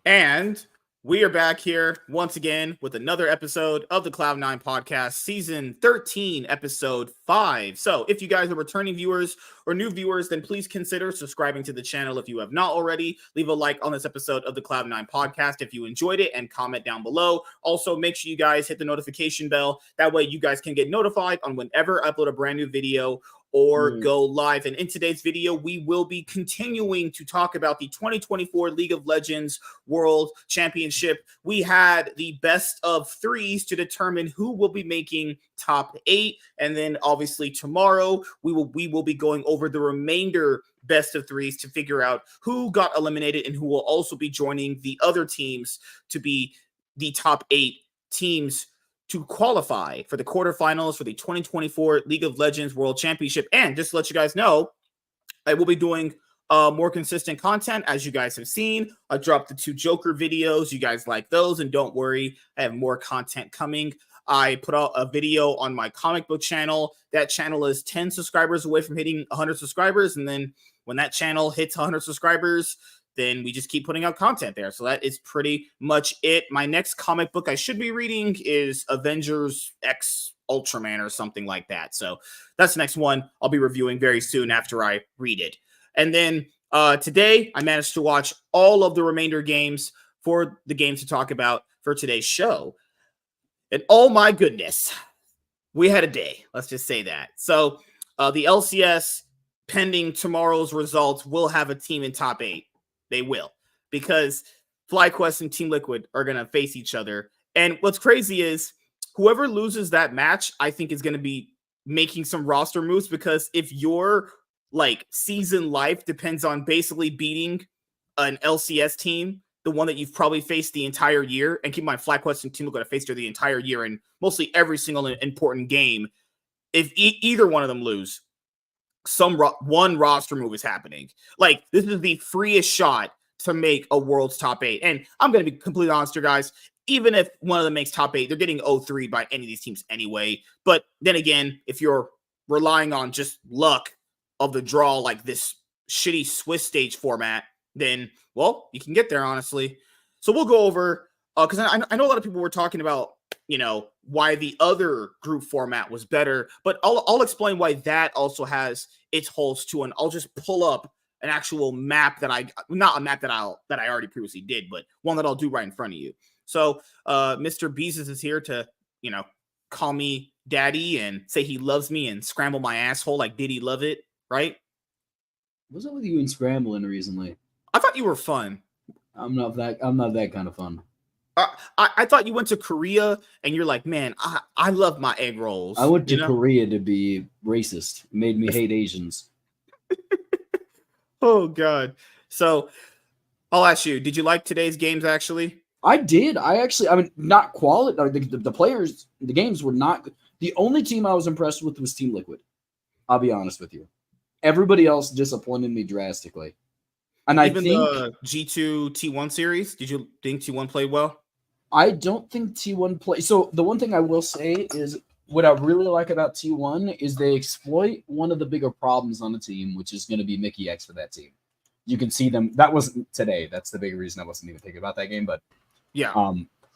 And we are back here once again with another episode of the Cloud9 podcast, season 13, episode 5. So if you guys are returning viewers or new viewers, then please consider subscribing to the channel if you have not already. Leave a like on this episode of the Cloud9 podcast if you enjoyed it and comment down below. Also, make sure you guys hit the notification bell. That way you guys can get notified on whenever I upload a brand new video or go live. And in today's video, we will be continuing to talk about the 2024 League of Legends World Championship. We had the best of threes to determine who will be making top 8. And then obviously tomorrow, we will be going over the remainder best of threes to figure out who got eliminated and who will also be joining the other teams to be the top 8 teams to qualify for the quarterfinals for the 2024 League of Legends World Championship. And just to let you guys know, I will be doing more consistent content, as you guys have seen. I dropped the 2 Joker videos. You guys like those, and don't worry, I have more content coming. I put out a video on my comic book channel. That channel is 10 subscribers away from hitting 100 subscribers, and then when that channel hits 100 subscribers, then we just keep putting out content there. So that is pretty much it. My next comic book I should be reading is Avengers X Ultraman or something like that. So that's the next one I'll be reviewing very soon after I read it. And then today I managed to watch all of the remainder games for the games to talk about for today's show. And oh my goodness, we had a day. Let's just say that. So the LCS, pending tomorrow's results, will have a team in top 8. They will, because FlyQuest and Team Liquid are going to face each other. And what's crazy is whoever loses that match, I think, is going to be making some roster moves, because if your season life depends on basically beating an LCS team, the one that you've probably faced the entire year, and keep in mind, FlyQuest and Team Liquid have faced her the entire year and mostly every single important game. If either one of them lose, one roster move is happening. This is the freest shot to make a world's top 8. And I'm going to be completely honest here, guys. Even if one of them makes top 8, they're getting 0-3 by any of these teams anyway. But then again, if you're relying on just luck of the draw, like this shitty Swiss stage format, then, well, you can get there, honestly. So we'll go over, because I know a lot of people were talking about, why the other group format was better, but I'll explain why that also has its holes too. And I'll just pull up an actual map not a map that I already previously did, but one that I'll do right in front of you. So Mr. Beezus is here to, call me daddy and say he loves me and scramble my asshole like Did He Love It, right? What's up with you and scrambling recently? I thought you were fun. I'm not that kind of fun. I thought you went to Korea and you're like, man, I love my egg rolls. I went to Korea to be racist. It made me hate Asians. Oh, God. So I'll ask you, did you like today's games, actually? I did. Not quality. The players, the games were not. The only team I was impressed with was Team Liquid. I'll be honest with you. Everybody else disappointed me drastically. And I think the G2 T1 series, did you think T1 played well? I don't think T1 played. So the one thing I will say is what I really like about T1 is they exploit one of the bigger problems on the team, which is going to be Mickey X for that team. You can see them. That wasn't today. That's the big reason I wasn't even thinking about that game. But yeah,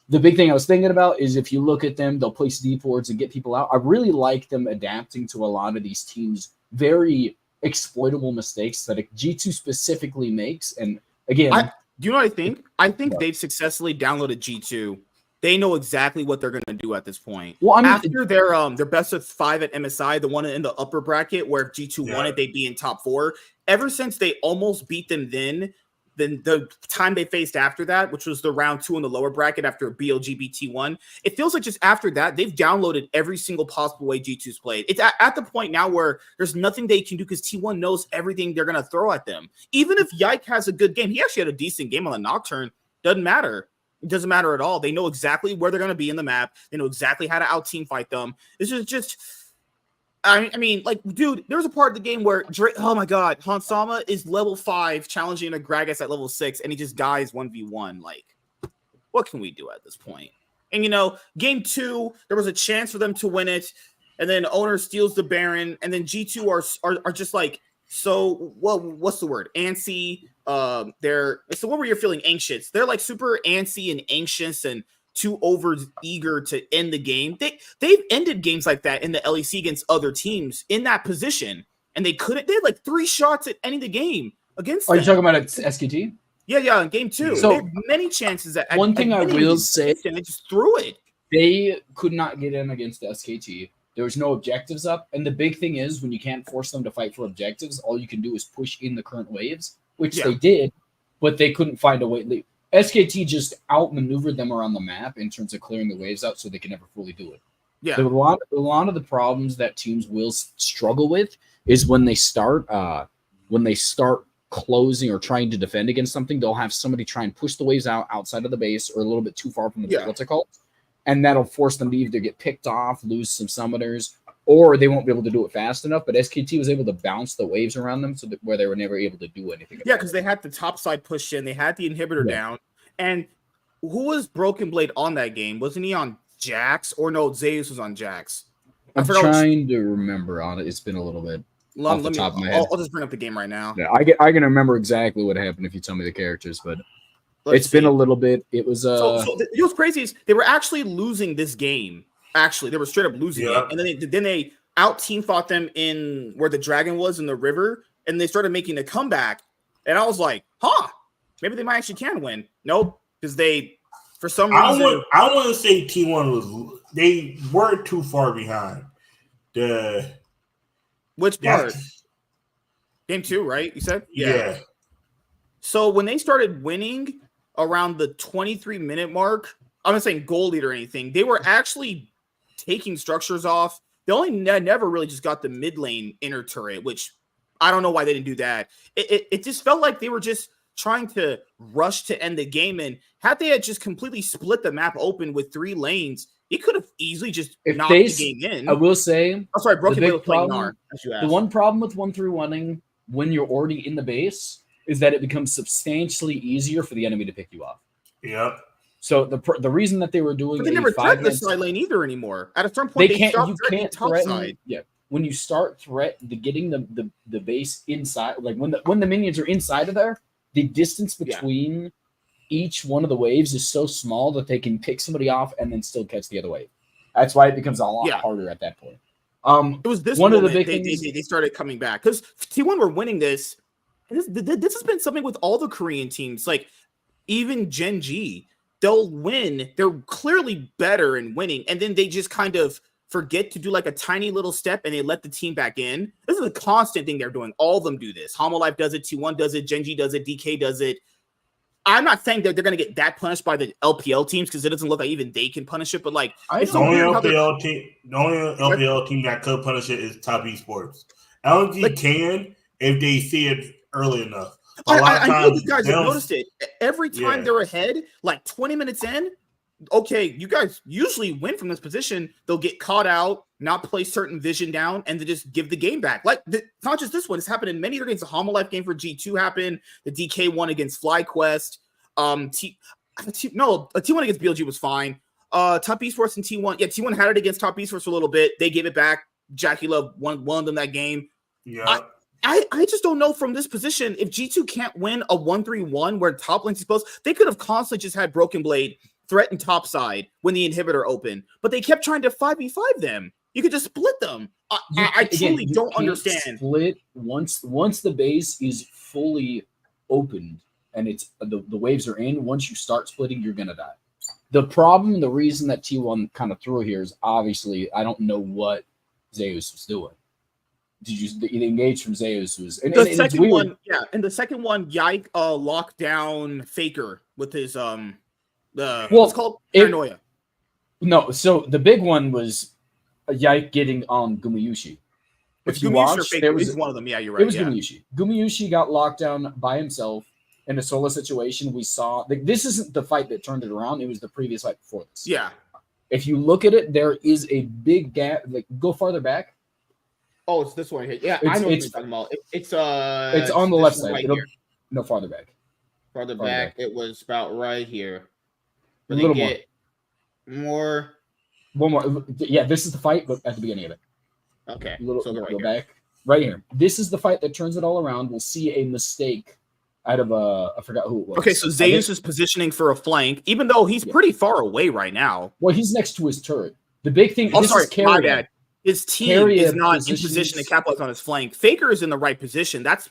the big thing I was thinking about is if you look at them, they'll place deep wards and get people out. I really like them adapting to a lot of these teams' very exploitable mistakes that G2 specifically makes. And again, do you know what I think? I think they've successfully downloaded G2. They know exactly what they're going to do at this point. Well, after their best of 5 at MSI, the one in the upper bracket where if G2 won it, they'd be in top 4. Ever since they almost beat them then the time they faced after that, which was the round 2 in the lower bracket after BLGB T1, it feels like just after that, they've downloaded every single possible way G2's played. It's at the point now where there's nothing they can do because T1 knows everything they're going to throw at them. Even if Yike has a good game, he actually had a decent game on the Nocturne, doesn't matter. It doesn't matter at all. They know exactly where they're going to be in the map. They know exactly how to out-team fight them. This is just... I mean, dude, there was a part of the game where oh my God, Hansama is level 5 challenging a Gragas at level 6, and he just dies 1v1. What can we do at this point? And game 2, there was a chance for them to win it, and then Owner steals the Baron, and then G2 are just So, well, what's the word? Antsy. They're so what were you feeling anxious? They're like super antsy and anxious and too over eager to end the game. They've ended games like that in the LEC against other teams in that position, and they couldn't. They had like 3 shots at ending the game against. Are them. you talking about at SKT? Yeah, in game 2. So they had many chances at one thing I will say, and they just threw it. They could not get in against SKT. There was no objectives up, and the big thing is when you can't force them to fight for objectives, all you can do is push in the current waves, which they did, but they couldn't find a way. SKT just outmaneuvered them around the map in terms of clearing the waves out, so they can never fully do it. Yeah, a lot of the problems that teams will struggle with is when they start closing or trying to defend against something. They'll have somebody try and push the waves out outside of the base or a little bit too far from the what's it called, and that'll force them to either get picked off, lose some summoners, or they won't be able to do it fast enough. But SKT was able to bounce the waves around them where they were never able to do anything. Yeah, because they had the top side pushed in, they had the inhibitor down, and who was Broken Blade on that game? Wasn't he on Jax? Or no, Zeus was on Jax. I'm trying to remember on it. It's been a little bit off the top of my head. I'll just bring up the game right now. Yeah, I can remember exactly what happened if you tell me the characters, but it's been a little bit. It was so what's crazy is they were actually losing this game. Actually, they were straight up losing it, and then they out team fought them in where the dragon was in the river, and they started making a comeback. And I was like, maybe they might actually can win. Nope, because they for some reason I want to say T1 they weren't too far behind. Which part? Game 2, right? You said? Yeah. So when they started winning around the 23-minute mark, I'm not saying goal lead or anything, they were actually taking structures off. They only never really just got the mid lane inner turret, which I don't know why they didn't do that. It just felt like they were just trying to rush to end the game. And had they had just completely split the map open with 3 lanes, it could have easily just knocked the game in. I will say, I'm sorry, Broken Blade was playing Gnar, as you asked. The one problem with 1-3-1ing when you're already in the base is that it becomes substantially easier for the enemy to pick you off. Yep. So the reason that they were doing, but they never threaten the side lane either anymore. At a certain point, they stopped threatening top side. Yeah, when you start getting the base inside, like when the minions are inside of there, the distance between each one of the waves is so small that they can pick somebody off and then still catch the other wave. That's why it becomes a lot harder at that point. It was this one of the big things they started coming back because T1 were winning this. And this has been something with all the Korean teams, like even Gen G. They'll win. They're clearly better in winning, and then they just kind of forget to do like a tiny little step, and they let the team back in. This is a constant thing they're doing. All of them do this. Homolife does it. T1 does it. Gen G does it. DK does it. I'm not saying that they're going to get that punished by the LPL teams because it doesn't look like even they can punish it. But like, the only LPL team that could punish it is Top Esports. LG can if they see it early enough. I know you guys have noticed it. Every time they're ahead, like 20 minutes in, okay, you guys usually win from this position. They'll get caught out, not play certain vision down, and they just give the game back. Like, it's not just this one. It's happened in many other games. The Homolife game for G2 happened. The DK one against FlyQuest. T1 against BLG was fine. Top Esports and T1. Yeah, T1 had it against Top Esports for a little bit. They gave it back. Jackie Love won them that game. Yeah. I just don't know from this position if G2 can't win a 1-3-1 where top lane's exposed. They could have constantly just had Broken Blade threaten top side when the inhibitor opened, but they kept trying to 5v5 them. You could just split them. I truly don't understand. Split once the base is fully opened and it's the waves are in. Once you start splitting, you're gonna die. The reason that T1 kind of threw here is obviously I don't know what Zeus was doing. Did engage from Zeus was and the second one, and the second one, Yike locked down Faker with his what's called paranoia. No, so the big one was Yike getting on Gumayushi. If you watch, there was one of them. Yeah, you're right. It was Gumayushi. Gumayushi got locked down by himself in a solo situation. We saw this isn't the fight that turned it around. It was the previous fight before this. Yeah. If you look at it, there is a big gap. Like go farther back. Oh, it's this one here. Yeah, I know what you're talking about. It's on the left side. Right no, farther back. Farther back. It was about right here. A little more. One more. Yeah, this is the fight, but at the beginning of it. Okay. Go back. right here. This is the fight that turns it all around. We'll see a mistake out of I forgot who it was. Okay, so Zeus is positioning for a flank, even though he's pretty far away right now. Well, he's next to his turret. The big thing. Oh, this sorry, is Carrier. my bad. His team is not in position to capitalize on his flank. Faker is in the right position. That's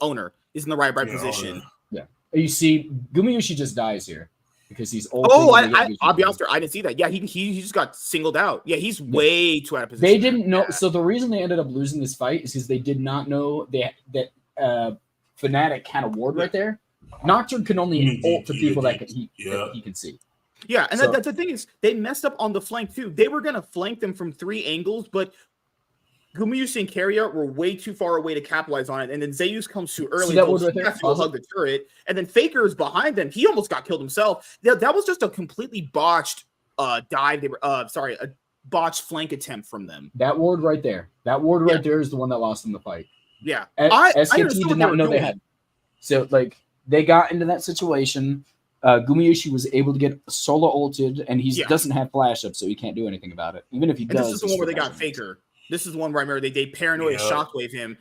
Owner is in the right position. Yeah. You see, Gumayushi just dies here because he's old. Oh, I'll be honest, I didn't see that. Yeah, he just got singled out. Yeah, he's way too out of position. They didn't know. So the reason they ended up losing this fight is because they did not know that Fnatic had a ward right there. Nocturne can only ult to people that he can see. Yeah, and that's the thing is they messed up on the flank too. They were gonna flank them from 3 angles, but Gumayusi and Carrier were way too far away to capitalize on it. And then Zeus comes too early. That was right there. To hug the turret, and then Faker is behind them. He almost got killed himself. That was just a completely botched dive. They were a botched flank attempt from them. That ward right there. That ward right there is the one that lost them the fight. Yeah, SKT did not know they had. So they got into that situation. Gumayushi was able to get solo ulted, and he doesn't have flash up, so he can't do anything about it. Even if he does. This is the one where they got Faker. This is one where I remember they paranoia shockwave him.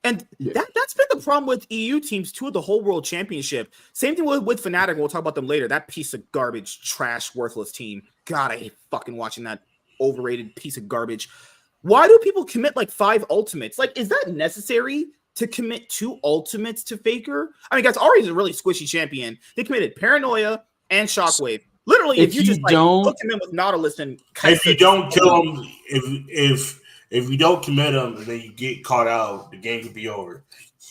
And that's been the problem with EU teams too, the whole world championship. Same thing with Fnatic, and we'll talk about them later. That piece of garbage, trash, worthless team. God, I hate fucking watching that overrated piece of garbage. Why do people commit 5 ultimates? Is that necessary to commit 2 ultimates to Faker? I mean, guys, Ari's a really squishy champion. They committed Paranoia and Shockwave. Literally, if you just hook him in with Nautilus and if you don't kill him, if you don't commit him, then you get caught out. The game could be over.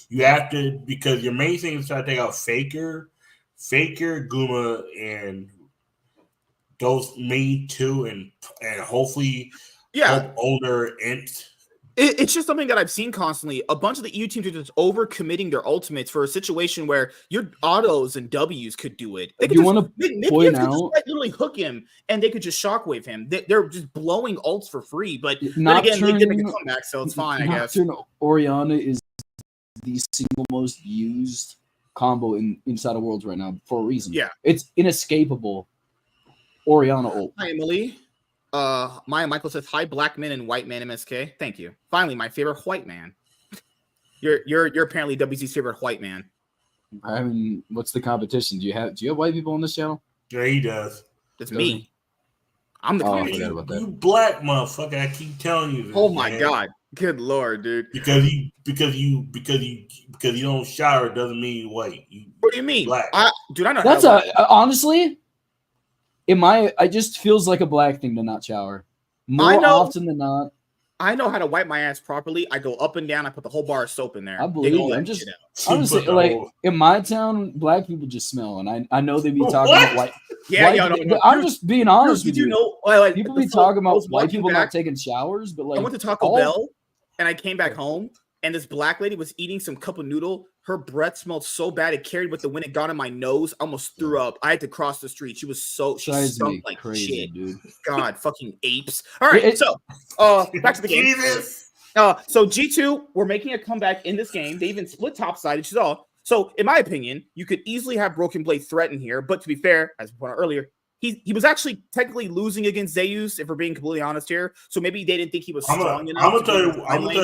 You have to, because your main thing is trying to take out Faker, Guma, and those main 2, and hopefully older Int. It's just something that I've seen constantly. A bunch of the EU teams are just over-committing their ultimates for a situation where your autos and Ws could do it. They could literally hook him, and they could just shockwave him. They're just blowing ults for free. But then again, they did make a comeback, so it's fine, I guess. Orianna is the single most used combo inside of Worlds right now for a reason. Yeah. It's inescapable. Orianna ult. Hi, Emily. Maya Michael says, hi, black men and white man MSK. Thank you. Finally, my favorite white man. You're apparently WZ's favorite white man. I mean, what's the competition? Do you have white people on this channel? Yeah, he does. It's me. I'm the you black motherfucker. I keep telling you this. Oh my god. Good lord, dude. Because you don't shower doesn't mean you white. What do you mean? Black. I know. That's honestly, it just feels like a black thing to not shower. More often than not. I know how to wipe my ass properly. I go up and down. I put the whole bar of soap in there. I believe it. I'm just saying, in my town, black people just smell, and I know they be talking about white. Yeah, no. I'm just being honest with you. People be talking about white people not taking showers, but I went to Taco Bell, and I came back home, and this black lady was eating some cup of noodle. Her breath smelled so bad it carried with the wind. It got in my nose. I almost threw up. I had to cross the street. She stunk like crazy, shit. Dude. God, fucking apes. All right, so back to the game. Jesus. So G2 were making a comeback in this game. They even split topside, which is all. So in my opinion, you could easily have Broken Blade threaten here. But to be fair, as we pointed out earlier, he was actually technically losing against Zeus, if we're being completely honest here. So maybe they didn't think he was strong enough. I'm gonna tell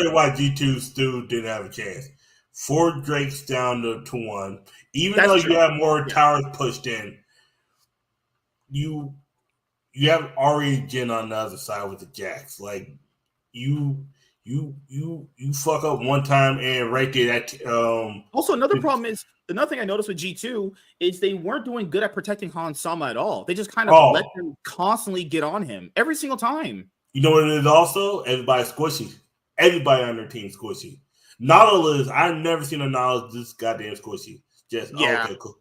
you why G2 still didn't have a chance. 4 Drakes down to 1. Even though you have more towers pushed in, you have Ari Jin on the other side with the Jacks. Like you fuck up one time and right there that also another problem is another thing I noticed with G2 is they weren't doing good at protecting Han Sama at all. They just kind of let them constantly get on him every single time. You know what it is also? Everybody's squishy. Everybody on their team squishy. Nautilus, I've never seen a Nautilus this goddamn squishy. Just okay, cool.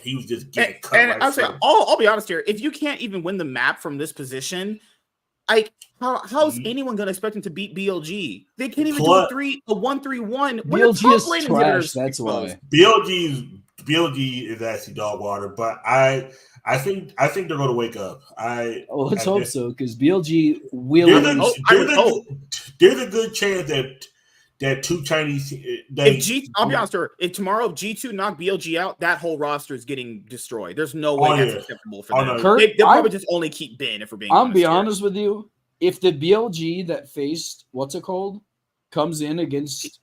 He was just getting cut. And I'll be honest here. If you can't even win the map from this position, how's anyone gonna expect him to beat BLG? They can't even do a 1-3-1. BLG is trash. That's why BLG is actually dog water. But I think they're gonna wake up. Let's hope so, because BLG will. There's a good chance that 2 Chinese. I'll be honest, if tomorrow G2 knock BLG out, that whole roster is getting destroyed. There's no way that's acceptable for them. No. Kurt, they'll probably just only keep Ben if we're being honest. I'll be honest with you. If the BLG that faced what's it called, comes in against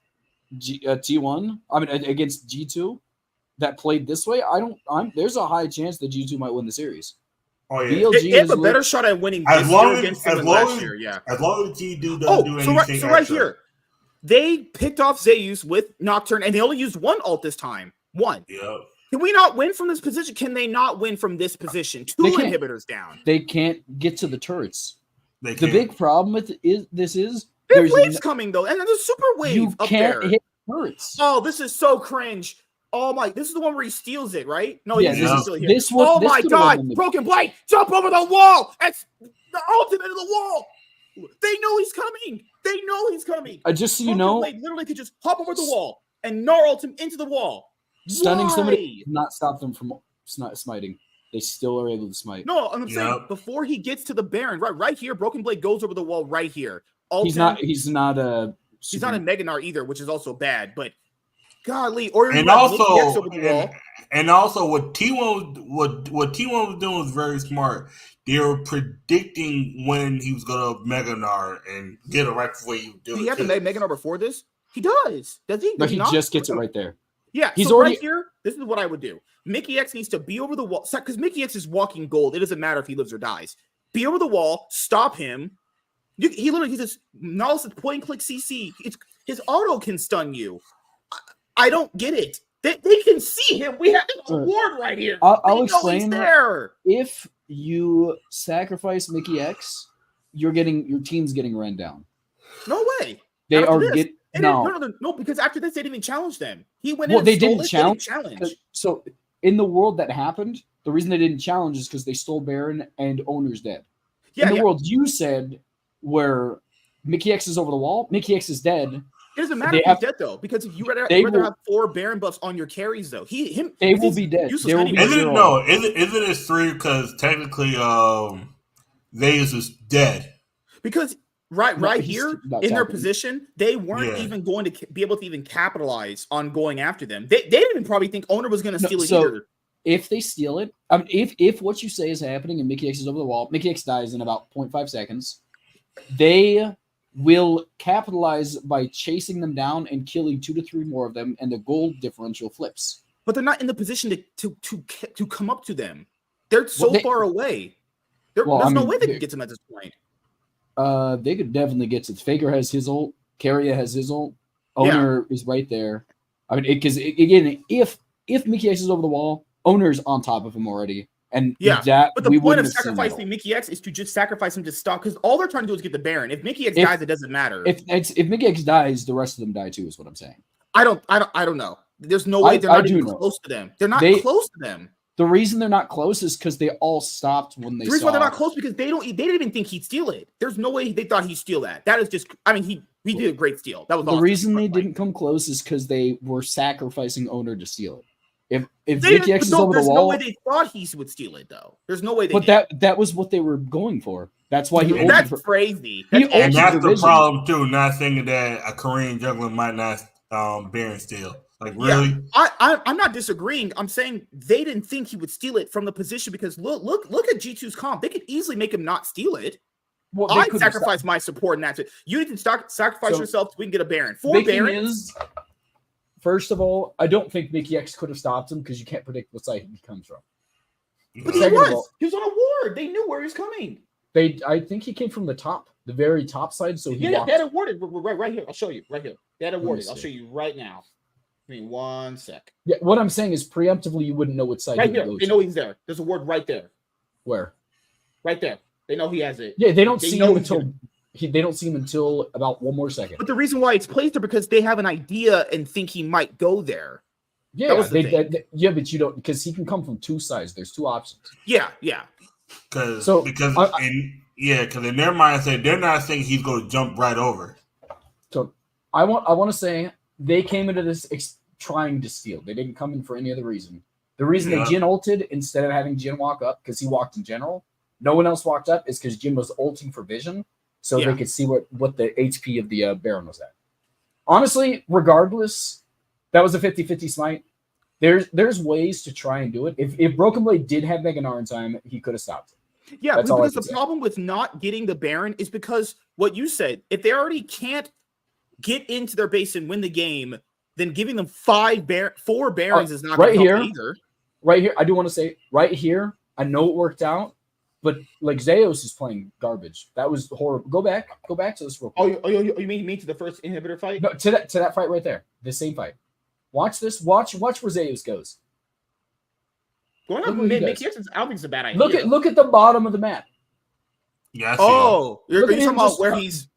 T1, against G2 that played this way, there's a high chance that G2 might win the series. Oh yeah, BLG they have a better shot at winning this year against them than last year. Yeah, as long as G2 doesn't do anything. So right here, they picked off Zeus with Nocturne, and they only used one ult this time. One. Yeah. Can we not win from this position? Can they not win from this position? Two inhibitors down. They can't get to the turrets. The big problem with there's waves coming though, and there's a super wave up there. Hit turrets. Oh, this is so cringe. Oh my! This is the one where he steals it, right? No, yeah, he's still here. Oh my God! Broken Blade, jump over the wall! It's the ultimate of the wall. They know he's coming. Just so you know, Blade literally could just hop over the wall and gnar ult him into the wall. Stunning somebody does not stop them from smiting. They still are able to smite. No, I'm saying before he gets to the Baron, right here, Broken Blade goes over the wall right here. He's not a Mega Gnar either, which is also bad, but golly, or and also what T1 was doing was very smart. They were predicting when he was gonna Mega Gnar and get it right before you do it. Did he have to Mega Gnar before this? He does. Does he? But he just gets it right there. Yeah, he's so already right here. This is what I would do. Mickey X needs to be over the wall because Mickey X is walking gold. It doesn't matter if he lives or dies. Be over the wall, stop him. He just knowledge point and click CC. His auto can stun you. I don't get it. They can see him. We have an award right here. I'll explain there. If you sacrifice Mickey X, your team's getting ran down. No way. They are getting. No, because after this, they didn't even challenge them. He went in. Well, they didn't challenge. So in the world that happened, the reason they didn't challenge is because they stole Baron and Owner's dead. Yeah, in the world you said where Mickey X is over the wall, Mickey X is dead. It doesn't matter if he's dead though, because you rather have 4 Baron buffs on your carries though. They will be dead. Isn't it 3 because technically Zeus is dead. Because right here in their position, they weren't even going to be able to even capitalize on going after them. They didn't even probably think Owner was going to steal it either. If they steal it, if what you say is happening and Mickey X is over the wall, Mickey X dies in about 0.5 seconds. They will capitalize by chasing them down and killing 2 to 3 more of them, and the gold differential flips. But they're not in the position to come up to them. They're so far away. There's no way they can get to them at this point. They could definitely get to it. Faker has his ult. Carrier has his ult. Owner is right there. I mean, because again, if Mickey X is over the wall, Owner's on top of him already. And but the point of sacrificing Mickey X is to just sacrifice him to stop, because all they're trying to do is get the Baron. If Mickey X dies, it doesn't matter. If Mickey X dies, the rest of them die too, is what I'm saying. I don't know. There's no way they're not even close to them. They're not close to them. The reason they're not close is because they all stopped when they. The reason why they're not close because they didn't even think he'd steal it. There's no way they thought he'd steal that. That is just. I mean, he did a great steal. That was the reason they didn't come close is because they were sacrificing Owner to steal it. If Mickey X is over the wall, there's no way they thought he would steal it though. There's no way. That was what they were going for. That's why he. That's crazy. And that's the problem too. Not thinking that a Korean jungler might not Baron steal. Like really? Yeah, I'm not disagreeing. I'm saying they didn't think he would steal it from the position because look at G2's comp. They could easily make him not steal it. Well, I sacrifice my support, and that's it. You need to sacrifice yourself so we can get a Baron. 4 Barons. First of all, I don't think Mickey X could have stopped him because you can't predict what side he comes from. But he was on a ward. They knew where he was coming. I think he came from the top, the very top side. So they had it warded right here. I'll show you right here. They had it warded. I'll show you right now. Give me 1 sec. Yeah, what I'm saying is preemptively, you wouldn't know what side. Right here, they know he's there. There's a ward right there. Where? Right there. They know he has it. Yeah, they don't see him until they don't see him until about 1 more second. But the reason why it's placed there because they have an idea and think he might go there. Yeah, but you don't because he can come from 2 sides. There's 2 options. Yeah. Because in their mindset, they're not thinking he's going to jump right over. So I want to say they came into this trying to steal. They didn't come in for any other reason. The reason they Jhin ulted instead of having Jhin walk up because he walked in general. No one else walked up is because Jhin was ulting for vision, so they could see what the HP of the Baron was at. Honestly, regardless, that was a 50-50 smite. There's ways to try and do it. If Broken Blade did have Mega Gnar in time, he could have stopped it. Yeah, because the problem with not getting the Baron is because what you said, if they already can't get into their base and win the game, then giving them 4 Barons is not right going to help here, either. Right here, I do want to say, right here, I know it worked out, but like Zeus is playing garbage. That was horrible. Go back to this real quick. You mean to the first inhibitor fight? No, to that fight right there, the same fight. Watch this. Watch where Zeus goes. Going up mid, I don't think it's a bad idea. Look at the bottom of the map. Yeah. You're talking about where he's.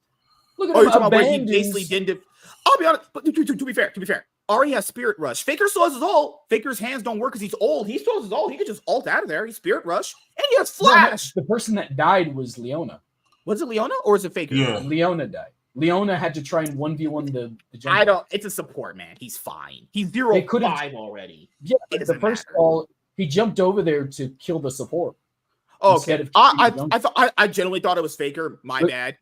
Look at you're talking about where he basically didn't. I'll be honest, but to be fair, Ari has Spirit Rush. Faker still has his ult. Faker's hands don't work because he's old. He still has his ult. He could just ult out of there. He's Spirit Rush, and he has Flash. No, the person that died was Leona. Was it Leona or is it Faker? Yeah. Leona died. Leona had to try and 1v1 the jungle. I don't. It's a support, man. He's fine. He's 0-5 already. Yeah, the first ball, he jumped over there to kill the support. Oh, okay. I genuinely thought it was Faker. My bad.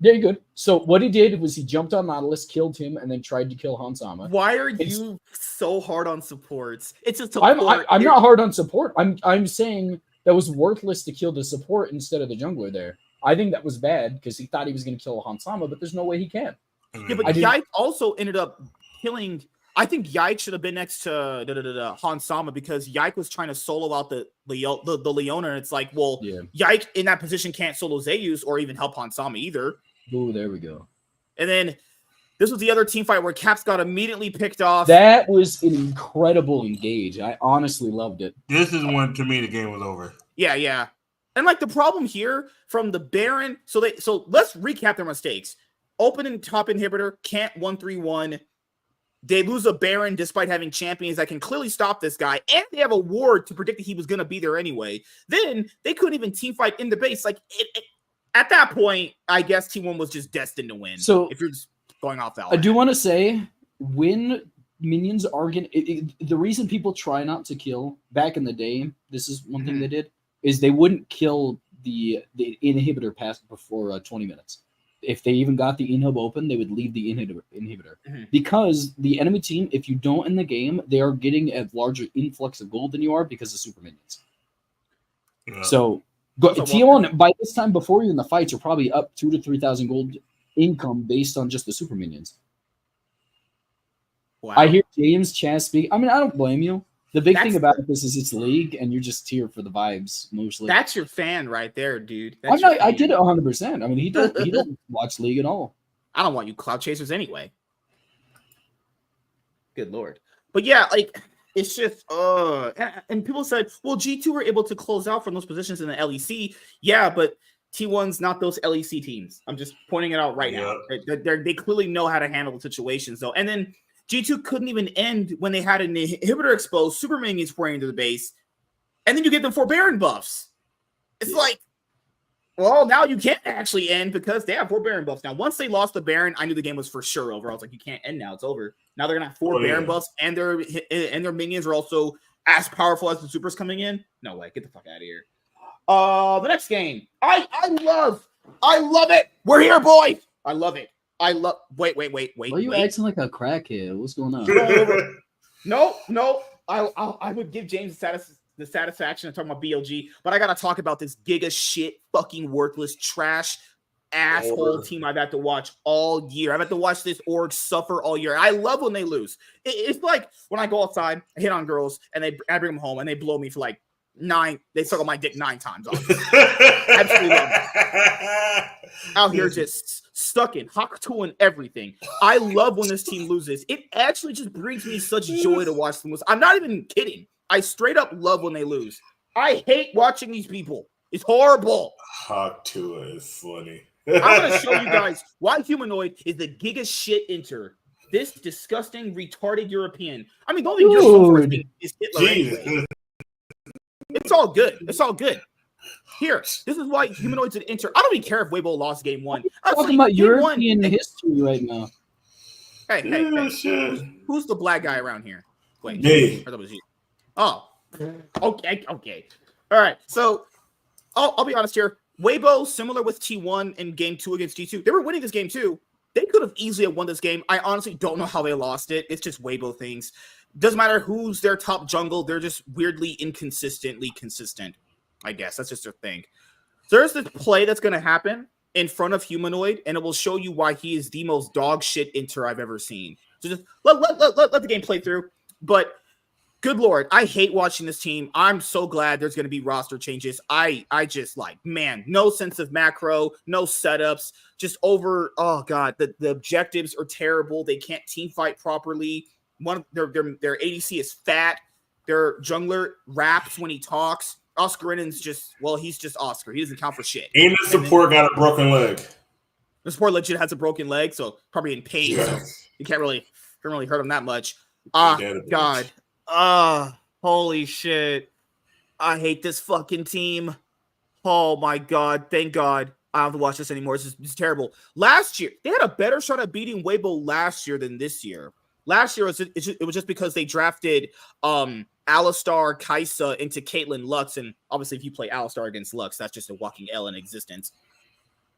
Very good. So what he did was he jumped on Nautilus, killed him, and then tried to kill Hansama. Why are you so hard on supports? It's a support. I'm not hard on support. I'm saying that was worthless to kill the support instead of the jungler there. I think that was bad because he thought he was going to kill Hansama, but there's no way he can. Yeah, but Yike also ended up killing. I think Yike should have been next to Hansama because Yike was trying to solo out the Leona, and it's like, well, Yike in that position can't solo Zeus or even help Hansama either. Oh, there we go. And then this was the other team fight where Caps got immediately picked off. That was an incredible engage. I honestly loved it. This is when, to me, the game was over. Yeah. And like the problem here from the Baron, so let's recap their mistakes. Open and top inhibitor, can't 1-3-1. They lose a Baron despite having champions that can clearly stop this guy, and they have a ward to predict that he was going to be there anyway. Then they couldn't even team fight in the base. Like at that point, I guess T1 was just destined to win. So if you're just going off that, I do want to say when minions are going, the reason people try not to kill back in the day, this is one thing they did, is they wouldn't kill the inhibitor past before 20 minutes. If they even got the inhib open, they would leave the inhibitor. Because the enemy team, if you don't in the game, they are getting a larger influx of gold than you are because of super minions. Yeah. So T1 by this time before you in the fights are probably up 2,000 to 3,000 gold income based on just the super minions. Wow. I hear James Chaz speak. I mean, I don't blame you. The big thing about this is it's league, and you're just here for the vibes mostly. That's your fan right there, dude. I did it 100%. I mean, he don't watch league at all. I don't want you cloud chasers anyway. Good lord. But yeah, like it's just and people said, well, G2 were able to close out from those positions in the LEC. Yeah, but T1's not those LEC teams. I'm just pointing it out right now. They clearly know how to handle the situations though, and then. G2 couldn't even end when they had an inhibitor exposed, super minions pouring into the base, and then you get them 4 Baron buffs. It's like, well, now you can't actually end because they have 4 Baron buffs. Now, once they lost the Baron, I knew the game was for sure over. I was like, you can't end now. It's over. Now they're going to have 4 Baron buffs, and their minions are also as powerful as the supers coming in. No way. Get the fuck out of here. The next game. I love it. We're here, boys. I love it. Wait. Why are you acting like a crackhead? What's going on? No. I would give James the satisfaction of talking about BLG, but I gotta talk about this giga shit, fucking worthless trash asshole team I've had to watch all year. I've had to watch this org suffer all year. I love when they lose. It's like when I go outside, I hit on girls, and I bring them home, and they blow me for like 9. They suck on my dick 9 times. Absolutely love it. Out here just stuck in Hawk 2 and everything. I love when this team loses. It actually just brings me such joy to watch them lose. I'm not even kidding. I straight up love when they lose. I hate watching these people. It's horrible. Hawk 2 is funny. I'm going to show you guys why Humanoid is the giga shit inter. This disgusting, retarded European. I mean, the only good is Hitler anyway. It's all good. It's all good. Here, this is why Humanoid's an inter. I don't even care if Weibo lost game 1. I'm talking about European history right now. Hey. Who's the black guy around here? Wait. Hey. I thought it was you. Oh. Okay. All right. So, I'll be honest here. Weibo, similar with T1 in game 2 against G2, they were winning this game too. They could have easily won this game. I honestly don't know how they lost it. It's just Weibo things. Doesn't matter who's their top jungle. They're just weirdly inconsistently consistent. I guess that's just their thing. So there's this play that's going to happen in front of Humanoid, and it will show you why he is the most dog shit inter I've ever seen. So just let the game play through. But good Lord, I hate watching this team. I'm so glad there's going to be roster changes. I just like, man, no sense of macro, no setups, just over. Oh God, the objectives are terrible. They can't team fight properly. Their ADC is fat. Their jungler raps when he talks. Oscar Rinnan's he's just Oscar. He doesn't count for shit. And the support got a broken leg. The support legit has a broken leg, so probably in pain. Yeah. So you can't really hurt him that much. God. Holy shit. I hate this fucking team. Oh my God. Thank God I don't have to watch this anymore. It's terrible. Last year, they had a better shot at beating Weibo last year than this year. Last year, it was just because they drafted Alistar, Kaisa into Caitlyn Lux. And obviously, if you play Alistar against Lux, that's just a walking L in existence.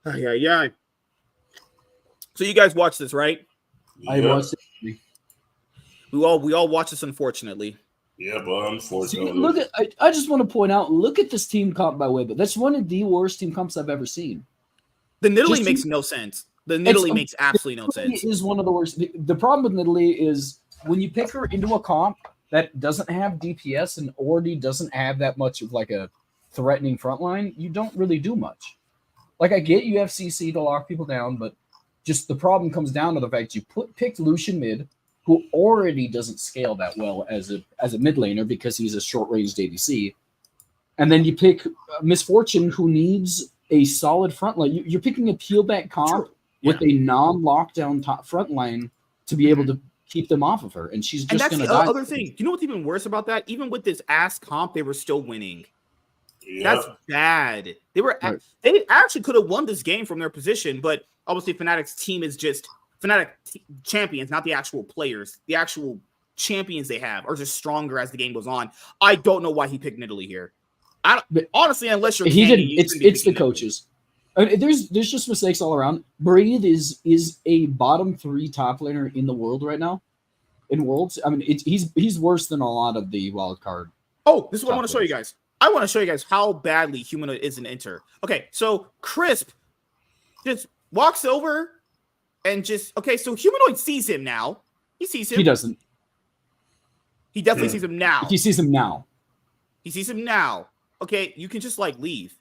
Yeah. So you guys watched this, right? I watched it. We all watched this, unfortunately. Yeah, but unfortunately. See, look at I just want to point out, look at this team comp by Weibo. That's one of the worst team comps I've ever seen. The Nidalee makes no sense. The Nidalee makes absolutely no sense. Is one of the worst. The problem with Nidalee is when you pick her into a comp that doesn't have DPS and already doesn't have that much of like a threatening front line, you don't really do much. Like I get you have CC to lock people down, but just the problem comes down to the fact you picked Lucian mid, who already doesn't scale that well as a mid laner because he's a short-ranged ADC. And then you pick Misfortune, who needs a solid front line. You're picking a peel-back comp with a non-lockdown top front line to be able to keep them off of her. And she's just going to die. And that's the other thing. You know what's even worse about that? Even with this ass comp, they were still winning. Yep. That's bad. They actually could have won this game from their position, but obviously Fnatic's team is just Fnatic champions, not the actual players. The actual champions they have are just stronger as the game goes on. I don't know why he picked Nidalee here. Honestly, unless you're it's the coaches. I mean, there's just mistakes all around. Breathe is a bottom 3 top laner in the world right now. In Worlds, I mean, he's worse than a lot of the wild card. Oh, this is what I want to show you guys. I want to show you guys how badly Humanoid is an inter. Okay, so Crisp just walks over and so Humanoid sees him now. He sees him. He doesn't. He definitely sees him now. He sees him now. He sees him now. Okay, you can just leave.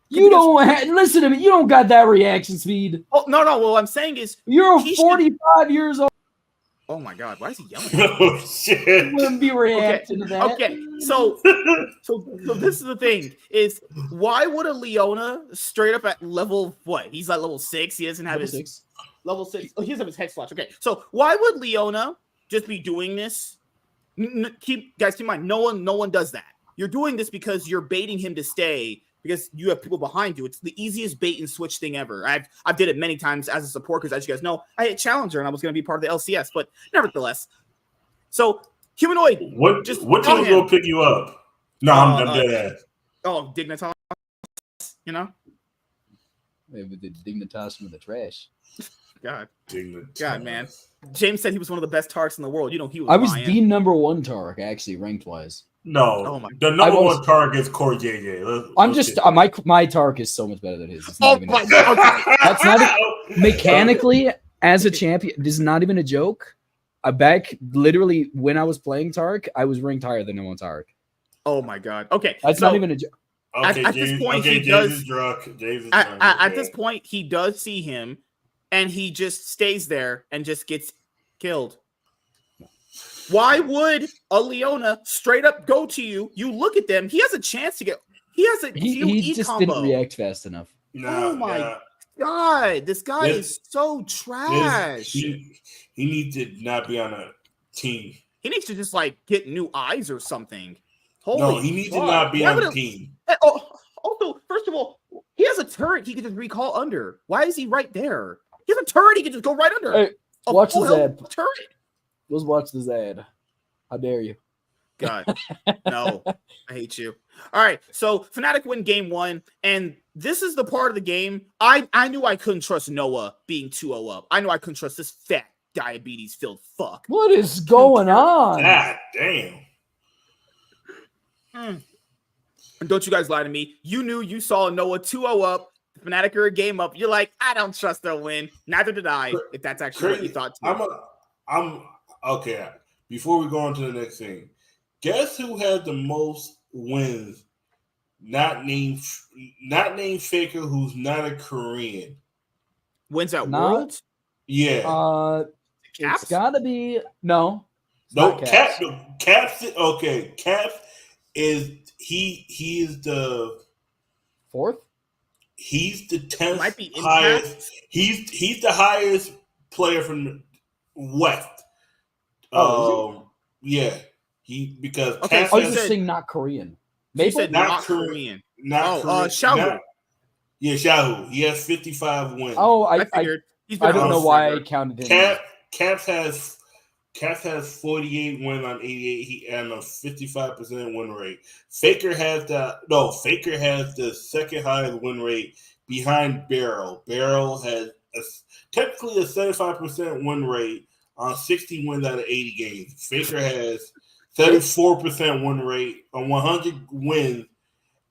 You don't listen to me. You don't got that reaction speed. Oh no! What I'm saying is you're 45 years old. Oh my God! Why is he yelling? Oh shit! You wouldn't be reacting to that. Okay, so this is the thing: is why would a Leona straight up at level what? He's at level 6. He doesn't have level 6. Oh, he doesn't have his head slash. Okay, so why would Leona just be doing this? Keep in mind, no one does that. You're doing this because you're baiting him to stay because you have people behind you. It's the easiest bait and switch thing ever. I've did it many times as a support because, as you guys know, I hit Challenger and I was going to be part of the LCS, but nevertheless. So Humanoid, what team will pick you up? No, I'm dead ass. Oh, Dignitas, you know. Maybe the Dignitas from the trash. God, Dignitas. God, man. James said he was one of the best Tarks in the world. You know, he was. I was the number 1 Tark actually ranked wise. No, the number 1 target is Core JJ. I'm just my Tark is so much better than his. It's not even my God. Okay. That's not mechanically as a champion. This is not even a joke. Back literally when I was playing Tark, I was ranked higher than no Tark. Oh my God. Okay, that's not even a joke. Okay, at this point, he does. At this point, he does see him, and he just stays there and just gets killed. Why would a Leona straight up go to you? You look at them. He has a chance to get. He has a. He just combo. didn't react fast enough. Oh my God! This guy is so trash. He needs to not be on a team. He needs to just get new eyes or something. He needs to not be on the team. Also, first of all, he has a turret he can just recall under. Why is he right there? He has a turret he can just go right under. Hey, watch this ad. Turret. Let's watch this ad. How dare you? God, no. I hate you. All right, so Fnatic win game 1, and this is the part of the game I knew I couldn't trust Noah being 2-0 up. I knew I couldn't trust this fat diabetes-filled fuck. What is going on? God damn. And don't you guys lie to me. You knew you saw Noah 2-0 up, Fnatic are a game up. You're like, I don't trust they'll win. Neither did I. If that's actually what you thought too. I'm okay. Before we go on to the next thing, guess who had the most wins? Not named Faker, who's not a Korean. Wins at Worlds? Yeah. It's gotta be no. Caps. Okay, Caps is he is the fourth. He's the 10th Might be highest. He's the highest player from West. Yeah. Because okay. I was just saying not Korean. Maybe said not Korean. Xiaohu. Xiaohu. He has 55 wins. Oh, I figured. I don't know why I counted him. Caps has 48 wins on 88. He and a 55% win rate. Faker has the second highest win rate behind Barrel. Barrel has technically a 75% win rate on 60 wins out of 80 games. Faker has 34% win rate on 100 wins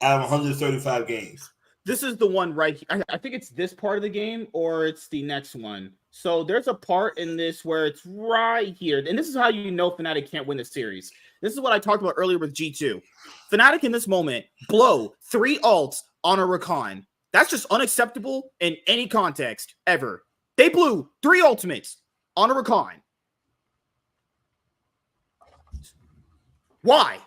out of 135 games. This is the one right here. I think it's this part of the game or it's the next one. So there's a part in this where it's right here. And this is how you know Fnatic can't win the series. This is what I talked about earlier with G2. Fnatic in this moment blow 3 ults on a Rakan. That's just unacceptable in any context ever. They blew 3 ultimates on a Rakan. Why?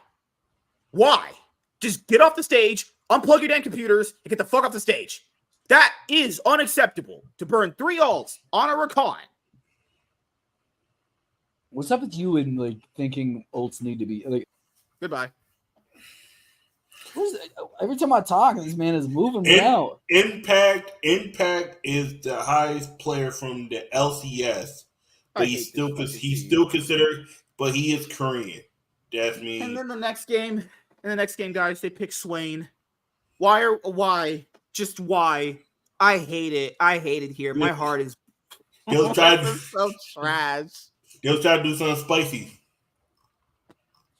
Just get off the stage, unplug your damn computers, and get the fuck off the stage. That is unacceptable to burn 3 ults on a Rakan. What's up with you and like thinking ults need to be like? Goodbye. Every time I talk, this man is moving me out. Impact is the highest player from the LCS, but he's still considered, but he is Korean. That's me. And then the next game, guys, they pick Swain. Why? Just why? I hate it here. My heart is they'll try to so trash. They'll try to do something spicy.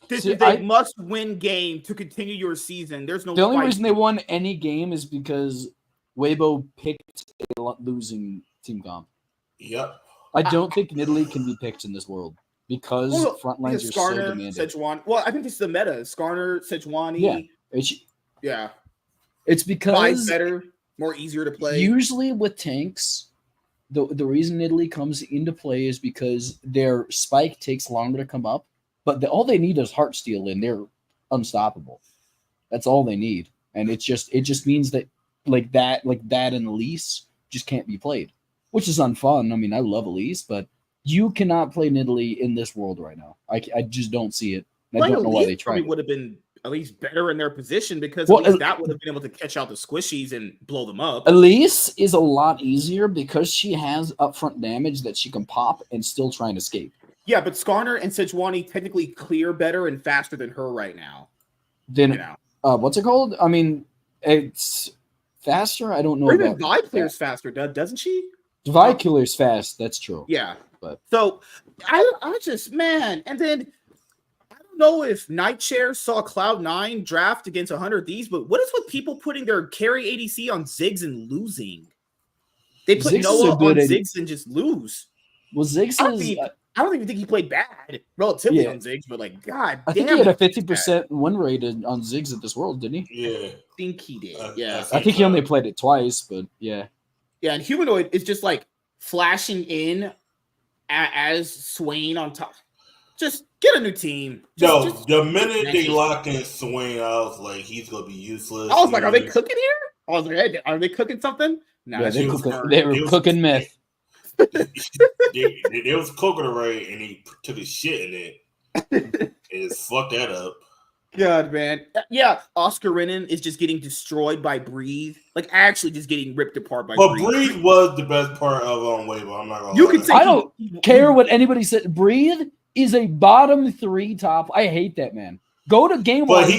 This is a must-win game to continue your season. There's no. The only reason they won any game is because Weibo picked a losing team comp. Yep. I don't think Nidalee can be picked in this world because front lines are so demanding. Sejuani. Well, I think this is the meta. Skarner, Sejuani. Yeah. It's because better, more easier to play. Usually with tanks, the reason Nidalee comes into play is because their spike takes longer to come up. But all they need is Heartsteel, and they're unstoppable. That's all they need, and it just means that like that and Elise just can't be played, which is unfun. I mean, I love Elise, but you cannot play Nidalee in this world right now. I just don't see it. I don't know why they tried. Would have been at least better in their position because at least that would have been able to catch out the squishies and blow them up. Elise is a lot easier because she has upfront damage that she can pop and still try and escape. Yeah, but Skarner and Sejuani technically clear better and faster than her right now. Then, what's it called? I mean, it's faster. I don't know. Or even Vi clears faster, doesn't she? Vi clears fast. That's true. Yeah, but so I just and then I don't know if Nightshare saw Cloud9 draft against 100 of these, but what is with people putting their carry ADC on Ziggs and losing? They put Noah on Ziggs and just lose. Well, Ziggs I don't even think he played bad relatively on Ziggs, but like, God I think he had a 50% win rate on Ziggs at this world, didn't he? Yeah. I think he did. Yeah. I think he only played it twice, but yeah. Yeah, and Humanoid is just like flashing in as Swain on top. Just get a new team. The minute they locked in Swain, I was like, he's going to be useless. I was like, are they cooking here? I was like, hey, are they cooking something? No, yeah, they were cooking meth. They was cooking it right, and he took his shit in it and just fucked that up. God, man. Yeah, Oscar Renan is just getting destroyed by Breathe. Like, actually just getting ripped apart by Breathe. But Breathe was the best part of Weibo. I'm not going to lie. I don't care what anybody said. Breathe is a bottom 3 top. I hate that man. Go to game one.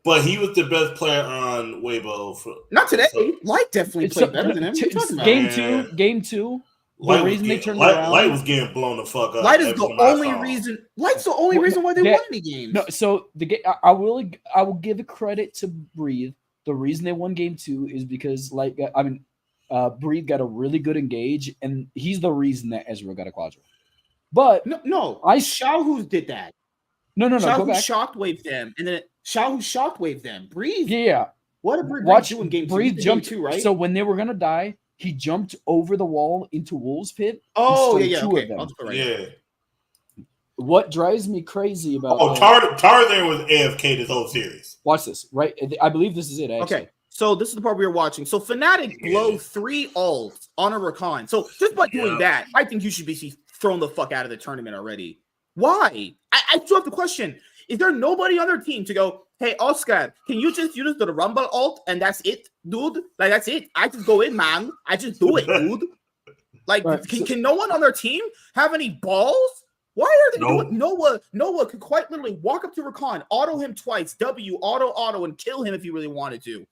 But he was the best player on Weibo. Not today. Light definitely played better than him. Game two. Light was getting blown the fuck up. Light is the only reason. Light's the only reason why they won any games. No, so the game. I will give a credit to Breathe. the reason they won game 2 is because, Breed got a really good engage, and he's the reason that Ezreal got a quadra. But no, I Xiaohu did that. No, go Xiaohu back. shockwaved them, and then Xiaohu shockwaved them. Breathe. Yeah. What did Breathe do in game 2? Breathe jumped game 2, right? So when they were gonna die, he jumped over the wall into Wolves Pit. Oh, and yeah, two okay. of them. Yeah. What drives me crazy about Tarzan was AFK this whole series. Watch this, right? I believe this is it, actually. Okay, so this is the part we were watching. So Fnatic blow 3 ults on a Rakan. So just by doing that, I think you should be thrown the fuck out of the tournament already. Why? I still have the question. Is there nobody on their team to go, hey, Oscar, can you just use the Rumble ult and that's it, dude? Like, that's it. I just go in, man. I just do it, dude. Like, can no one on their team have any balls? Why are they doing Noah could quite literally walk up to Rakan, auto him twice, W, auto, and kill him if he really wanted to.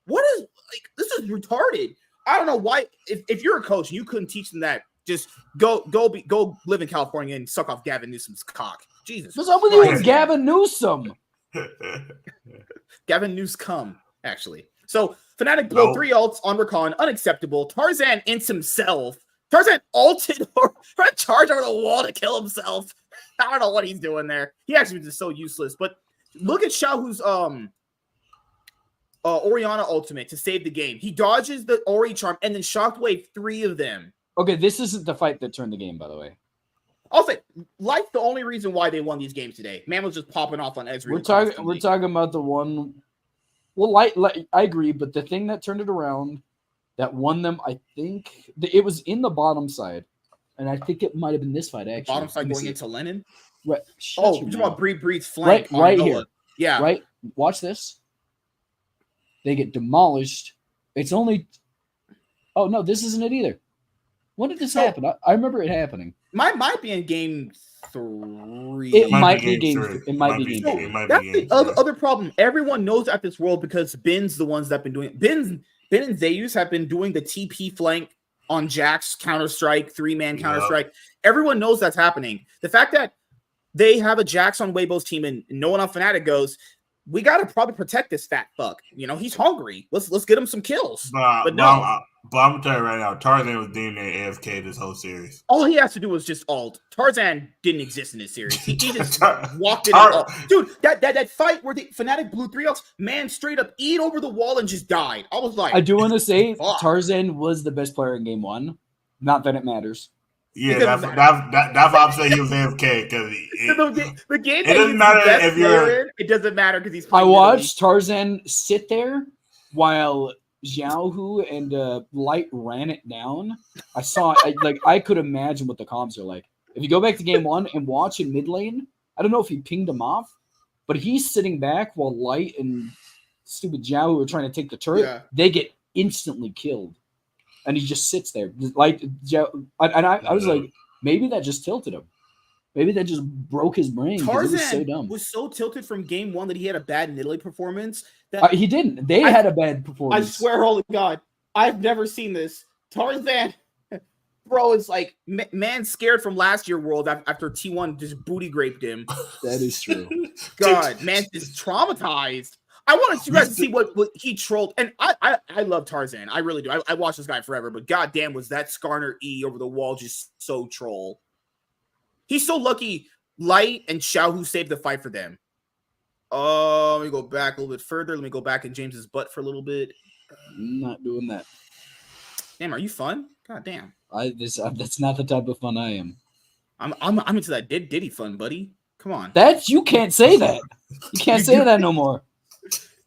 What is, like, this is retarded. I don't know why. If you're a coach and you couldn't teach them that, just go live in California and suck off Gavin Newsom's cock. Jesus. What's up with you and Gavin Newsom? Gavin Newsom, actually. So Fnatic blow 3 ults on Rakan, unacceptable. Tarzan ints himself. Tarzan ulted or charged over the wall to kill himself. I don't know what he's doing there. He actually was just so useless. But look at Xiaohu's Orianna ultimate to save the game. He dodges the Ori charm and then shockwave 3 of them. Okay, this isn't the fight that turned the game, by the way. I'll say, like, the only reason why they won these games today. Man was just popping off on Ezreal. We're talking about the one. Well, I agree, but the thing that turned it around, that won them, I think it was in the bottom side, and I think it might have been this fight actually. Bottom side going into Lennon. Right. You're talking about Breed's flank. Right here. Yeah. Right. Watch this. They get demolished. It's only. Oh no, this isn't it either. When did this happen? I remember it happening. Might be in game 3. It might be game 3. It might be game 3. That's the other problem. Everyone knows at this world because Ben's the ones that have been doing it. Ben and Zeus have been doing the TP flank on Jack's Counter-Strike, 3-man Counter-Strike. Everyone knows that's happening. The fact that they have a Jax on Weibo's team and no one on Fnatic goes, we got to probably protect this fat fuck. You know, he's hungry. Let's get him some kills. But no. But I'm going to tell you right now, Tarzan was damn near AFK this whole series. All he has to do was just ult. Tarzan didn't exist in this series. He just walked in and ult. Dude, that fight where the Fnatic blew 3 ults, man straight up eat over the wall and just died. I was like, I do want to say Tarzan was the best player in game 1. Not that it matters. Yeah, that's why I'm saying he was AFK, because the game it doesn't matter if you're in, it doesn't matter because he's I watched Tarzan sit there while Xiaohu and Light ran it down. I could imagine what the comms are like. If you go back to game 1 and watch in mid lane, I don't know if he pinged him off, but he's sitting back while Light and stupid Xiaohu are trying to take the turret. Yeah. They get instantly killed. And he just sits there. Like, and I was like, maybe that just tilted him. Maybe that just broke his brain. Tarzan was so dumb. Was so tilted from game 1 that he had a bad Italy performance. That he didn't. They had a bad performance. I swear, holy God, I've never seen this. Tarzan, bro, is like man scared from last year world after T1 just booty graped him. That is true. God, man is traumatized. I wanted you guys to see what he trolled. And I love Tarzan. I really do. I watched this guy forever, but goddamn was that Skarner E over the wall just so troll. He's so lucky Light and Xiaohu saved the fight for them. Let me go back a little bit further. Let me go back in James's butt for a little bit. I'm not doing that. Damn, are you fun? God damn. That's not the type of fun I am. I'm into that Diddy fun, buddy. Come on. You can't say that. You can't say that no more.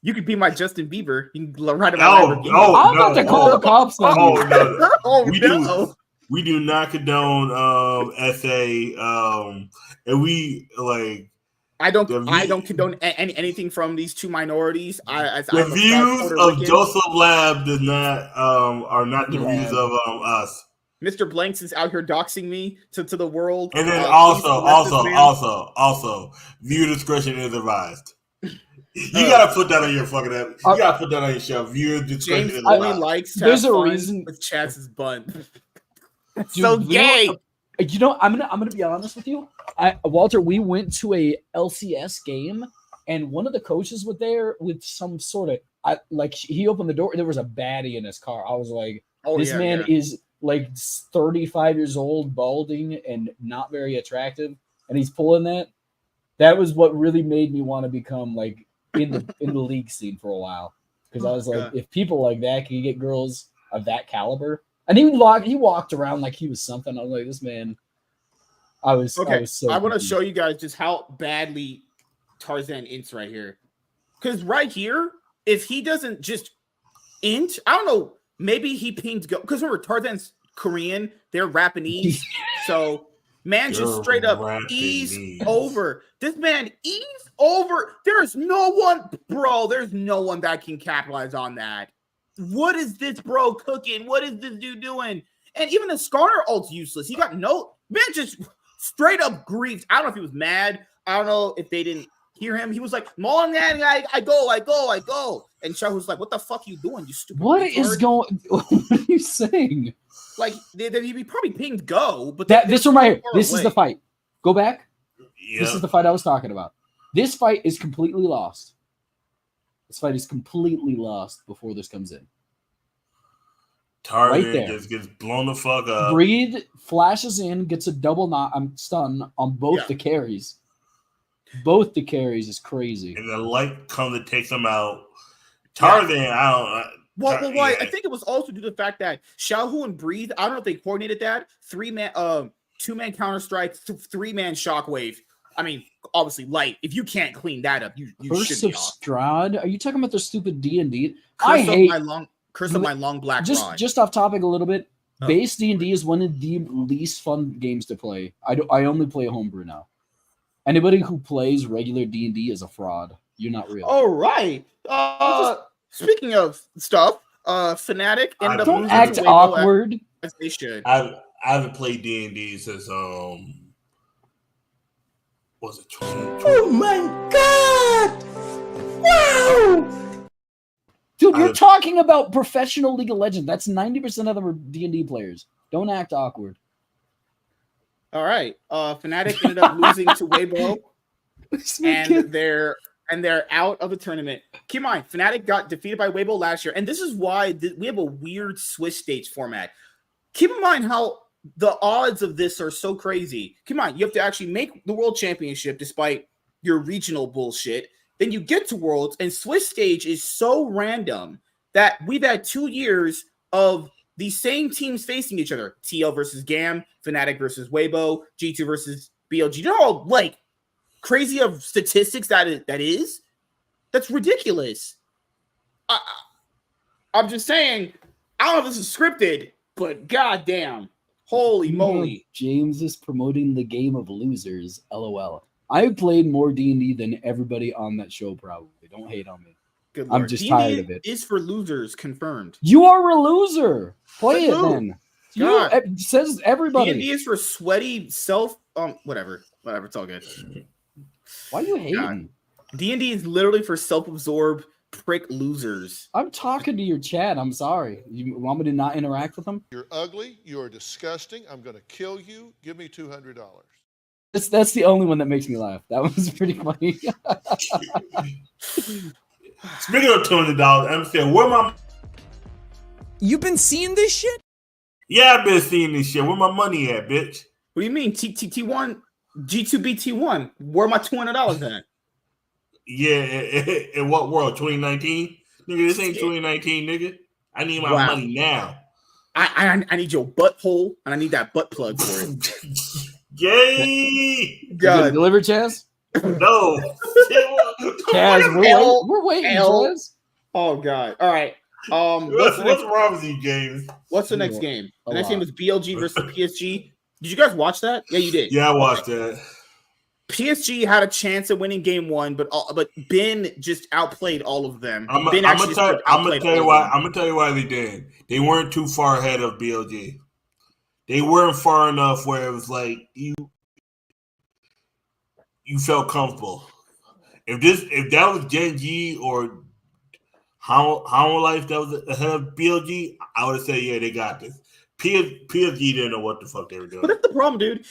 You could be my Justin Bieber. You can ride about. I'm about to call the cops on you. No. We do not condone SA. And we like. I don't condone anything from these two minorities. The views of Joseph Lab does not are not the views of us. Mr. Blanks is out here doxing me to the world. And then also, viewer discretion is advised. You gotta put that on your fucking app. You gotta put that on your show. Viewer discretion is advised. Only likes there's a reason with Chaz's butt. So gay. You know, I'm gonna be honest with you, Walter. We went to a LCS game, and one of the coaches was there with some sort of he opened the door. There was a baddie in his car. I was like, Oh, this yeah, man yeah. is like 35 years old, balding, and not very attractive, and he's pulling that. That was what really made me want to become like in the league scene for a while, because I was like, if people like that can get girls of that caliber, and he walked around like he was something. I was like, this man. I was so. I want to confused. show you guys just how badly Tarzan ints right here, because right here, if he doesn't just int, I don't know, maybe he pinged go, because remember Tarzan's Korean, they're Japanese, so man just straight up ease over. This man ease over. There's no one, bro. There's no one that can capitalize on that. What is this bro cooking? What is this dude doing? And even the Skarner ult's useless. He got no man just straight up griefed. I don't know if he was mad. I don't know if they didn't hear him. He was like, "Morning, I go." And Shah was like, "What the fuck are you doing, you stupid?" What is going? What are you saying? Like he probably pinged go, but this one right here. This is the fight. Go back. Yeah. This is the fight I was talking about. This fight is completely lost. This fight is completely lost before this comes in. Tarzan right just gets blown the fuck up. Breathe flashes in, gets a double stun on both the carries. Both the carries is crazy. And the light comes and takes him out. Tarzan, I don't. Why? I think it was also due to the fact that Xiaohu and Breathe, I don't know if they coordinated that. 2-man Counter Strike, 3-man Shockwave. I mean, obviously, light. If you can't clean that up, you should be off. Strahd? Are you talking about the stupid D&D? Curse of my long black rod. Just off topic a little bit. Base D&D is one of the least fun games to play. I only play homebrew now. Anybody who plays regular D&D is a fraud. You're not real. All right. Speaking of stuff, Fnatic ended up don't act awkward. As they should. I haven't played D&D since was it 2020? Oh my god! Wow! Dude, you're talking about professional League of Legends. That's 90% of them are D&D players. Don't act awkward. All right. Fnatic ended up losing to Weibo, and they're out of the tournament. Keep in mind, Fnatic got defeated by Weibo last year, and this is why we have a weird Swiss stage format. Keep in mind how the odds of this are so crazy. Come on, you have to actually make the World Championship despite your regional bullshit. Then you get to Worlds, and Swiss stage is so random that we've had 2 years of the same teams facing each other. TL versus GAM, Fnatic versus Weibo, G2 versus BLG. You know how, like, crazy of statistics that is? That's ridiculous. I'm just saying, I don't know if this is scripted, but goddamn. Holy moly. James is promoting the game of losers. LOL. I've played more D&D than everybody on that show, probably. Don't hate on me. Good Lord. I'm just D&D tired of it. Is for losers, confirmed. You are a loser. Play it then. It says everybody. D&D is for sweaty self. Whatever. It's all good. Why are you hating? D&D is literally for self-absorbed prick losers. I'm talking to your chat. I'm sorry. You want me to not interact with them? You're ugly. You are disgusting. I'm going to kill you. Give me $200. That's the only one that makes me laugh. That was pretty funny. Speaking of $200, I'm saying, where my... You've been seeing this shit? Yeah, I've been seeing this shit. Where my money at, bitch? What do you mean? T1, G2BT1. Where my $200 at? Yeah, in what world? 2019? Nigga, this ain't 2019, nigga. I need my money now. I need your butthole, and I need that butt plug for it. Yay! God. Deliver, Chaz? No. Chaz, we're waiting, Chaz. Oh, God. All right. What's wrong with you, James? What's the next game? The next game was BLG versus PSG. Did you guys watch that? Yeah, you did. Yeah, I watched that. PSG had a chance at winning game one, but Ben just outplayed all of them. I'm gonna tell you why they did. They weren't too far ahead of BLG. They weren't far enough where it was like you felt comfortable. If that was Gen G or How Life that was ahead of BLG, I would have said, yeah, they got this. PSG didn't know what the fuck they were doing. But that's the problem, dude.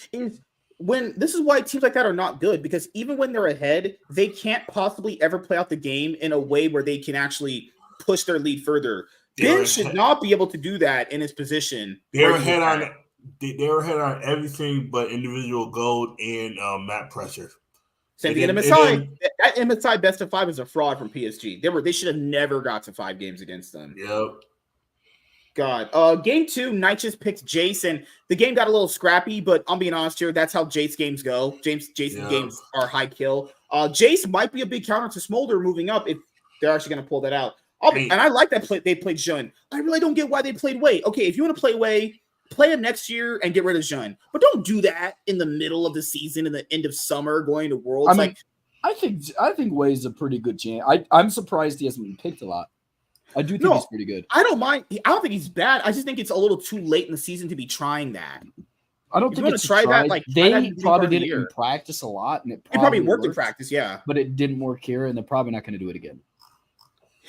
This is why teams like that are not good, because even when they're ahead, they can't possibly ever play out the game in a way where they can actually push their lead further. Ben should not be able to do that in his position. They were ahead on everything but individual gold and map pressure. Same thing in MSI. That MSI best of 5 is a fraud from PSG. They should have never got to 5 games against them. Yep. God. Game 2, Nychus picked Jace, and the game got a little scrappy, but I'm being honest here. That's how Jace games go. Jace games are high kill. Jace might be a big counter to Smolder moving up if they're actually going to pull that out. And I like that they played Jun. I really don't get why they played Wei. Okay, if you want to play Wei, play him next year and get rid of Jun. But don't do that in the middle of the season, in the end of summer, going to Worlds. I think Wei's a pretty good chance. I'm surprised he hasn't been picked a lot. I do think he's pretty good. I don't mind. I don't think he's bad. I just think it's a little too late in the season to be trying that. I don't think it's try that. Like they probably did it in practice a lot, and it probably worked in practice. Yeah, but it didn't work here, and they're probably not going to do it again.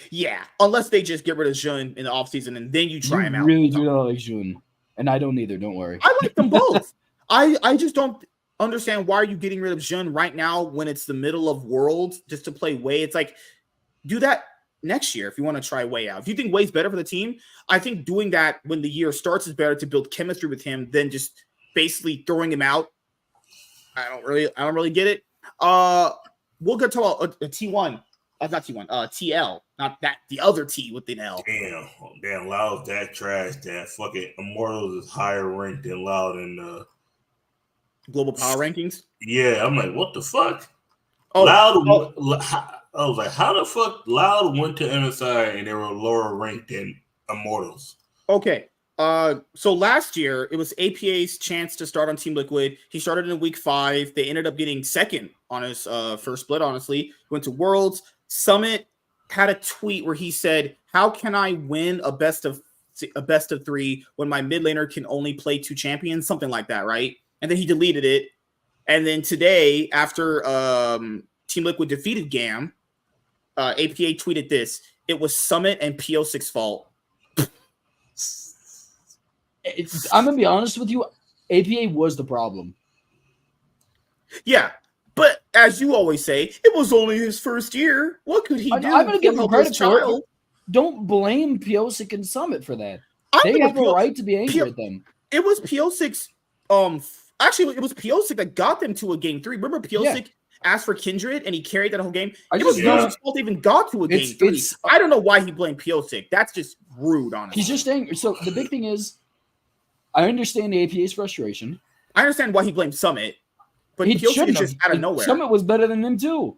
Yeah, unless they just get rid of Jun in the offseason and then you try him out. Really do not like Jun, and I don't either. Don't worry. I like them both. I just don't understand why are you getting rid of Jun right now when it's the middle of Worlds just to play Wei. It's like, do that next year if you want to try Wei out. If you think Wei's better for the team, I think doing that when the year starts is better to build chemistry with him than just basically throwing him out. I don't really get it. We'll get to a T1. Not T1. TL. Not that the other T with an L. Damn, Loud's that trash that fucking Immortals is higher ranked than Loud in global power rankings. Yeah, I'm like, what the fuck? Loud. I was like, how the fuck Loud went to MSI and they were lower ranked than Immortals? Okay. So last year it was APA's chance to start on Team Liquid. He started in week 5. They ended up getting second on his first split. Honestly, went to Worlds. Summit had a tweet where he said, "How can I win a best of 3 when my mid laner can only play 2 champions?" Something like that, right? And then he deleted it. And then today, after Team Liquid defeated GAM, APA tweeted this: "It was Summit and PO6's fault." I'm gonna be honest with you. APA was the problem. Yeah, but as you always say, it was only his first year. What could he do? I'm gonna give him credit for it. Don't blame PO6 and Summit for that. They have a right to be angry at them. It was PO6. Actually, it was PO6 that got them to a game 3. Remember, PO6 asked for Kindred and he carried that whole game. It was PO6's fault they even got to a game 3. I don't know why he blamed PO6. That's just rude, honestly. He's just angry. So the big thing is, I understand the APA's frustration. I understand why he blamed Summit, but PO6 is just out of nowhere. Summit was better than them too.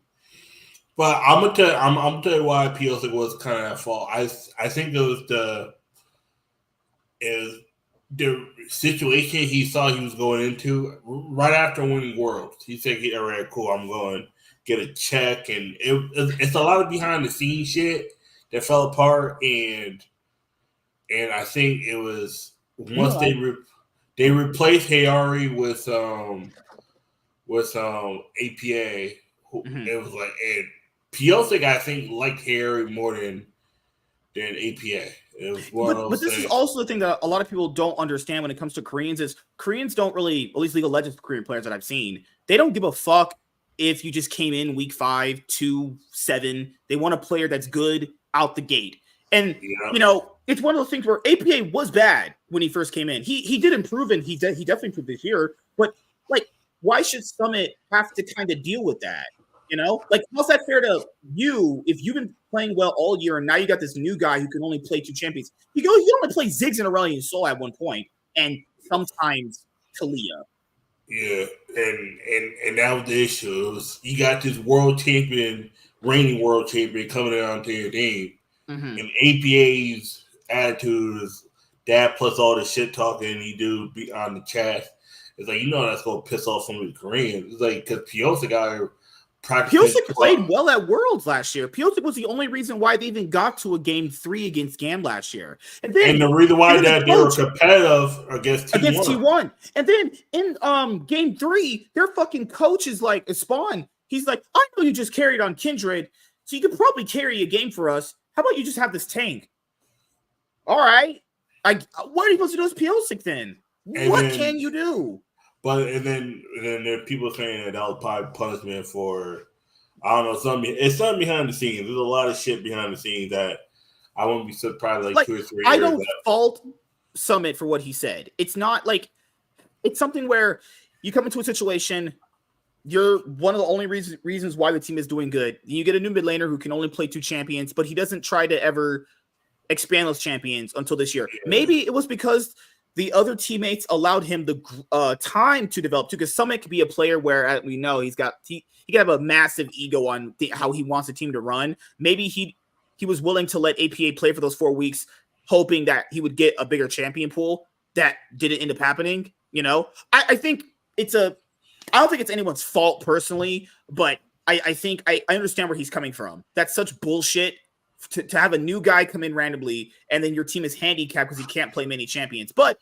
But I'm gonna tell you why PO6 was kind of at fault. I think it was the situation he saw he was going into right after winning Worlds. He said, "All right, cool. I'm going to get a check," and it's a lot of behind the scenes shit that fell apart. And I think it was once they replaced Hayari with APA. It was like, and PO6 I think liked Hayari more than APA. But this is also the thing that a lot of people don't understand when it comes to Koreans is Koreans don't really, at least League of Legends Korean players that I've seen, they don't give a fuck if you just came in week 5, 2, 7. They want a player that's good out the gate. And, you know, it's one of those things where APA was bad when he first came in. He did improve, and he definitely improved this year. But, like, why should Summit have to kind of deal with that? You know, like, how's that fair to you if you've been playing well all year and now you got this new guy who can only play 2 champions? You only play Ziggs and Aurelion Sol at one point, and sometimes Talia. Yeah, and that was the issue. You got this reigning world champion coming down to your team, and APA's attitude is that plus all the shit talking he do on the chat. It's like, that's gonna piss off some of the Koreans. It's like, because PO6 got. Piosic played well at Worlds last year. Piosic was the only reason why they even got to a game 3 against GAM last year. And the reason why that they were competitive against T1. And then in game 3, their fucking coach is like, Spawn, he's like, "I know you just carried on Kindred, so you could probably carry a game for us. How about you just have this tank?" All right. What are you supposed to do as Piosic then? What can you do? But and then there are people saying that was probably punishment for, I don't know, something. It's something behind the scenes. There's a lot of shit behind the scenes that I wouldn't be surprised like 2 or 3 I years. don't fault Summit for what he said. It's not like it's something where you come into a situation. You're one of the only reasons why the team is doing good. You get a new mid laner who can only play 2 champions, but he doesn't try to ever expand those champions until this year. Yeah. Maybe it was because the other teammates allowed him the time to develop too. Because Summit could be a player where, as we know, he can have a massive ego on how he wants the team to run. Maybe he was willing to let APA play for those 4 weeks, hoping that he would get a bigger champion pool. That didn't end up happening. I think I don't think it's anyone's fault personally, but I think I understand where he's coming from. That's such bullshit to have a new guy come in randomly and then your team is handicapped because he can't play many champions. But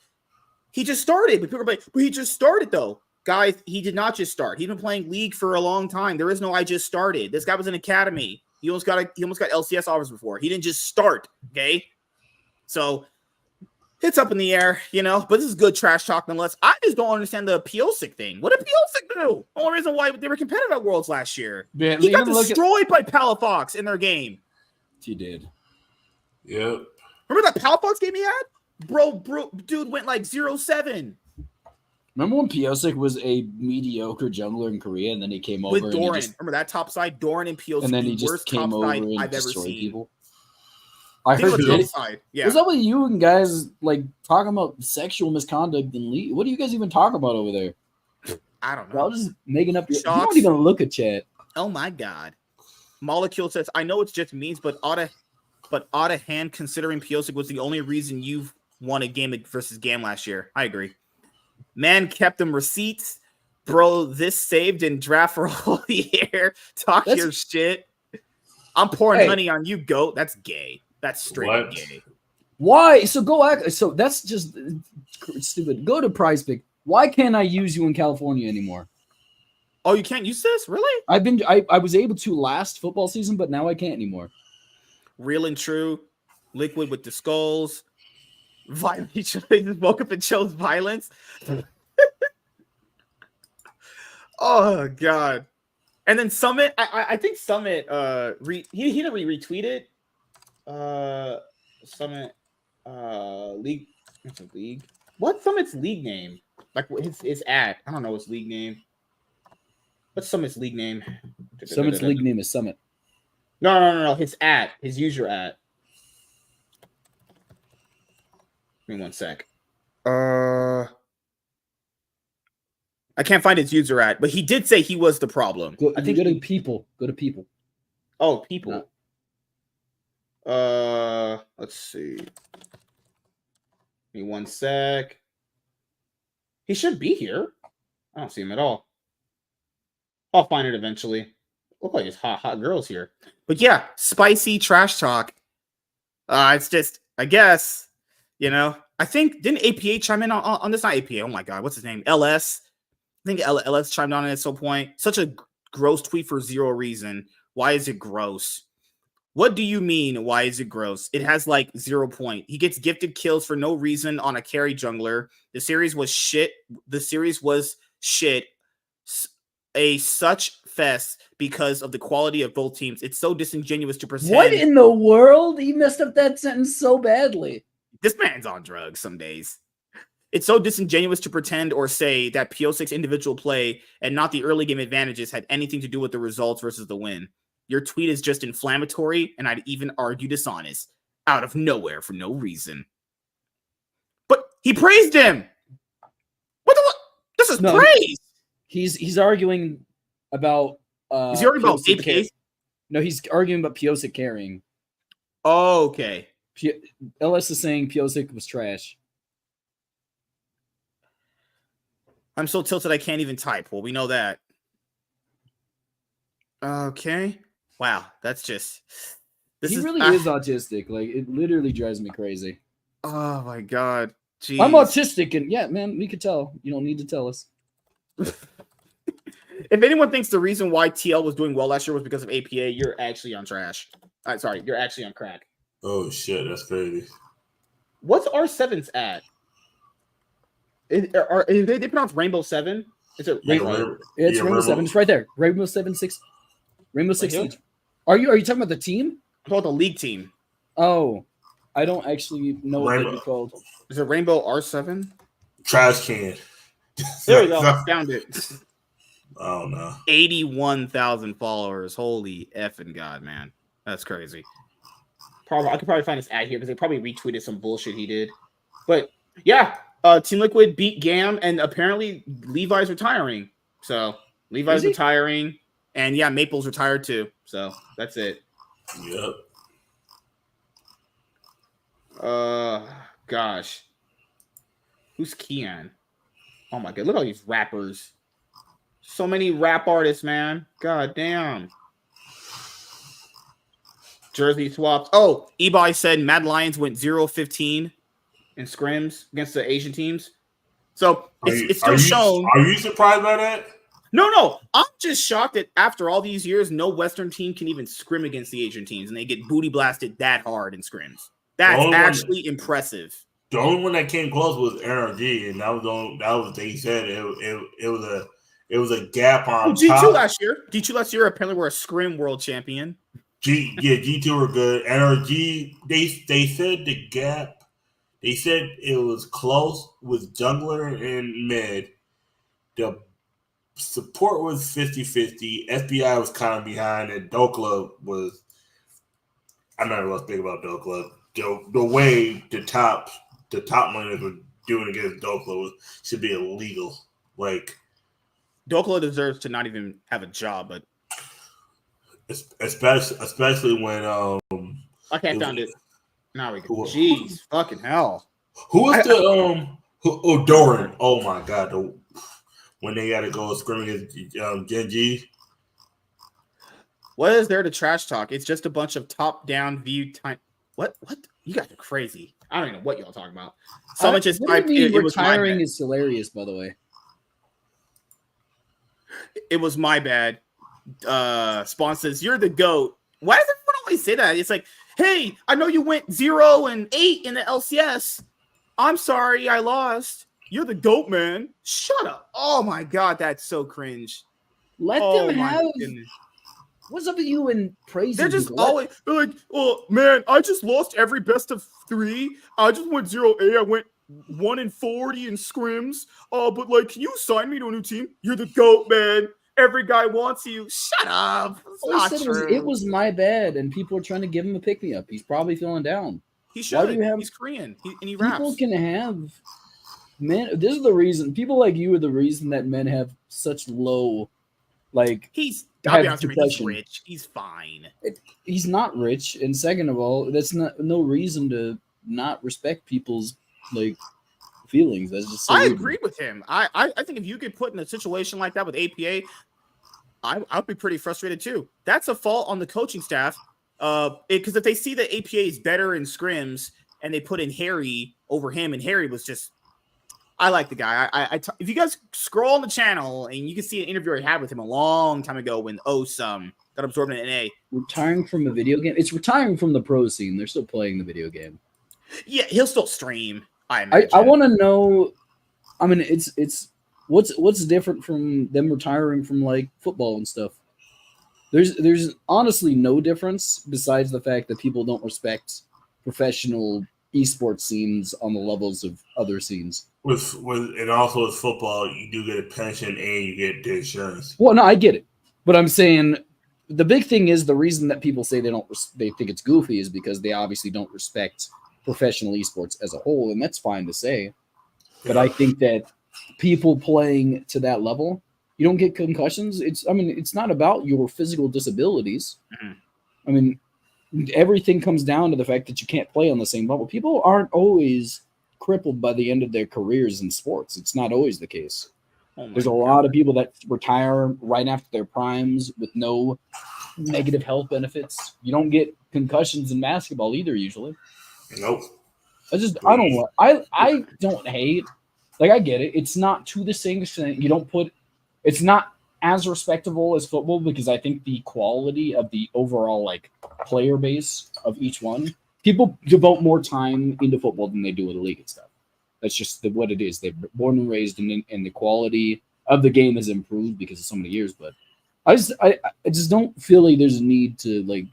he just started. But people are like, but he just started though. Guys, he did not just start. He's been playing League for a long time. There is no I just started. This guy was in academy. He almost got LCS offers before. He didn't just start. Okay. So it's up in the air, but this is good trash talk nonetheless. I just don't understand the Piosic thing. What did Piosic do? The only reason why they were competitive at Worlds last year. Man, he got destroyed by Palafox in their game. He did. Yep. Remember that Palafox game he had? Bro, dude went like 0-7. Remember when Piosic was a mediocre jungler in Korea, and then he came over with Doran. Remember that top side? Doran and Piosic. And then he just came over and I've ever destroyed seen. people. I heard yeah. What's up with you and guys like talking about sexual misconduct in League? What are you guys even talking about over there? I don't know. Y'all just making up your. You don't even look at chat. Oh my god. Molecule says, I know it's just memes, but out of hand, considering Piosic was the only reason you've won a game versus GAM last year. I agree. Man kept them receipts. Bro, this saved in draft for all year. Talk your shit. I'm pouring honey on you, goat. That's gay. That's straight up gay. Why? So so that's just stupid. Go to Prize Pick. Why can't I use you in California anymore? Oh, you can't use this? Really? I was able to last football season, but now I can't anymore. Real and true. Liquid with the skulls. Violent. He just woke up and chose violence. Oh god. And then Summit, I think Summit he didn't retweet it. Summit league. What's a league? What's Summit's league name? Like his at. I don't know his league name. What's Summit's league name? Summit's league name is Summit. No. His user at. Give me one sec. I can't find his user at, but he did say he was the problem. I think go to people. Go to people. Oh, people. No. Let's see. Give me one sec. He should be here. I don't see him at all. I'll find it eventually. Look like it's hot girls here. But yeah, spicy trash talk. It's just, I guess, I think, didn't APA chime in on this? Not APA. Oh my God. What's his name? LS. I think LS chimed on it at some point. Such a gross tweet for zero reason. Why is it gross? What do you mean? Why is it gross? It has like 0 point. He gets gifted kills for no reason on a carry jungler. The series was shit. Such fest because of the quality of both teams. It's so disingenuous to pretend. What in the world? He messed up that sentence so badly. This man's on drugs some days. It's so disingenuous to pretend or say that Piosic's individual play and not the early game advantages had anything to do with the results versus the win. Your tweet is just inflammatory, and I'd even argue dishonest, out of nowhere for no reason. But he praised him. What the? This is praise. He's arguing about. Is he arguing about APA? No, he's arguing about Piosic carrying. Oh, okay. LS is saying Piosic was trash. I'm so tilted I can't even type. Well, we know that. Okay. Wow, that's just. He really is autistic. Like, it literally drives me crazy. Oh my god. Jeez. I'm autistic, and yeah, man, we could tell. You don't need to tell us. If anyone thinks the reason why TL was doing well last year was because of APA, you're actually on trash. Sorry, you're actually on crack. Oh shit, that's crazy. What's R7's at? They pronounce Rainbow 7? Is it Rainbow? It's Rainbow 7. It's right there. Rainbow 7 6. Rainbow 6. Are you talking about the team? I'm talking about the league team. Oh, I don't actually know what that'd be called. Is it Rainbow R7? Trash can. There we go. Found it. I don't know. 81,000 followers. Holy effing god, man. That's crazy. I could probably find this ad here because they probably retweeted some bullshit he did. But yeah, Team Liquid beat GAM, and apparently Levi's retiring. So Levi's retiring, and yeah, Maple's retired too. So that's it. Yep. Gosh. Who's Kian? Oh my god, look at all these rappers. So many rap artists, man. God damn. Jersey swaps. Oh, Ebi said Mad Lions went 0-15 in scrims against the Asian teams. So it's still shown. Are you surprised by that? No. I'm just shocked that after all these years, no Western team can even scrim against the Asian teams, and they get booty blasted that hard in scrims. That's actually impressive. The only one that came close was NRG, and that was they said it was a gap on G2 top. last year. G2 last year apparently were a scrim world champion. G2 were good. NRG, they said the gap. They said it was close with jungler and mid. The support was 50-50. FBI was kind of behind, and Dokla was. I'm not really big about Dokla. The way the top laners were doing against Dokla should be illegal. Like Dokla deserves to not even have a job, but especially when okay, I found it. Now we go. Jeez, fucking hell. Who was Doran? Oh my god! When they got to go screaming against Genji. What is there to trash talk? It's just a bunch of top-down view time. What? You guys are crazy. I don't even know what y'all talking about. Someone just typed it was retiring is hilarious, by the way. It was my bad. Spawn says, "You're the GOAT." Why does everyone always say that? It's like, hey, I know you went 0-8 in the LCS. I'm sorry I lost. You're the GOAT, man. Shut up. Oh my god, that's so cringe. Let them have. Goodness. What's up with you and praising? They're just always like, oh man, I just lost every best of 3. I just went 0-8. I went 1-40 in scrims. But like, can you sign me to a new team? You're the GOAT, man. Every guy wants you. Shut up. All he said was, it was my bad, and people are trying to give him a pick-me-up. He's probably feeling down. He should. He's Korean, and he raps. People can have men. This is the reason. People like you are the reason that men have such low, like. I'll be honest with you, he's rich. He's fine. He's not rich, and second of all, that's no reason to not respect people's like feelings. That's just. So I agree with him. I think if you get put in a situation like that with APA, I'd be pretty frustrated too. That's a fault on the coaching staff. Because if they see that APA is better in scrims and they put in Harry over him, and Harry was just. I like the guy. If you guys scroll on the channel and you can see an interview I had with him a long time ago when OS got absorbed in NA. Retiring from a video game? It's retiring from the pro scene. They're still playing the video game. Yeah, he'll still stream. I want to know. I mean, it's what's different from them retiring from like football and stuff. There's honestly no difference besides the fact that people don't respect professional esports scenes on the levels of other scenes. And also with football, you do get a pension and you get the insurance. Well, no, I get it, but I'm saying the big thing is the reason that people say they think it's goofy is because they obviously don't respect professional esports as a whole, and that's fine to say. But I think that people playing to that level, you don't get concussions. It's not about your physical disabilities. Mm-hmm. I mean, everything comes down to the fact that you can't play on the same level. People aren't always crippled by the end of their careers in sports. It's not always the case. There's a lot of people that retire right after their primes with no negative health benefits. You don't get concussions in basketball either, usually. Nope. I don't hate. Like, I get it. It's not to the same extent. It's not as respectable as football because I think the quality of the overall like player base of each one, people devote more time into football than they do in the league and stuff. That's just what it is. They're born and raised, and the quality of the game has improved because of so many years. But I just don't feel like there's a need to like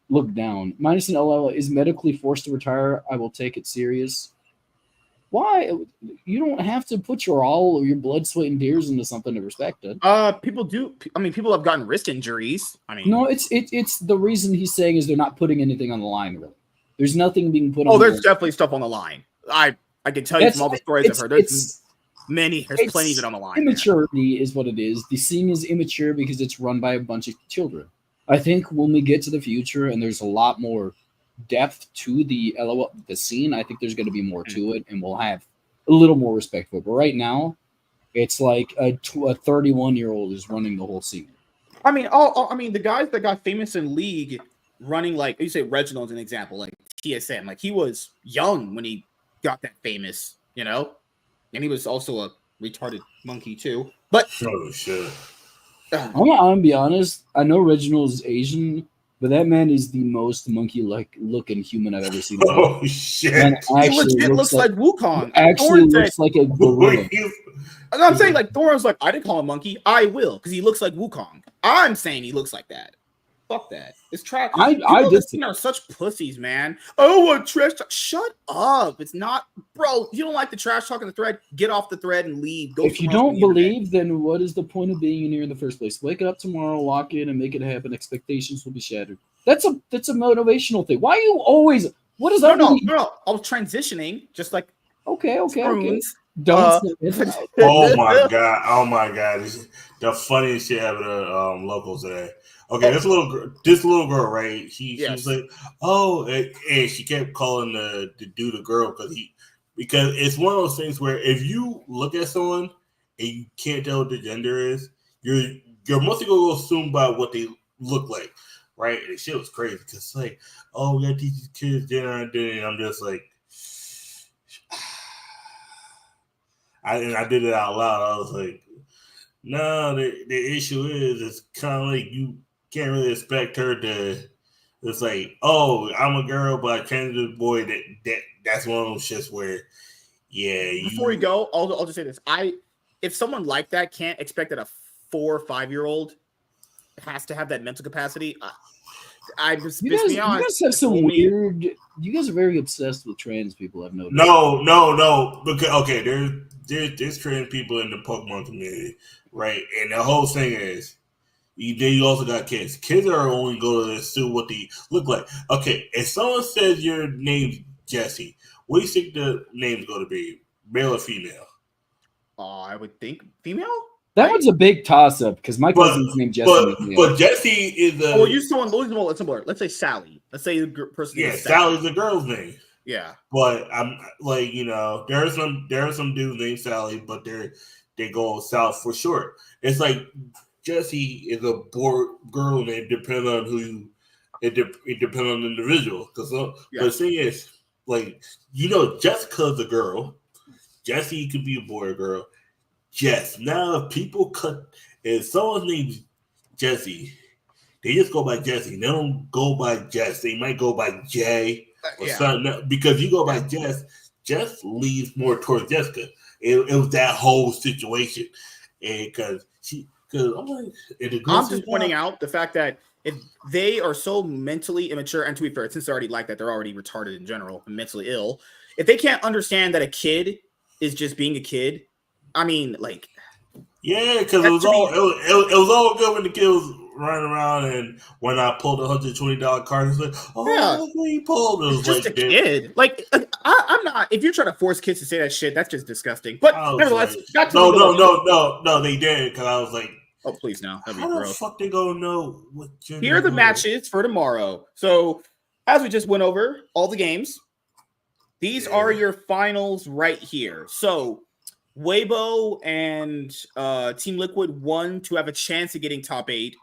look down. Minus an LL is medically forced to retire. I will take it serious. Why? You don't have to put your all or your blood, sweat, and tears into something to respect it. People do. I mean, people have gotten wrist injuries. I mean, No, it's the reason he's saying is they're not putting anything on the line. Really, there's nothing being put. on there's the definitely stuff on the line. I can tell you from all the stories I've heard. There's plenty of it on the line. Immaturity is what it is. The scene is immature because it's run by a bunch of children. I think when we get to the future and there's a lot more depth to the scene, I think there's going to be more to it, and we'll have a little more respect for it. But right now, it's like a 31-year-old is running the whole scene. I mean, the guys that got famous in League running, like you say, Reginald's an example, like TSM, like he was young when he got that famous, and he was also a retarded monkey too. But oh shit. I'm gonna be honest. I know Reginald's Asian, but that man is the most monkey-like looking human I've ever seen. Oh shit! He legit looks like Wukong. Actually, looks like a gorilla. I'm saying, like, Thorin's like, I didn't call him monkey. I will, because he looks like Wukong. I'm saying he looks like that. Fuck that. It's trash. I just are such pussies, man. Oh, what trash talk? Shut up. It's not, bro. You don't like the trash talk in the thread? Get off the thread and leave. Go. If you don't believe, then what is the point of being in here in the first place? Wake up tomorrow, lock in, and make it happen. Expectations will be shattered. That's a motivational thing. Why are you always? What is that? No. I was transitioning, just like okay. Don't. Oh my god! This is the funniest shit ever. Locals today. Okay, this little girl, right? She was like, oh, and she kept calling the dude a girl because it's one of those things where if you look at someone and you can't tell what the gender is, you're mostly gonna assume by what they look like, right? And shit was crazy because like, oh, we gotta teach these kids gender identity. And I'm just like, I did it out loud. I was like, no, the issue is it's kind of like you can't really expect her to. It's like, oh, I'm a girl, but I changed to a boy. That's one of those shits where, yeah. Before we go, I'll just say this: if someone like that can't expect that a 4 or 5-year-old has to have that mental capacity, I just you guys have some weird. You guys are very obsessed with trans people. I've noticed. No. Because okay, there's trans people in the Pokemon community, right? And the whole thing is. You also got kids. Kids are only going to assume what they look like. Okay, if someone says your name's Jesse, what do you think the name's going to be? Male or female? I would think female. That one's a big toss-up because my cousin's named Jesse. But Jesse is a... Well, use someone similar. Let's say Sally. Let's say the person. Yeah, Sally's the girl's name. Yeah. But I'm like, there are some dudes named Sally, but they go South for short. It's like... Jesse is a girl name. Depends on who it depends on the individual. Because the thing is, like, Jessica's a girl. Jesse could be a boy or girl. Jess. Now, if someone's named Jesse, they just go by Jesse. They don't go by Jess. They might go by Jay or something else. Because you go by Jess leads more towards Jessica. It was that whole situation. And because I'm just pointing out the fact that if they are so mentally immature, and to be fair, since they're already like that, they're already retarded in general and mentally ill. If they can't understand that a kid is just being a kid, I mean, like, yeah, because it was all good when the kid was running around, and when I pulled a $120 card, it's like, look what he pulled. It was it's just a kid. Like, I'm not. If you're trying to force kids to say that shit, that's just disgusting. But nevertheless, no, they didn't. Because I was like, oh, please no. That'd be how gross. the fuck they gonna know what gender? Here are the matches for tomorrow. So, as we just went over all the games, these are your finals right here. So, Weibo and Team Liquid won to have a chance of getting top 8.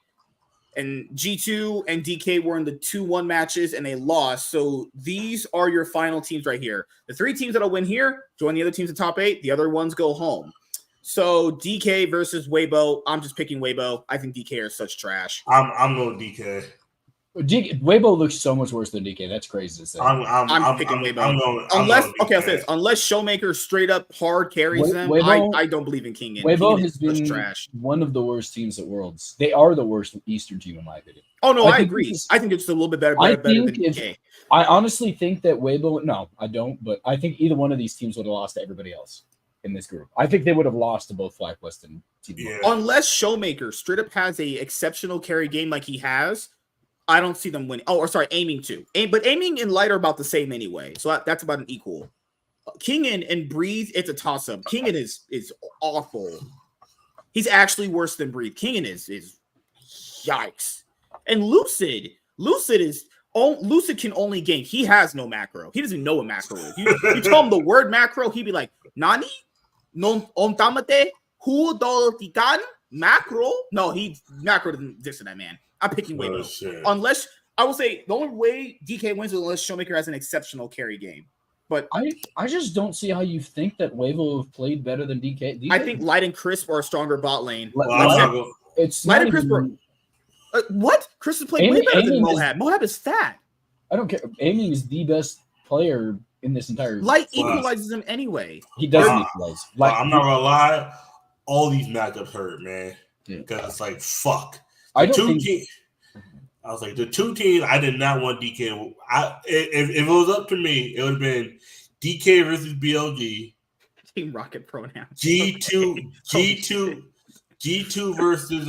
And G2 and DK were in the 2-1 matches and they lost. So these are your final teams right here. The 3 teams that'll win here join the other teams in top 8. The other ones go home. So DK versus Weibo. I'm just picking Weibo. I think DK are such trash. I'm going DK. Weibo looks so much worse than DK. That's crazy to say. I'm picking Weibo. Unless I'll say this: unless Showmaker straight up hard carries them, I don't believe in King. Weibo has been trash. One of the worst teams at Worlds. They are the worst Eastern team in my opinion. Oh no, I agree. I think it's a little bit better than DK. I honestly think that Weibo. No, I don't. But I think either one of these teams would have lost to everybody else in this group. I think they would have lost to both FlyQuest and Team. Yeah. Unless Showmaker straight up has a exceptional carry game like he has. I don't see them winning. Oh, or sorry, aiming too. But aiming and light are about the same anyway. So that's about an equal. King and Breathe, it's a toss-up. Kingin is awful. He's actually worse than Breathe. Kingin is yikes. And Lucid can only gank. He has no macro. He doesn't even know what macro is. You tell him the word macro, he'd be like, Nani? Non tamate? Who do tikan? Macro? No, macro doesn't exist to that man. I'm picking Weibo. Unless I will say the only way DK wins is unless Showmaker has an exceptional carry game. But I just don't see how you think that Weibo have played better than DK. I think Light and Crisp are a stronger bot lane. It's Light and Crisp are what? Crisp has played way better than Mohab. Mohab is fat. I don't care. Aiming is the best player in this entire Light equalizes him anyway. He doesn't equalize. I'm not gonna lie, all these matchups hurt, man. Because it's like fuck. I was like, the two teams I did not want DK. If it was up to me, it would have been DK versus BLG. Team Rocket pronouns. G2 versus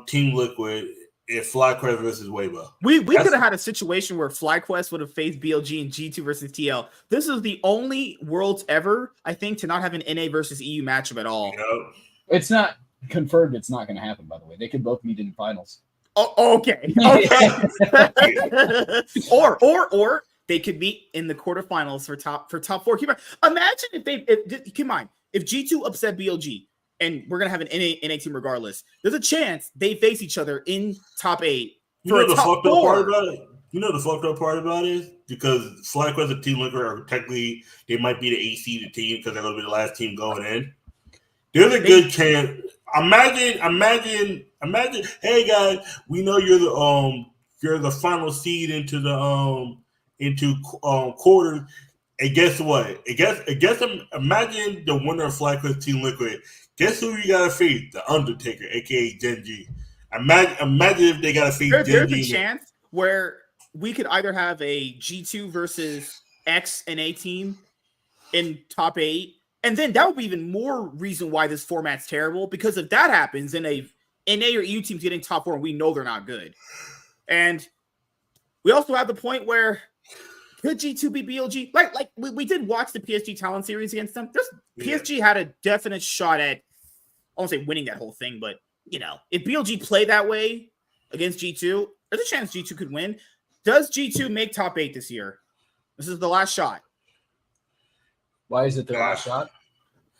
Team Liquid. If FlyQuest versus Weibo. We could have had a situation where FlyQuest would have faced BLG and G2 versus TL. This is the only Worlds ever, I think, to not have an NA versus EU matchup at all. Yep. It's not confirmed. It's not going to happen, by the way. They could both meet in finals. Oh, okay. or they could meet in the quarterfinals for top four. Imagine keep in mind, if G2 upset BLG, and we're gonna have an NA team regardless, there's a chance they face each other in top 8. You know the fucked up part about it? You know the fucked up part about it is because FlyQuest and Team Liquid are technically they might be the AC the team because they're gonna be the last team going in. There's a good chance. Imagine. Hey guys, we know you're the final seed into the quarters. And guess what? Imagine the winner of FlyQuest Team Liquid. Guess who you gotta face? The Undertaker, aka Genji. Imagine if they gotta face Genji. There's a chance where we could either have a G2 versus X and A team in top 8. And then that would be even more reason why this format's terrible. Because if that happens, then a NA or EU team's getting top 4, and we know they're not good. And we also have the point where could G2 be BLG? Like we did watch the PSG Talent series against them. PSG had a definite shot at, I won't say winning that whole thing, but if BLG play that way against G2, there's a chance G2 could win. Does G2 make top 8 this year? This is the last shot. Why is it their last shot?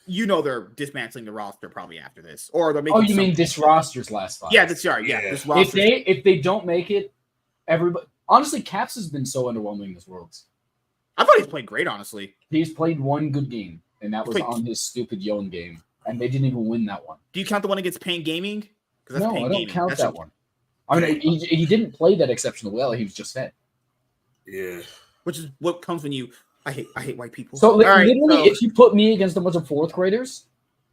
They're dismantling the roster probably after this, or they're making. Oh, you mean this roster's last five? Yeah, that's right. Yeah, this roster. If they don't make it, everybody. Honestly, Caps has been so underwhelming this Worlds. I thought he's played great. Honestly, he's played one good game, and that was on his stupid Yon game, and they didn't even win that one. Do you count the one against Pain Gaming? No, I don't count that one. I mean, he didn't play that exceptionally well. He was just fed. Yeah, which is what comes when you. I hate white people. So if you put me against a bunch of 4th graders,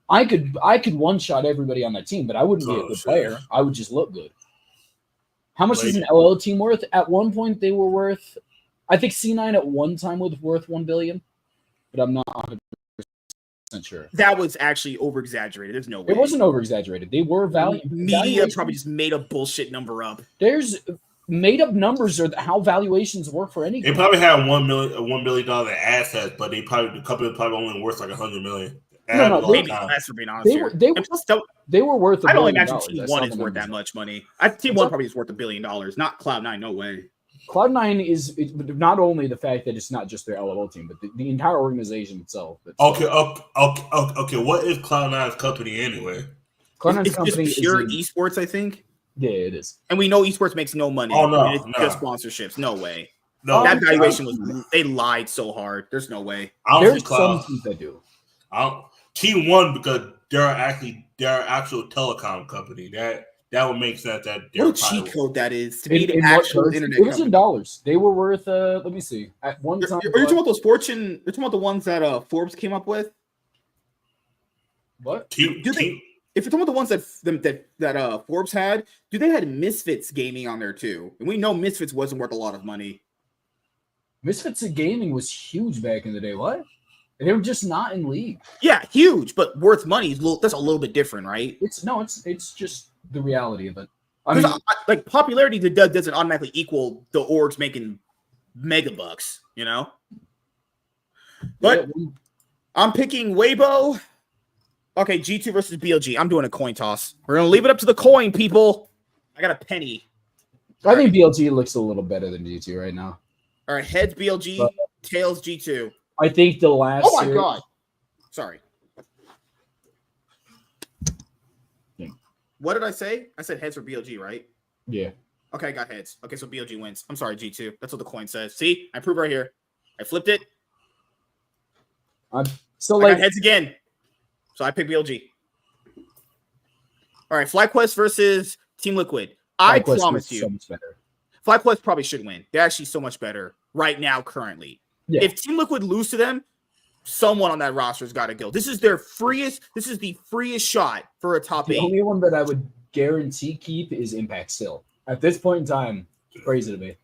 I could one shot everybody on that team, but I wouldn't be a good player. I would just look good. How much is an LL team worth? At one point, they were worth. I think C9 at one time was worth $1 billion, but I'm not 100% sure. That was actually over exaggerated. There's no way. It wasn't over exaggerated. They were media probably just made a bullshit number up. There's made up numbers are how valuations work for any. They probably had $1 million in assets, but the company probably only worth like $100 million. No, maybe less for being honest. They were worth. I don't imagine Team 1 is worth that much money. Team 1 probably is worth $1 billion, not Cloud9. No way. Cloud9 is not only the fact that it's not just their LOL team, but the entire organization itself. Okay. What is Cloud9's company anyway? Cloud9's company is pure esports, I think. Yeah, it is. And we know esports makes no money. Oh, no. It's just sponsorships. No way. No, that valuation was. They lied so hard. There's no way. There's some teams that do. Team 1 because they're actual telecom company. That that would make sense. That What a cheat code that is to be the In actual what internet. It was in dollars. They were worth. Let me see. At one time, Are you talking about those Fortune? You're talking about the ones that Forbes came up with? what? If you're talking about the ones that Forbes had, they had Misfits Gaming on there too? And we know Misfits wasn't worth a lot of money. Misfits of Gaming was huge back in the day. What? They were just not in league. Yeah, huge, but worth money that's a little bit different, right? It's just the reality of it. I mean, like popularity doesn't automatically equal the orgs making mega bucks, you know. But yeah, I'm picking Weibo. Okay, G2 versus BLG. I'm doing a coin toss. We're gonna leave it up to the coin, people. I got a penny. I think BLG looks a little better than G2 right now. All right, heads BLG, tails G2. I think the last. Oh my god! Sorry. Yeah. What did I say? I said heads for BLG, right? Yeah. Okay, I got heads. Okay, so BLG wins. I'm sorry, G2. That's what the coin says. See, I proved right here. I flipped it. I'm still I like got heads again. So I picked BLG. All right, FlyQuest versus Team Liquid. I promise you, so much better. FlyQuest probably should win. They're actually so much better right now, currently. Yeah. If Team Liquid lose to them, someone on that roster's got to go. This is the freest shot for a top The 8. only one that I would guarantee keep is Impact still. At this point in time, it's crazy to me.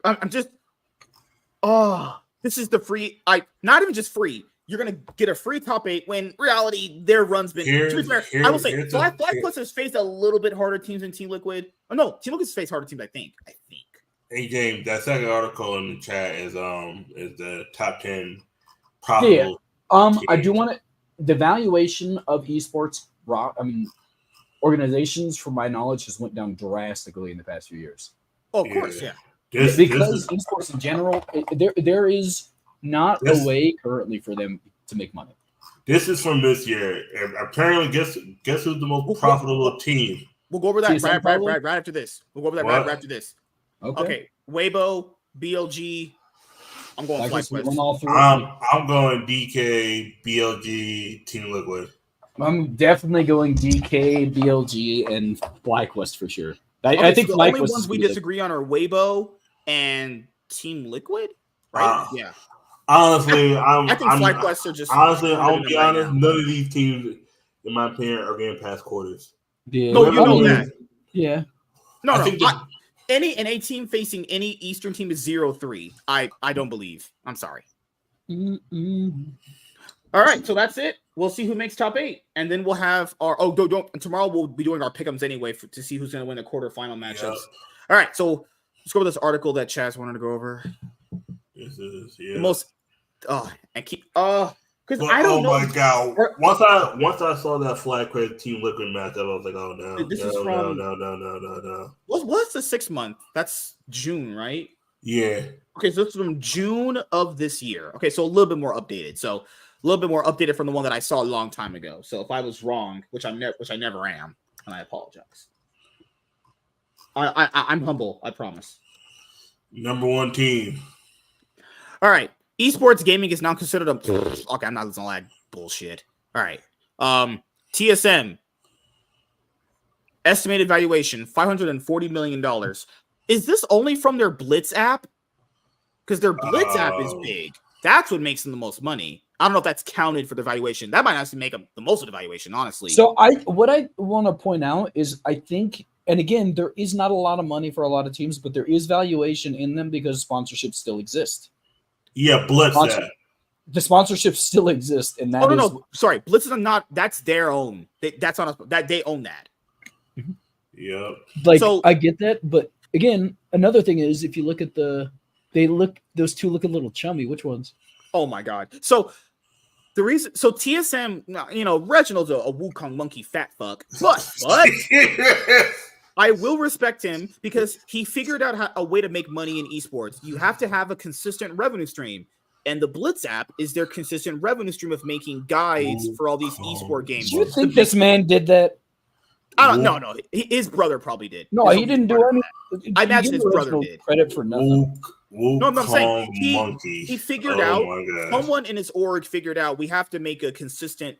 I'm just, this is the free. Not even just free. You're gonna get a free top 8 when reality their run's been. To be fair, I will say FlyQuest has faced a little bit harder teams than Team Liquid. Oh no, Team Liquid's faced harder teams. I think. Hey James, that second article in the chat is the top 10 profitable. Yeah. I do want to the valuation of esports. Organizations, from my knowledge, has went down drastically in the past few years. Oh, of course, yeah. Because esports in general, there is not a way currently for them to make money. This is from this year. Apparently, guess who's the most profitable team? We'll go over that right after this. We'll go over that right after this. Okay. Weibo, BLG. I'm going FlyQuest. I'm going DK, BLG, Team Liquid. I'm definitely going DK, BLG, and FlyQuest for sure. I think the FlyQuest only ones we disagree on are Weibo and Team Liquid, right? Yeah. Honestly, I think FlyQuest are just. Honestly, I'll be honest. None of these teams, in my opinion, are getting past quarters. Yeah. No, you know that. Yeah. No. Any team facing any Eastern team is 0-3. I don't believe. I'm sorry. All right, so that's it. We'll see who makes top 8, and then we'll have our tomorrow we'll be doing our pick'ems anyway to see who's going to win the quarterfinal matchups. Yep. All right, so let's go with this article that Chaz wanted to go over. This is the most because I don't know. Oh my god! Once I saw that FlyQuest Team Liquid matchup, I was like, oh no, no. What's the 6 month? That's June, right? Yeah. Okay, so this is from June of this year. Okay, so a little bit more updated. So a little bit more updated from the one that I saw a long time ago. So if I was wrong, which I never am, and I apologize. I'm humble. I promise. Number 1 team. All right. Esports gaming is now considered a. Okay, I'm not listening to that bullshit. All right. TSM estimated valuation $540 million. Is this only from their Blitz app? Because their Blitz app is big. That's what makes them the most money. I don't know if that's counted for the valuation. That might actually make them the most of the valuation, honestly. So what I want to point out is I think, and again, there is not a lot of money for a lot of teams, but there is valuation in them because sponsorships still exist. Yeah, Blitz. The sponsorships still exist, and that no. Sorry, Blitz is not. That's their own. That's on us. That they own that. Yeah. Like I get that, but again, another thing is if you look at those two look a little chummy. Which ones? Oh my god. So the reason, TSM, Reginald's a Wukong monkey fat fuck, but I will respect him because he figured out a way to make money in esports. You have to have a consistent revenue stream, and the Blitz app is their consistent revenue stream of making guides for all these esport games. Do you think this man did that? I don't know. No, his brother probably did. No, he didn't do anything. I imagine his brother did. Credit for nothing. No, I'm saying he figured out. Someone in his org figured out we have to make a consistent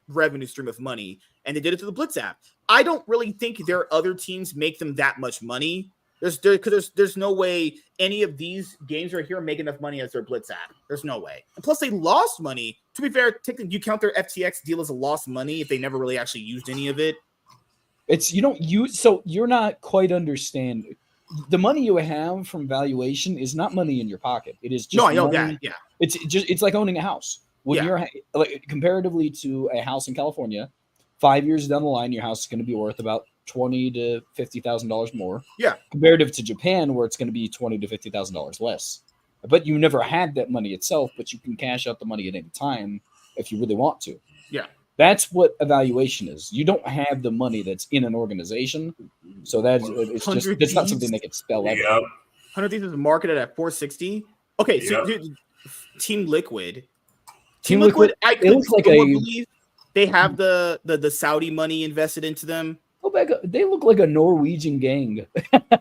revenue stream of money, and they did it to the Blitz app. I don't really think their other teams make them that much money. There's no way any of these games right here make enough money as their Blitz app. There's no way. And plus, they lost money. To be fair, you count their FTX deal as a lost money if they never really actually used any of it. It's you don't use, so you're not quite understanding. The money you have from valuation is not money in your pocket. It is just No, I know money. that. Yeah, It's like owning a house. When you're like comparatively to a house in California, 5 years down the line, your house is going to be worth about $20,000 to $50,000 more. Yeah, comparative to Japan, where it's going to be $20,000 to $50,000 less. But you never had that money itself, but you can cash out the money at any time if you really want to. Yeah. That's what evaluation is. You don't have the money that's in an organization, so it's not something they can spell out. 100 Thieves is marketed at 460. Okay, so dude, Team Liquid, it looks like believe they have the Saudi money invested into them. Go back. They look like a Norwegian gang.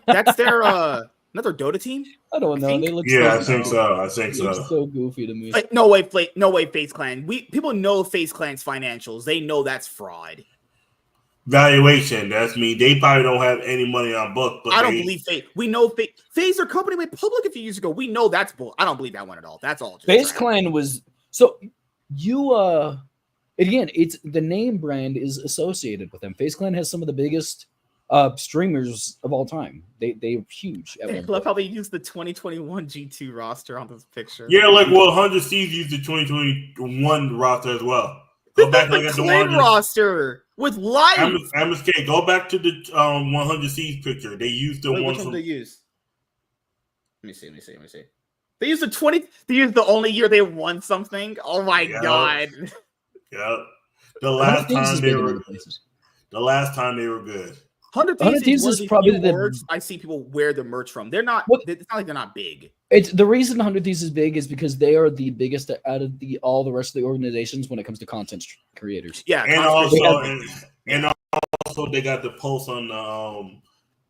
That's their another Dota team. I don't know. They look. I think so. I think so. So goofy to me. Like no way, FaZe Clan. People know FaZe Clan's financials. They know that's fraud. Valuation. That's me. They probably don't have any money on book. But I don't believe FaZe. We know FaZe, their company went public a few years ago. We know that's bull. I don't believe that one at all. That's all. FaZe Clan was so you. Again, it's the name brand is associated with them. FaZe Clan has some of the biggest streamers of all time. They're huge. I love how they use the 2021 G2 roster on this picture. Yeah, like 100 Thieves used the 2021 roster as well. Go back and look at the roster with life. MSK, go back to the 100 Thieves picture. They used the one from. They use? Let me see. They used the 20. They used the only year they won something. Oh my god. Yeah. The last time they were good. 100 Thieves is probably the words I see people wear the merch from. They're not. It's not like they're not big. It's the reason 100 Thieves is big is because they are the biggest out of all the rest of the organizations when it comes to content creators. Yeah, and also they got the post on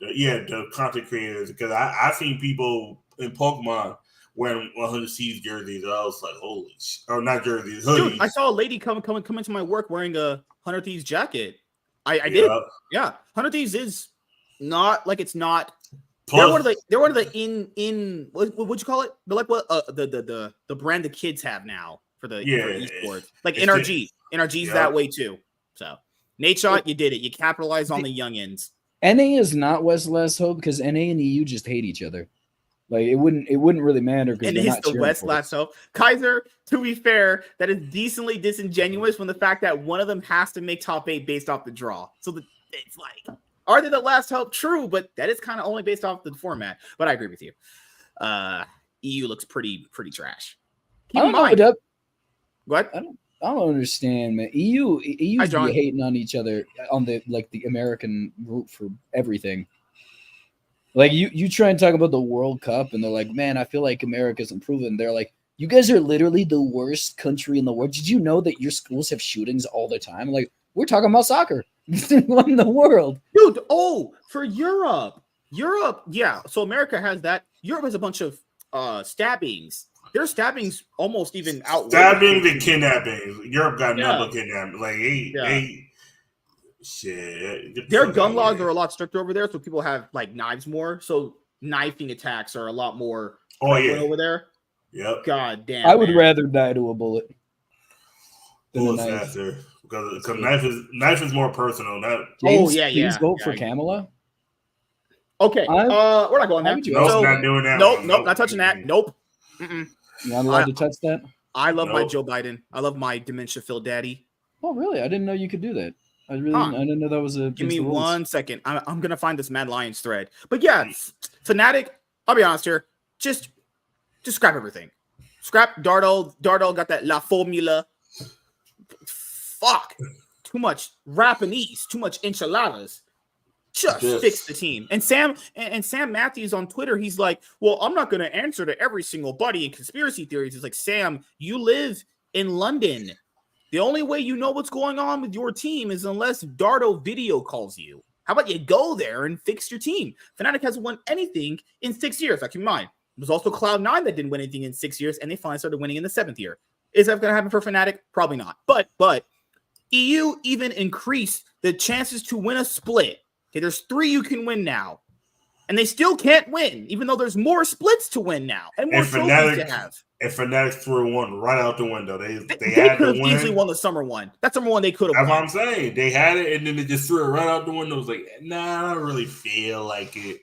the content creators, because I've seen people in Pokemon wearing 100 Thieves jerseys. I was like, holy or not jerseys, hoodies. Dude, I saw a lady come into my work wearing a 100 Thieves jacket. I did. Yeah. 100 Thieves is not like it's not. Plus, they're one of the in what'd you call it? They're like what the brand the kids have now for esports. Like NRG. NRG's that way too. So Nate Shot, you did it. You capitalized on the youngins. NA is not West Last Hope because NA and EU just hate each other. Like it wouldn't really matter because it's the West Last Hope. Kaiser, to be fair, that is decently disingenuous when the fact that one of them has to make top 8 based off the draw. So it's like, are they the last hope? True, but that is kind of only based off the format. But I agree with you. EU looks pretty trash. Keep in mind. What? I don't understand, man. EU's be hating on each other on the American route for everything. Like you try and talk about the World Cup, and they're like, "Man, I feel like America's improving." They're like, "You guys are literally the worst country in the world. Did you know that your schools have shootings all the time?" Like, we're talking about soccer in the world, dude. Oh, for Europe, yeah. So America has that. Europe has a bunch of stabbings. Their stabbings almost even out. Stabbings and kidnappings. Europe got nothing but kidnapping. Like shit. Their gun laws are a lot stricter over there, so people have like knives more. So knifing attacks are a lot more over there. Yep. God damn. I would rather die to a bullet. Bullet faster. Because knife is more personal. Please vote for Kamala. Okay. We're not going there. Not doing that. Nope, not touching that. Nope. Mm-mm. You're not allowed to touch that? I love my Joe Biden. I love my dementia-filled daddy. Oh, really? I didn't know you could do that. I didn't know that was a. Give me 1 second. I'm gonna find this Mad Lions thread. But yeah, Fnatic. I'll be honest here. Just scrap everything. Scrap Dardo. Dardo got that La Formula. Fuck. Too much Rapanese. Too much enchiladas. Just fix the team. And Sam Matthews on Twitter, he's like, well, I'm not going to answer to every single buddy in conspiracy theories. It's like, Sam, you live in London. The only way you know what's going on with your team is unless Dardo video calls you. How about you go there and fix your team? Fnatic hasn't won anything in 6 years. Like, keep in mind, there's also Cloud9 that didn't win anything in 6 years, and they finally started winning in the 7th year. Is that going to happen for Fnatic? Probably not. But EU even increased the chances to win a split. Okay, there's 3 you can win now. And they still can't win, even though there's more splits to win now and more trophies to have. And Fnatic threw one right out the window. They had could have easily won the summer one. That's number one they could have won. That's what I'm saying. They had it, and then they just threw it right out the window. It was like, nah, I don't really feel like it.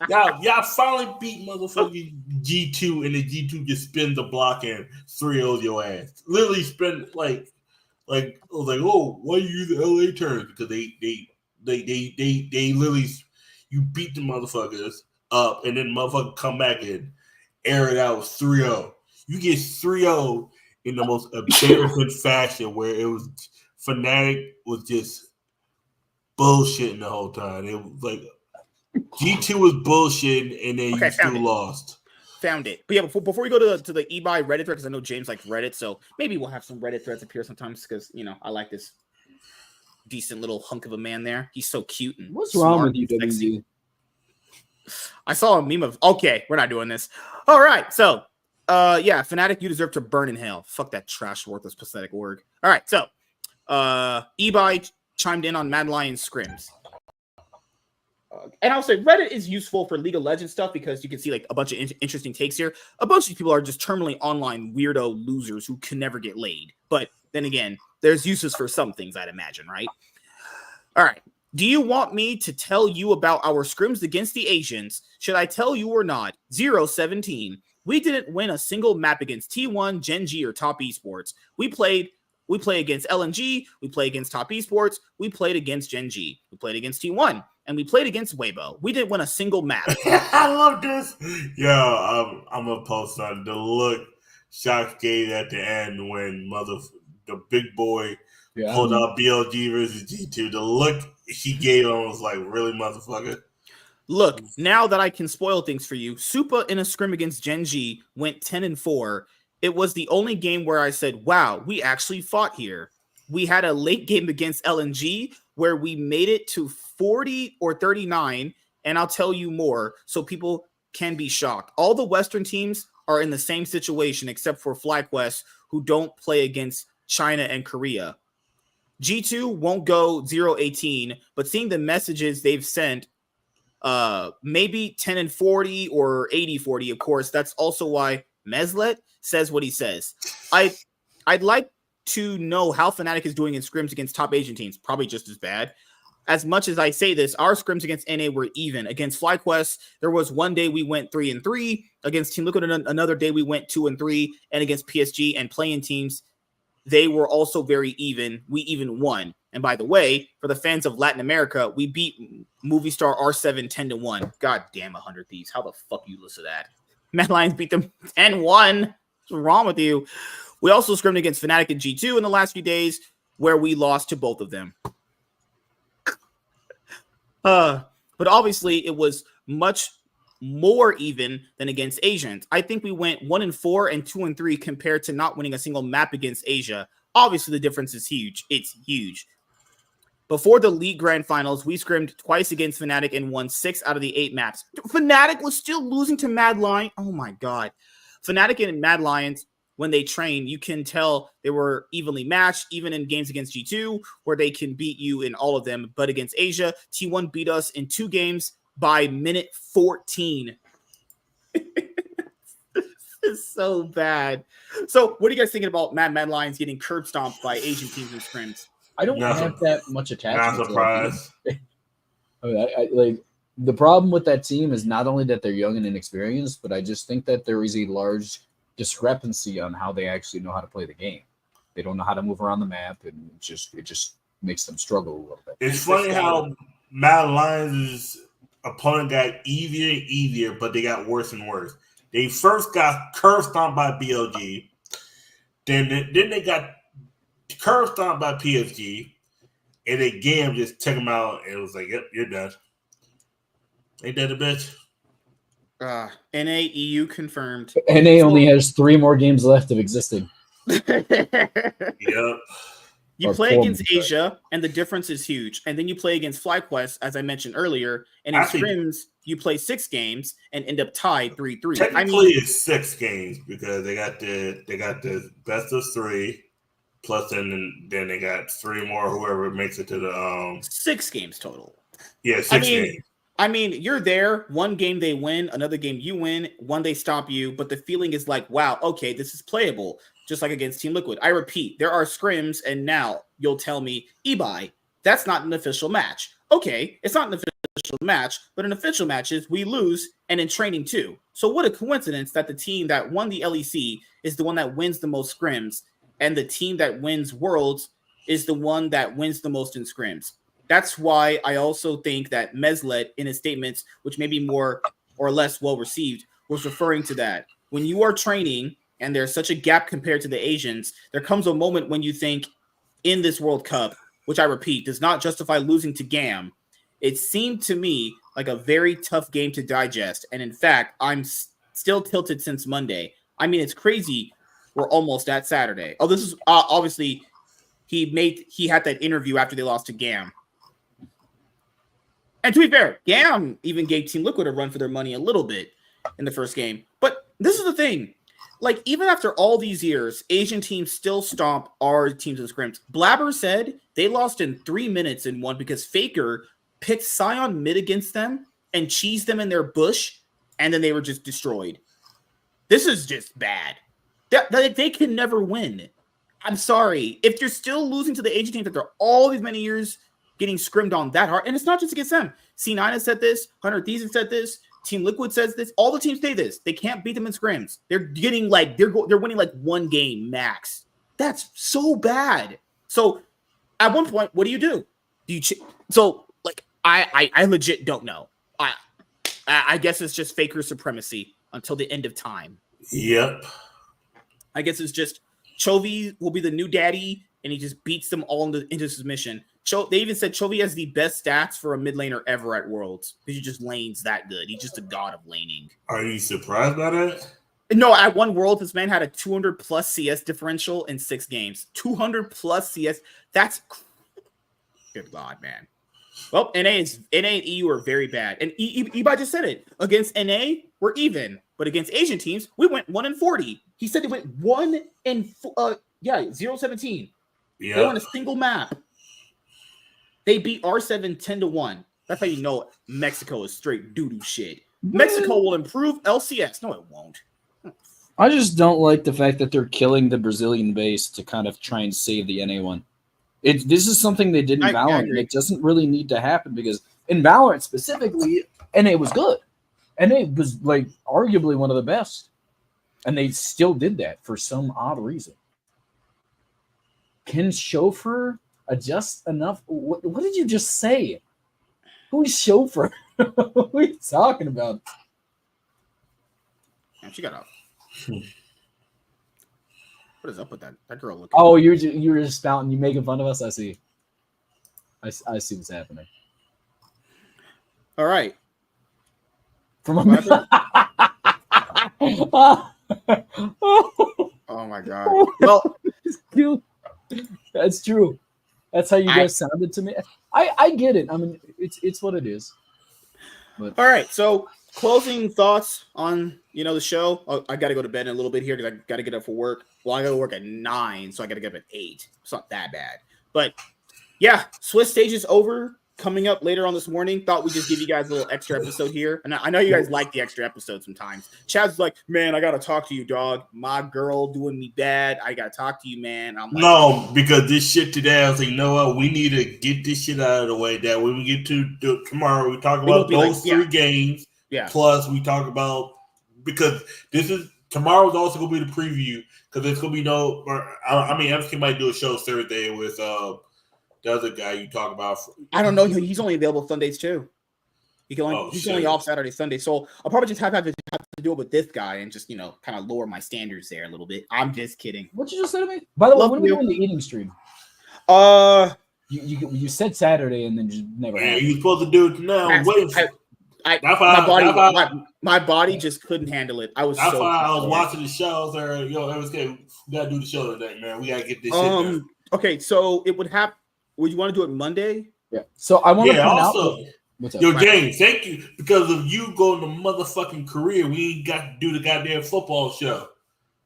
y'all finally beat motherfucking G2, and the G2 just spin the block and 3-0 your ass. Literally spin like I was like, oh, why you use the LA terms? Because they literally, you beat the motherfuckers up, and then motherfucker come back and air it out with 3-0. You get 3-0 in the most embarrassing fashion, where it was Fnatic was just bullshitting the whole time. It was like G2 was bullshitting, and then you still lost. Found it. But yeah, before we go to the eBuy Reddit thread, because I know James likes Reddit, so maybe we'll have some Reddit threads appear sometimes, because I like this decent little hunk of a man there. He's so cute and what's wrong with you, WZ? I saw a meme of, okay, we're not doing this. All right, so Fnatic, you deserve to burn in hell. Fuck that trash, worthless, pathetic org. All right, so eBuy chimed in on Mad Lions scrims. And I'll say Reddit is useful for League of Legends stuff, because you can see like a bunch of interesting takes here. A bunch of these people are just terminally online weirdo losers who can never get laid. But then again, there's uses for some things, I'd imagine, right? All right. Do you want me to tell you about our scrims against the Asians? Should I tell you or not? 0-17. We didn't win a single map against T1, Gen G, or Top Esports. We play against LNG. We play against Top Esports. We played against Gen G. We played against T1. And we played against Weibo. We didn't win a single map. I love this. Yo, I'm going to post on the look Shock gave at the end when the big boy pulled out BLG versus G2. The look he gave him was like, really, motherfucker? Look, now that I can spoil things for you, Supa in a scrim against Gen G went 10-4. It was the only game where I said, wow, we actually fought here. We had a late game against LNG where we made it to 40 or 39, and I'll tell you more so people can be shocked. All the Western teams are in the same situation except for FlyQuest, who don't play against China and Korea. G2 won't go 0-18, but seeing the messages they've sent, maybe 10-40 or 80-40, of course, that's also why Meslet says what he says. I'd like to know how Fnatic is doing in scrims against top Asian teams. Probably just as bad. As much as I say this, our scrims against NA were even. Against FlyQuest, there was one day we went 3-3. Against Team Liquid, another day we went 2-3. And against PSG and play-in teams, they were also very even. We even won. And by the way, for the fans of Latin America, we beat Movistar R7 10-1. God damn, 100 Thieves. How the fuck you listen to that? Mad Lions beat them 10-1. What's wrong with you? We also scrimmed against Fnatic and G2 in the last few days, where we lost to both of them. But obviously, it was much more even than against Asians. I think we went 1-4 and 2-3 compared to not winning a single map against Asia. Obviously, the difference is huge. It's huge. Before the League Grand Finals, we scrimmed twice against Fnatic and won 6 out of the 8 maps. Fnatic was still losing to Mad Lions. Oh my God. Fnatic and Mad Lions, when they train, you can tell they were evenly matched, even in games against G2, where they can beat you in all of them. But against Asia, T1 beat us in 2 games by minute 14. It's so bad. So what are you guys thinking about Mad Lions getting curb stomped by Asian teams in scrims? I don't have that much attachment. Not surprised. I mean, like the problem with that team is not only that they're young and inexperienced, but I just think that there is a large discrepancy on how they actually know how to play the game. They don't know how to move around the map, and it just makes them struggle a little bit. It's funny how Mad Lions' opponent got easier and easier, but they got worse and worse. They first got curve stomped by BLG, then they got curve stomped by PSG, and then Gam just took them out and it was like, "Yep, you're done." Ain't that a bitch? NA EU confirmed. NA only has 3 more games left of existing. Yep. You play against Asia, and the difference is huge. And then you play against FlyQuest, as I mentioned earlier. And in scrims, you play 6 games and end up tied 3-3. Technically, it's 6 games because they got the best of 3. Plus, then they got 3 more. Whoever makes it to the 6 games total. Yeah, 6 games. I mean, you're there. One game they win, another game you win, one they stop you. But the feeling is like, wow, okay, this is playable. Just like against Team Liquid. I repeat, there are scrims, and now you'll tell me, Ebi, that's not an official match. Okay, it's not an official match, but in official matches, we lose, and in training too. So what a coincidence that the team that won the LEC is the one that wins the most scrims, and the team that wins Worlds is the one that wins the most in scrims. That's why I also think that Meslet, in his statements, which may be more or less well received, was referring to that. When you are training and there's such a gap compared to the Asians, there comes a moment when you think in this World Cup, which I repeat, does not justify losing to GAM, it seemed to me like a very tough game to digest. And in fact, I'm still tilted since Monday. I mean, it's crazy. We're almost at Saturday. Oh, this is obviously he had that interview after they lost to GAM. And to be fair, GAM even gave Team Liquid a run for their money a little bit in the first game. But this is the thing. Like, even after all these years, Asian teams still stomp our teams in scrims. Blabber said they lost in 3 minutes in one because Faker picked Sion mid against them and cheesed them in their bush, and then they were just destroyed. This is just bad. They can never win. I'm sorry. If you're still losing to the Asian teams after all these many years getting scrimmed on that hard, and it's not just against them. C9 has said this, 100 Thieves has said this, Team Liquid says this, all the teams say this. They can't beat them in scrims. They're getting like they're winning like 1 game max. That's so bad. So at one point, what do? Do you so like I legit don't know. I guess it's just Faker supremacy until the end of time. Yep. I guess it's just Chovy will be the new daddy, and he just beats them all into submission. They even said Chovy has the best stats for a mid laner ever at Worlds because he just lanes that good. He's just a god of laning. Are you surprised by that? No, at one World, this man had a 200 plus CS differential in 6 games. 200 plus CS. That's good God, man. Well, NA and EU are very bad, and Ebi just said it. Against NA, we're even, but against Asian teams, we went 1-40. He said they went 0-17. Yeah, they won a single map. They beat R7 10-1. That's how you know Mexico is straight doo-doo shit. Mexico will improve LCS. No, it won't. I just don't like the fact that they're killing the Brazilian base to kind of try and save the NA one. This is something they did in Valorant, and it doesn't really need to happen because in Valorant specifically, NA was good. NA was like arguably one of the best, and they still did that for some odd reason. Can Chauffeur adjust enough? What did you just say? Who is Chauffeur? What are you talking about? Man, she got up. What is up with that? That girl looking. Oh, you're just spouting. You making fun of us? I see. I see what's happening. All right. From a oh my God. Well, that's true. That's how you guys sounded to me. I get it. I mean, it's what it is. But all right. So closing thoughts on the show. Oh, I got to go to bed in a little bit here because I got to get up for work. Well, I got to work at 9, so I got to get up at 8. It's not that bad. But yeah, Swiss stage is over. Coming up later on this morning. Thought we'd just give you guys a little extra episode here. And I know you guys like the extra episode sometimes. Chad's like, man, I got to talk to you, dog. My girl doing me bad. I got to talk to you, man. I'm like, no, because this shit today, I was like, you know what? We need to get this shit out of the way. That when we get to tomorrow, we talk about those 3 games. Yeah. Plus, we talk about, because tomorrow's also going to be the preview, because it's going to be MSK might do a show Thursday with the other guy you talk about. I don't know. He's only available Sundays too. He's only off Saturday, Sunday. So I'll probably just have to do it with this guy and just kind of lower my standards there a little bit. I'm just kidding. What you just said to me? By the way, when are we doing the eating stream? You said Saturday and then just never. Man, you supposed to do it now. My body just couldn't handle it. I was watching the shows. MSK, we gotta do the show today, man. We gotta get this shit done. Okay, so it would have. Would you want to do it Monday? Yeah. So I want to point also, out. What's up? Yo, James, thank you. Because of you going to motherfucking career, we ain't got to do the goddamn football show.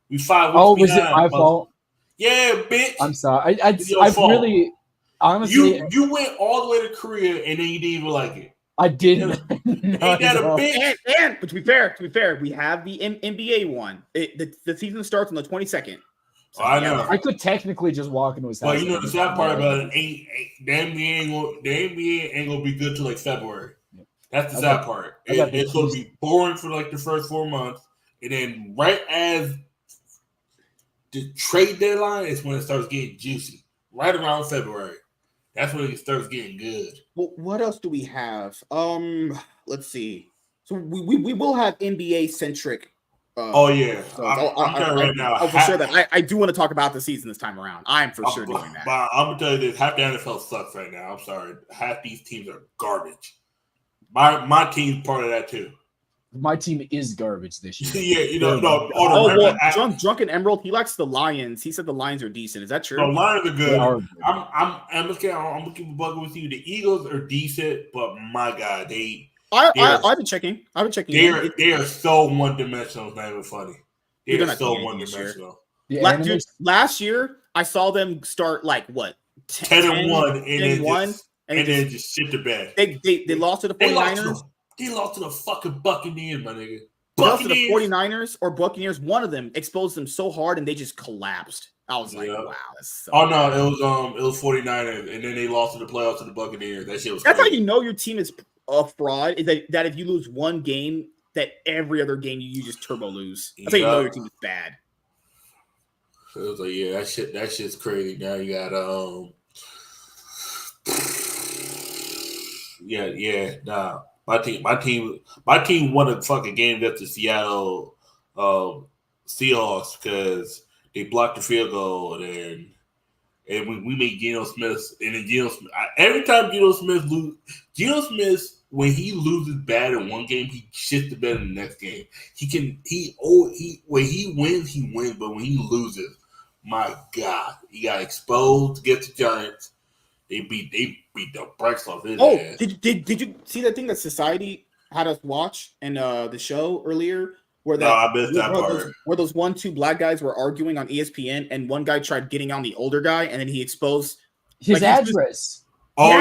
We 5 weeks behind. Was it my fault? Yeah, bitch. I'm sorry. It's your I've fault. really, honestly, You went all the way to Korea and then you didn't even like it. I didn't. Ain't that a bitch? And but to be fair, we have the NBA one. The season starts on the 22nd. So I know. I could technically just walk into his house. But you know the sad part about it, the NBA ain't gonna be good till like February. That's the sad part. It's gonna be boring for like the first 4 months, and then right as the trade deadline is when it starts getting juicy. Right around February, that's when it starts getting good. Well, what else do we have? Let's see. So we will have NBA centric. Oh yeah, So I'm telling you right now. Oh, for sure that I do want to talk about the season this time around. I'm for sure doing that. But I'm gonna tell you this: half the NFL sucks right now. I'm sorry, half these teams are garbage. My team's part of that too. My team is garbage this year. Yeah, you know, Drunken Emerald, he likes the Lions. He said the Lions are decent. Is that true? The Lions are good. I'm gonna keep a bug with you. The Eagles are decent, but my God, I've been checking. They are so one dimensional. It's not even funny. They are so one dimensional. Last year, I saw them start like what 10-1 and then just shit the bed. They lost to the 49ers. They lost to the fucking Buccaneers, my nigga. Lost to the 49ers or Buccaneers. One of them exposed them so hard and they just collapsed. I was like, wow. That's so no, it was 49ers, and then they lost to the playoffs to the Buccaneers. That shit was That's crazy. how you know your team is a fraud, is that if you lose one game, that every other game you just turbo lose. That's how you know your team is bad. So it was like, that shit's crazy. Now you got nah. My team won a fucking game against the Seattle Seahawks because they blocked the field goal and we made Geno Smith, and then every time Geno Smith when he loses bad in one game, he shits the bed in the next game. When he wins, but when he loses, my God, he got exposed against the Giants. They beat the brakes off his ass. Did you see that thing that Society had us watch and the show earlier? I missed that part. Where those 2 black guys were arguing on ESPN, and one guy tried getting on the older guy, and then he exposed his address. Crazy.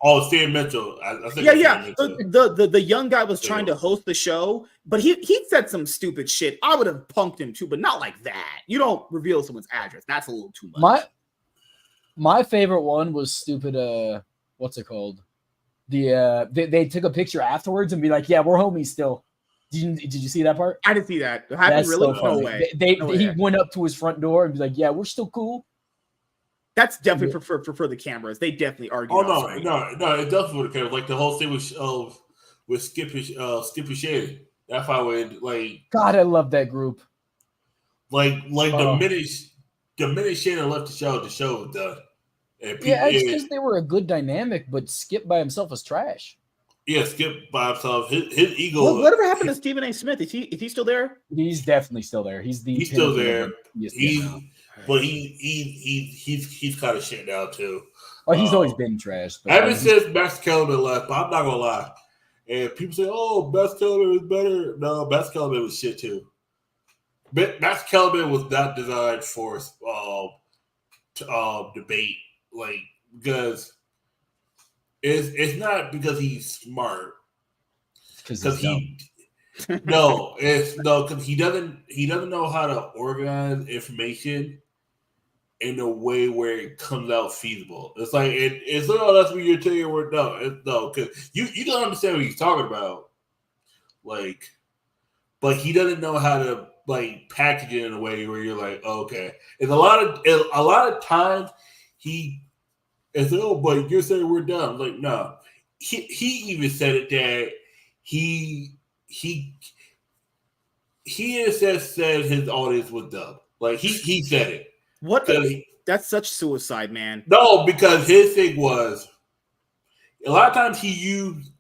Oh, Stan Mitchell. The young guy was trying to host the show, but he said some stupid shit. I would have punked him too, but not like that. You don't reveal someone's address. That's a little too much. My favorite one was stupid. What's it called? They took a picture afterwards and be like, "Yeah, we're homies still." Did you see that part? I didn't see that. It happened really? So no way. He went up to his front door and be like, "Yeah, we're still cool." That's definitely for the cameras. They definitely argue. Oh no, it does for the cameras. Like the whole thing with Skip Shady. That's how it like. God, I love that group. The minute Shannon left the show was done. It's because they were a good dynamic, but Skip by himself was trash. Yeah, Skip by himself. His ego. Well, whatever happened to Stephen A. Smith? Is he still there? He's definitely still there. He's still there. But he's kind of shit now too. Oh, he's always been trash. Ever since Max Kellerman left, but I'm not gonna lie. And people say, "Oh, Max Kellerman was better." No, Max Kellerman was shit too. But Max Kellerman was not designed for debate, like because it's not because he's smart. Because he because he doesn't know how to organize information in a way where it comes out feasible. It's like it's that's what you're telling your no, because you don't understand what he's talking about. Like, but he doesn't know how to like package it in a way where you're like, okay. It's a lot of times he is but you're saying we're dumb. Like, no. He even said it that he just said his audience was dumb. Like he said it. What? That's such suicide, man. No, because his thing was a lot of times he used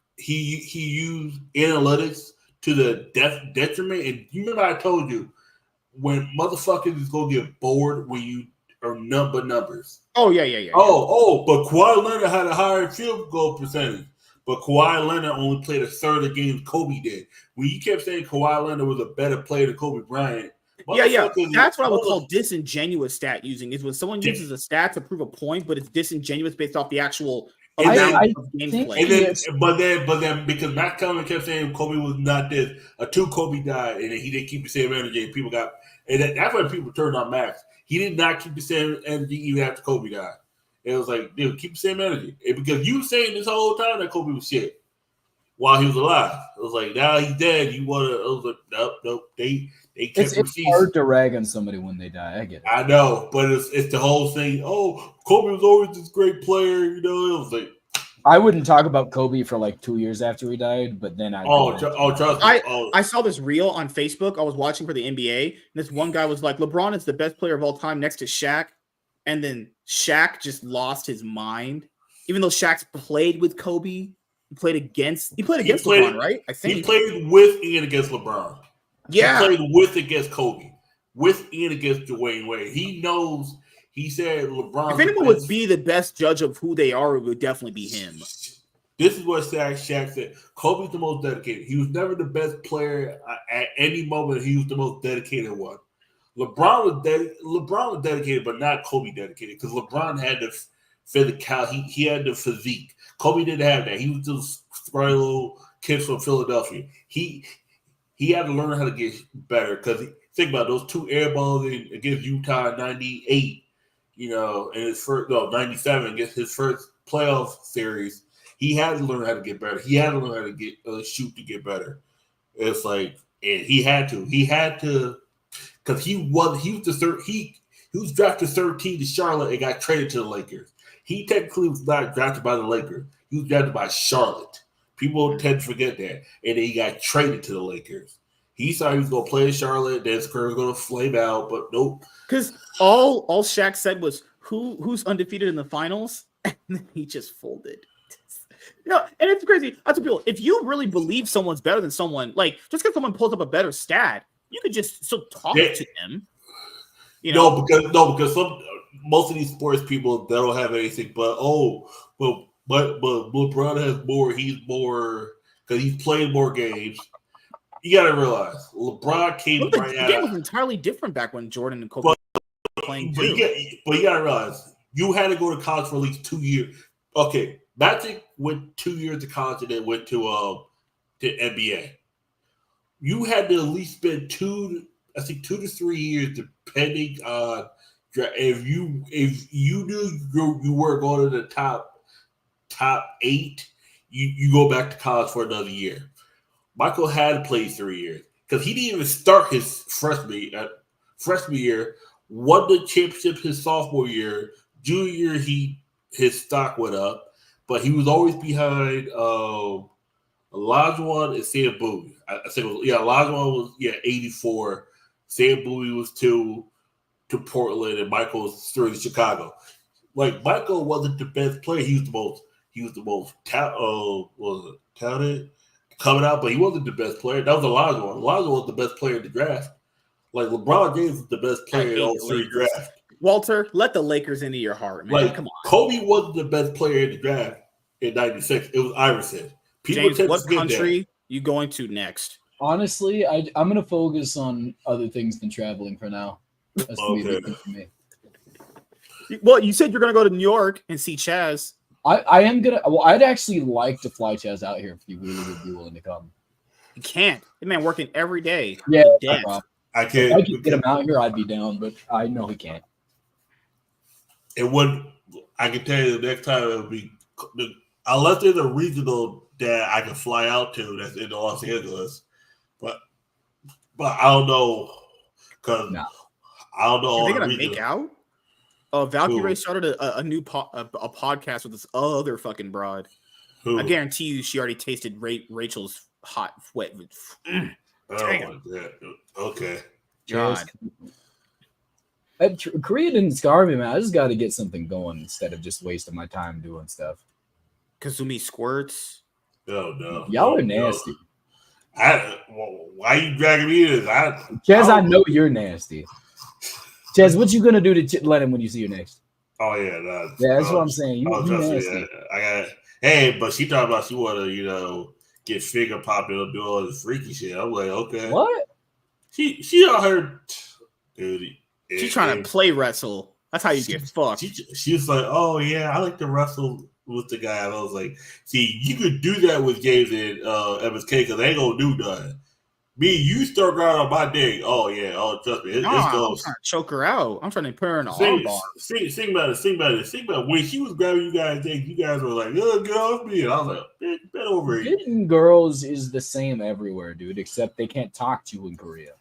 analytics to the detriment. And you remember I told you when motherfuckers is gonna get bored when you are numbers. Oh yeah. But Kawhi Leonard had a higher field goal percentage. But Kawhi Leonard only played a third of the games Kobe did. When you kept saying Kawhi Leonard was a better player than Kobe Bryant, Yeah. That's what I would call disingenuous stat using, is when someone uses a stat to prove a point, but it's disingenuous based off the actual amount of gameplay. But then, because Matt Cullen kept saying Kobe was not this, two Kobe died, and he didn't keep the same energy. And people got, and that's when people turned on Max. He did not keep the same energy even after Kobe died. It was like, dude, keep the same energy. And because you were saying this whole time that Kobe was shit while he was alive. It was like, now he's dead. You want to? I was like, nope. They kept it's hard to rag on somebody when they die. I get it. I know, but it's the whole thing. Oh, Kobe was always this great player. You know, it was like, I wouldn't talk about Kobe for like 2 years after he died, but then trust me. I saw this reel on Facebook. I was watching for the NBA, and this one guy was like, LeBron is the best player of all time next to Shaq. And then Shaq just lost his mind. Even though Shaq's played with Kobe, he played against LeBron, right? I think he played with and against LeBron. Yeah. He played with against Kobe, with and against Dwayne Wade. He knows. He said LeBron. If anyone would be the best judge of who they are, it would definitely be him. This is what Shaq said. Kobe's the most dedicated. He was never the best player at any moment. He was the most dedicated one. LeBron was dedicated, but not Kobe dedicated, because LeBron had the physicality. He had the physique. Kobe didn't have that. He was just a scrawny little kid from Philadelphia. He had to learn how to get better, because think about those two air balls against Utah in '98. You know, and 97 against his first playoff series. He had to learn how to get better. He had to learn how to get shoot to get better. It's like, and he had to, because he was drafted 13 to Charlotte and got traded to the Lakers. He technically was not drafted by the Lakers. He was drafted by Charlotte. People tend to forget that. And then he got traded to the Lakers. He thought he was going to play in Charlotte. Then his career was going to flame out, but nope. Because all Shaq said was, who's undefeated in the finals? And then he just folded. And it's crazy. That's what people, if you really believe someone's better than someone, like, just because someone pulls up a better stat, you could just still talk to them. You know? Because most of these sports people, they don't have anything but LeBron has more. He's more because he's played more games. You got to realize LeBron came right out. The game was entirely different back when Jordan and Kobe were playing too. But you got to realize you had to go to college for at least 2 years. Okay, Magic went 2 years to college and then went to NBA. You had to at least spend 2 to 3 years, depending on if you knew you were going to the top 8. You go back to college for another year. Michael had to play 3 years because he didn't even start his freshman year. Won the championship his sophomore year. Junior year, his stock went up, but he was always behind Olajuwon and Sam Bowie. I said, Olajuwon was 84. Sam Bowie was 2 to Portland, and Michael was 3 to Chicago. Like, Michael wasn't the best player. He was the most talented coming out, but he wasn't the best player. That was Olajuwon. Olajuwon was the best player in the draft. Like, LeBron James was the best player in all 3 drafts. Walter, let the Lakers into your heart, man. Like, come on. Kobe wasn't the best player in the draft in '96. It was Iverson. James, what country you going to next? Honestly, I'm going to focus on other things than traveling for now. That's okay. For me. Well, you said you're going to go to New York and see Chaz. I am going to. Well, I'd actually like to fly Chaz out here if he really would be willing to come. You can't. The man working every day. Yeah, I can't. If I could get him out here, I'd be down, but I know he can't. It would. I can tell you the next time it would be, unless there's a regional that I can fly out to that's in Los Angeles, but I don't know because I don't know. Are they gonna make out? Valkyrie started a new podcast with this other fucking broad. Who? I guarantee you, she already tasted Rachel's hot wet. Oh my God. Okay. God. Korea didn't scar me, man. I just got to get something going instead of just wasting my time doing stuff. Kazumi squirts. No. Y'all are nasty. Why you dragging me in this? Chaz, I know you're nasty. Chaz, what you gonna do to let him when you see her next? Oh yeah, that's what I'm saying. You nasty. Hey, but she talking about she want to, get finger popping or do all this freaky shit. I'm like, okay. What? She out her. dude. She's trying to play wrestle. That's how you get fucked. She was like, "Oh yeah, I like to wrestle with the guy." And I was like, "See, you could do that with games in MSK because they ain't gonna do nothing. Me, you start around on my dick. Oh yeah, oh trust me, it's I'm goes." trying to choke her out. I'm trying to put her in an armbar. Sing about it. When she was grabbing you guys' dick, you guys were like, "Oh, get off me!" And I was like, "Bet over here." Getting girls is the same everywhere, dude. Except they can't talk to you in Korea.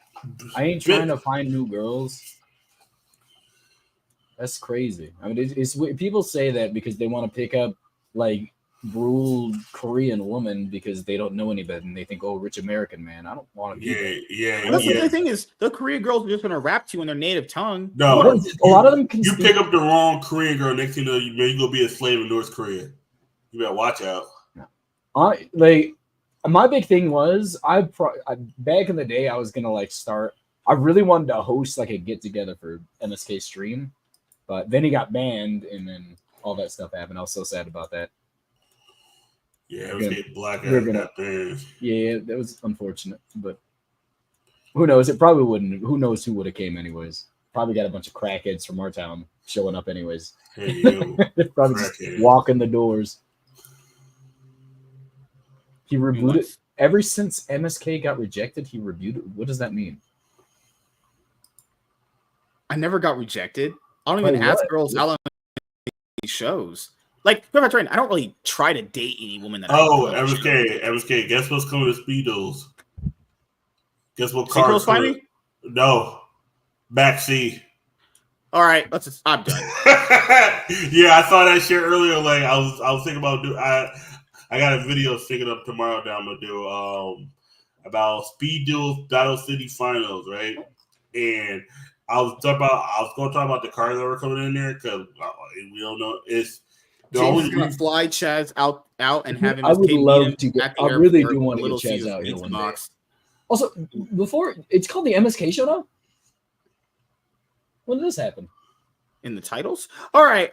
I ain't trying to find new girls. That's crazy. I mean, it's people say that because they want to pick up like rude Korean woman because they don't know any better and they think, oh, rich American man. I don't want to be that. Yeah. The thing is, the Korean girls are just gonna rap to you in their native tongue. No, a lot of them can you pick up the wrong Korean girl. Next thing you know, you gonna be a slave in North Korea. You better watch out. Like my big thing was back in the day I was gonna like start. I really wanted to host like a get together for MSK stream. But then he got banned, and then all that stuff happened. I was so sad about that. Yeah, it was getting black got banned. Yeah, that was unfortunate. But who knows? It probably wouldn't. Who knows who would have came anyways? Probably got a bunch of crackheads from our town showing up anyways. Hey, yo, probably just walking the doors. He rebooted. Ever since MSK got rejected, he rebooted. What does that mean? I never got rejected. I don't even ask girls out on these shows. Like, if I don't really try to date any woman that. MSK. Guess what's coming to Speedos? Guess what car? Girls find me? No, backseat. All right, I'm done. Yeah, I saw that shit earlier. Like, I was thinking about I got a video sticking up tomorrow that I'm gonna do about Speed Duels Battle City Finals, right? And I was going to talk about the cars that were coming in there because we don't know. It's the only going to fly Chaz out and have him. I would love to get. I really do want to get Chaz out here one day. Also, before it's called the MSK show now. When did this happen? In the titles. All right.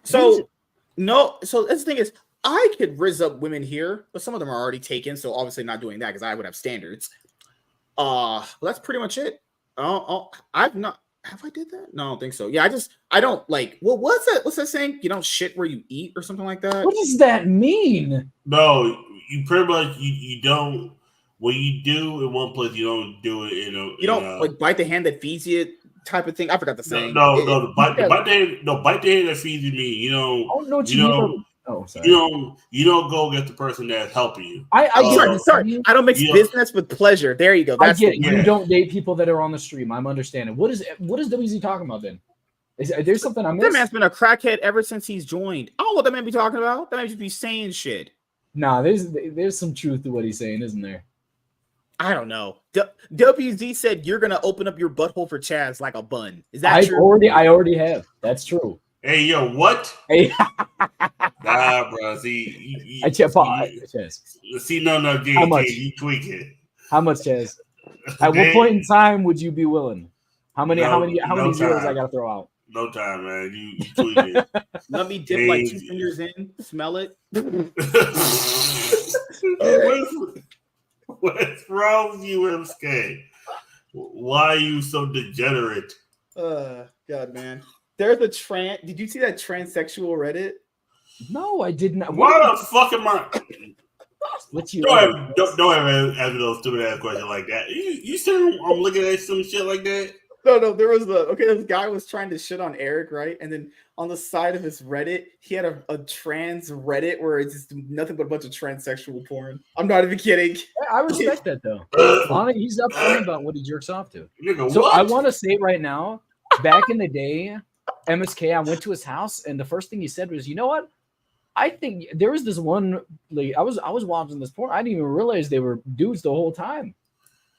So that's the thing is, I could rizz up women here, but some of them are already taken. So obviously not doing that because I would have standards. That's pretty much it. I've not. Have I did that? No, I don't think so. Yeah, I don't like. Well, what's that saying? You don't shit where you eat or something like that. What does that mean? No, you pretty much you don't. What you do in one place, you don't do it in a. You don't like bite the hand that feeds you type of thing. I forgot the saying. No, bite the hand that feeds you. Me, you know. I don't know what you mean. Oh, sorry. You don't go get the person that's helping you. Sorry. I don't mix business with pleasure. There you go. That's you don't date people that are on the stream. I'm understanding. What is WZ talking about then? Is there something I missed? That man's been a crackhead ever since he's joined. I don't know what that man be talking about. That man just be saying shit. Nah, there's some truth to what he's saying, isn't there? I don't know. WZ said you're gonna open up your butthole for Chaz like a bun. Is that true? I already have. That's true. Hey, yo, what? Hey. Nah, bro. See, how much? You tweak it. How much, Chaz? At what point in time would you be willing? How many zeros I gotta throw out? No time, man. You tweak it. Let me dip like 2 fingers in, smell it. What's wrong with you, MSK? Why are you so degenerate? God, man. There's a trans. Did you see that transsexual Reddit? No, I didn't. Why the fuck am I? What's your don't ever ask me those stupid ass questions like that. You see I'm looking at some shit like that? No. There was this guy was trying to shit on Eric, right? And then on the side of his Reddit, he had a trans Reddit where it's just nothing but a bunch of transsexual porn. I'm not even kidding. I respect that though. He's upfront about what he jerks off to. So I want to say right now, back in the day, MSK, I went to his house, and the first thing he said was, "You know what? I think there was this one. Like, I was watching this porn. I didn't even realize they were dudes the whole time.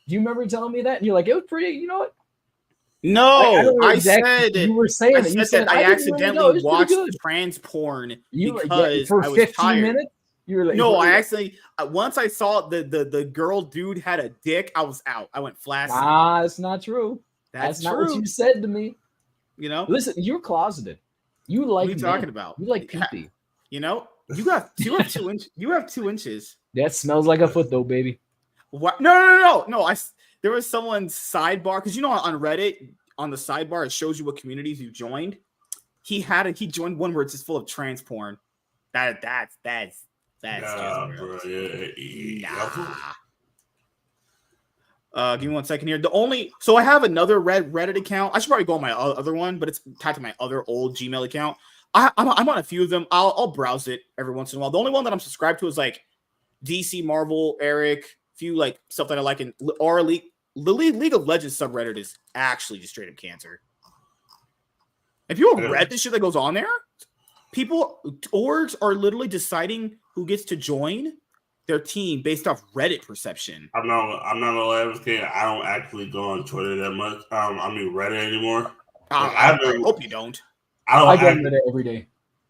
Do you remember telling me that? And you're like, it was pretty. You know what? No, I said you were saying I said I accidentally watched trans porn because for I was 15 tired. minutes. You were like, no, I actually once I saw the girl dude had a dick, I was out. I went flaccid. Nah, it's not true. That's not true. what you said to me. You know, listen, you're closeted. You like what are you talking about? You like pee-pee. You know, you have 2 inches. You have 2 inches. That smells like a foot, though, baby. What? No. There was someone's sidebar because you know on Reddit, on the sidebar, it shows you what communities you joined. He joined one where it's just full of trans porn. That's just bro. Give me 1 second here. So I have another Reddit account. I should probably go on my other one, but it's tied to my other old Gmail account. I'm on a few of them. I'll browse it every once in a while. The only one that I'm subscribed to is like DC, Marvel, Eric, few like stuff that I like in or League. The League of Legends subreddit is actually just straight up cancer. If you read the shit that goes on there, orgs are literally deciding who gets to join their team based off Reddit perception. I'm not gonna lie, I don't actually go on Twitter that much. Reddit anymore. I hope you don't. I go on Reddit every day.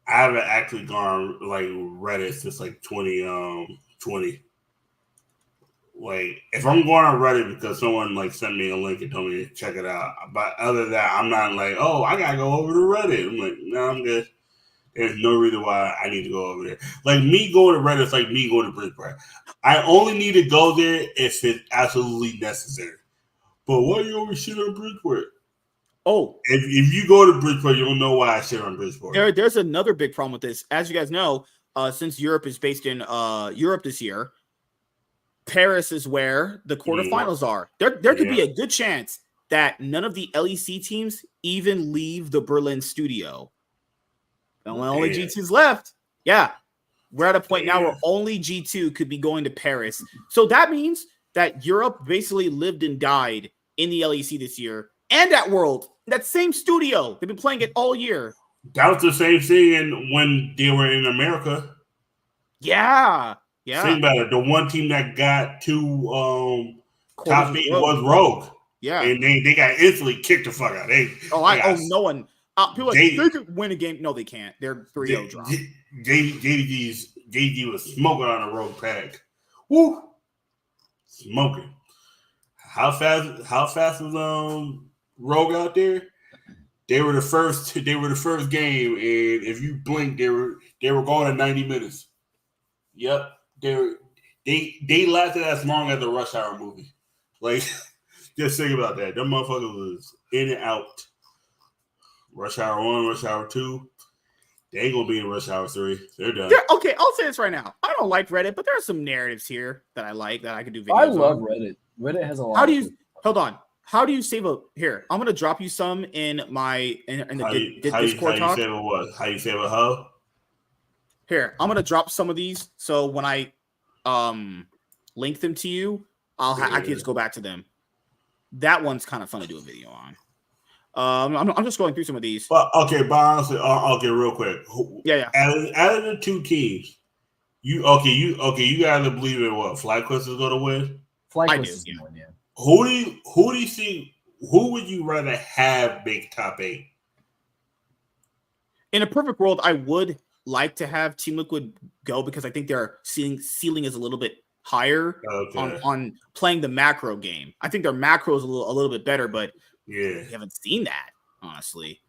I haven't actually gone like Reddit since like 2020. Like, if I'm going on Reddit because someone like sent me a link and told me to check it out, but other than that, I'm not like, oh, I gotta go over to Reddit. I'm like, no, I'm good. There's no reason why I need to go over there. Like, me going to Reddit is like me going to Bridgeport. I only need to go there if it's absolutely necessary. But why are you always shit on Bridgeport? Oh, if you go to Bridgeport, you don't know why I shit on Bridgeport. There's another big problem with this. As you guys know, since Europe is based in Europe this year, Paris is where the quarterfinals are. There could be a good chance that none of the LEC teams even leave the Berlin studio. And when only G2's left, we're at a point now where only G2 could be going to Paris. So that means that Europe basically lived and died in the LEC this year and at World. That same studio. They've been playing it all year. That was the same thing when they were in America. Yeah. Think about it. The one team that got to top 8 was Rogue. Yeah. And they got instantly kicked the fuck out. No one. People they could win a game. No, they can't. They're 3-0 drop. JD was smoking on a Rogue pack. Woo! Smoking. How fast was Rogue out there? They were the first game, and if you blink, they were going to 90 minutes. Yep. They lasted as long as the Rush Hour movie. Like, just think about that. Them motherfuckers was in and out. Rush Hour 1, Rush Hour 2. They ain't gonna be in Rush Hour 3. They're done. Okay, I'll say this right now. I don't like Reddit, but there are some narratives here that I like that I could do videos I love Reddit. Reddit has a lot. Hold on. How do you save here? I'm gonna drop you some in the Discord talk. How you save a hoe? Here, I'm gonna drop some of these. So when I link them to you, I can just go back to them. That one's kind of fun to do a video on. I'm just going through some of these. But honestly, real quick. Yeah. Out of the two teams, you gotta believe in what FlyQuest is gonna win. FlyQuest is gonna win, yeah. Who do you think? Who would you rather have make top 8? In a perfect world, I would like to have Team Liquid go because I think their ceiling is a little bit higher on playing the macro game. I think their macro is a little bit better, but we haven't seen that, honestly.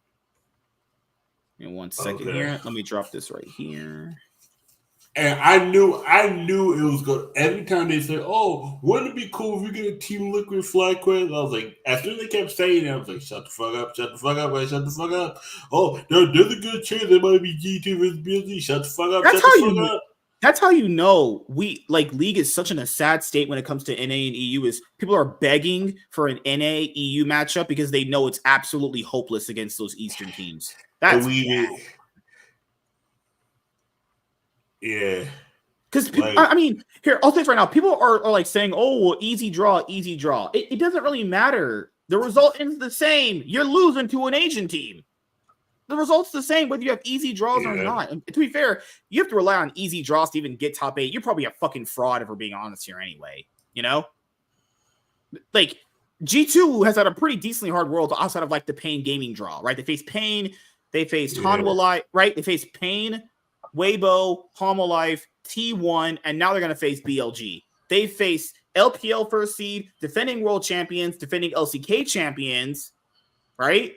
In 1 second here. Let me drop this right here. And I knew it was good. Every time they said, "Oh, wouldn't it be cool if we get a Team Liquid FlyQuest?" I was like, as soon as they kept saying it, I was like, "Shut the fuck up! Shut the fuck up! Wait, shut the fuck up!" Oh, there's a good chance it might be G2 versus BLG. Shut the fuck up! That's how you know League is such in a sad state when it comes to NA and EU. Is people are begging for an NA EU matchup because they know it's absolutely hopeless against those Eastern teams. That's yeah. Because here, I'll say this right now. People are like saying, "Oh, well, easy draw, easy draw." It doesn't really matter. The result is the same. You're losing to an Asian team. The result's the same whether you have easy draws or not. And to be fair, you have to rely on easy draws to even get top 8. You're probably a fucking fraud if we're being honest here anyway. You know? Like, G2 has had a pretty decently hard world outside of like the Pain gaming draw, right? They faced Pain, they faced Hanwha Life, right? They faced Pain, Weibo, Hanwha Life, T1, and now they're going to face BLG. They face LPL first seed, defending world champions, defending LCK champions, right?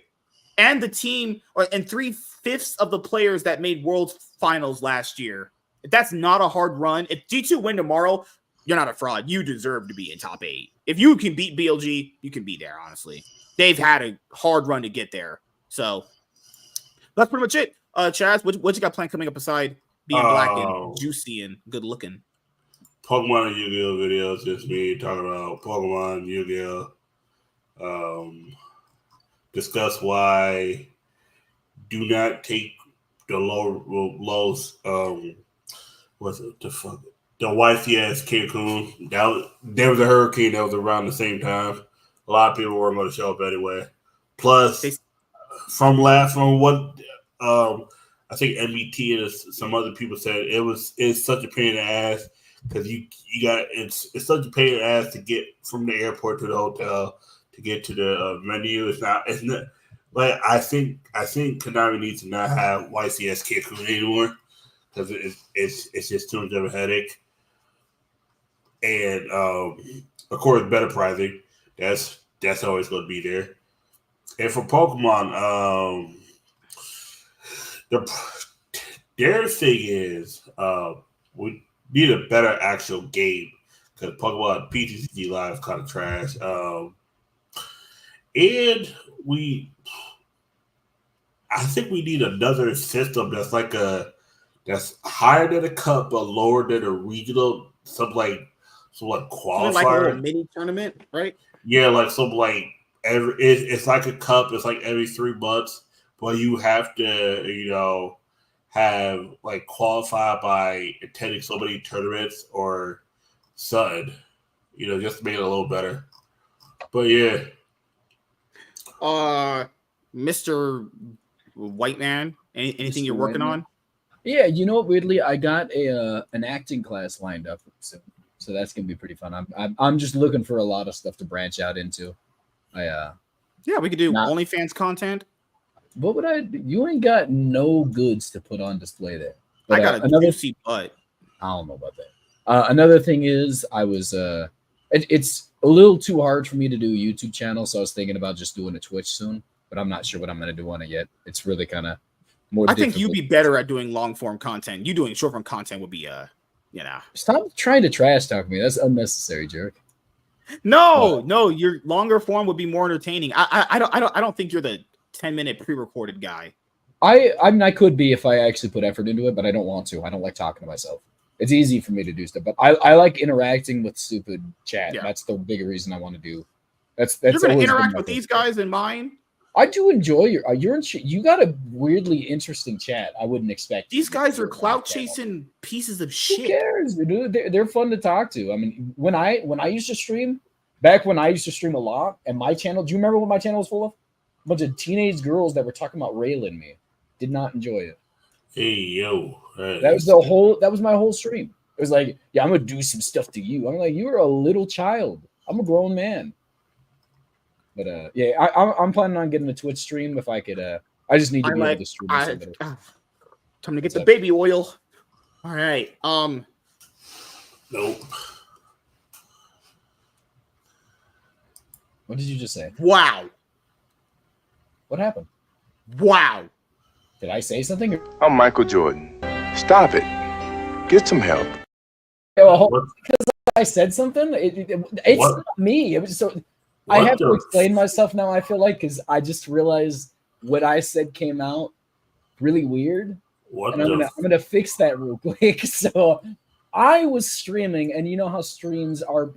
And the team, and 3/5 of the players that made World Finals last year. If that's not a hard run, if G2 win tomorrow, you're not a fraud. You deserve to be in top 8. If you can beat BLG, you can be there, honestly. they've had a hard run to get there. So that's pretty much it. Chaz, what you got planned coming up aside being black and juicy and good looking? Pokemon and Yu-Gi-Oh videos, just me talking about Pokemon, Yu-Gi-Oh. Discuss why do not take the lows. What's it? The fuck? The YCS Cancun. There was a hurricane that was around the same time. A lot of people weren't going to show up anyway. Plus, from what I think MBT and some other people said, it's such a pain in the ass because it's such a pain in the ass to get from the airport to the hotel to get to the venue. It's not like I think Konami needs to not have YCS Cancun anymore because it's just too much of a headache. And of course, better pricing. That's always going to be there. And for Pokemon, their thing is we need a better actual game because Pokemon PTCG Live is kind of trash. And I think we need another system that's higher than a cup but lower than a regional, some qualifier, like a little mini tournament, right? Yeah, like some it's like a cup. It's like every 3 months, but you have to have qualified by attending so many tournaments or something, just to make it a little better. But yeah. Mr. White Man, anything you're working on? Yeah, weirdly, I got an acting class lined up soon, so that's gonna be pretty fun. I'm just looking for a lot of stuff to branch out into. Yeah, we could do OnlyFans content. What would I do? You ain't got no goods to put on display there. But, I got a juicy butt. I don't know about that. Another thing is I was it's a little too hard for me to do a YouTube channel, so I was thinking about just doing a Twitch soon, but I'm not sure what I'm going to do on it yet. It's really kind of more difficult. Think you'd be better at doing long form content. You doing short form content would be Stop trying to trash talk me. That's unnecessary, jerk. No, your longer form would be more entertaining. I don't think you're the 10-minute pre-recorded guy. I mean, I could be if I actually put effort into it, but I don't want to. I don't like talking to myself. It's easy for me to do stuff, but I like interacting with stupid chat. Yeah. That's the bigger reason I want to do. That's you're going to interact with these guys in mine. I do enjoy you got a weirdly interesting chat. I wouldn't expect. These guys are clout chasing pieces of shit. Who cares, dude? They're fun to talk to. I mean, when I used to stream, back when I used to stream a lot, and my channel. Do you remember what my channel was full of? A bunch of teenage girls that were talking about railing me. Did not enjoy it. Hey yo, that was my whole stream. It was like, yeah, I'm gonna do some stuff to you. I'm like, you're a little child. I'm a grown man. But yeah, I'm planning on getting a Twitch stream if I could. I just need to be able to stream. Time to get the baby oil. All right. Nope. What did you just say? Wow. What happened? Wow. Did I say something? I'm Michael Jordan. Stop it. Get some help. Yeah, well, because I said something. It's not me. It was so. I have to explain myself now. I feel like because I just realized what I said came out really weird. And I'm gonna fix that real quick. So I was streaming, and you know how streams are.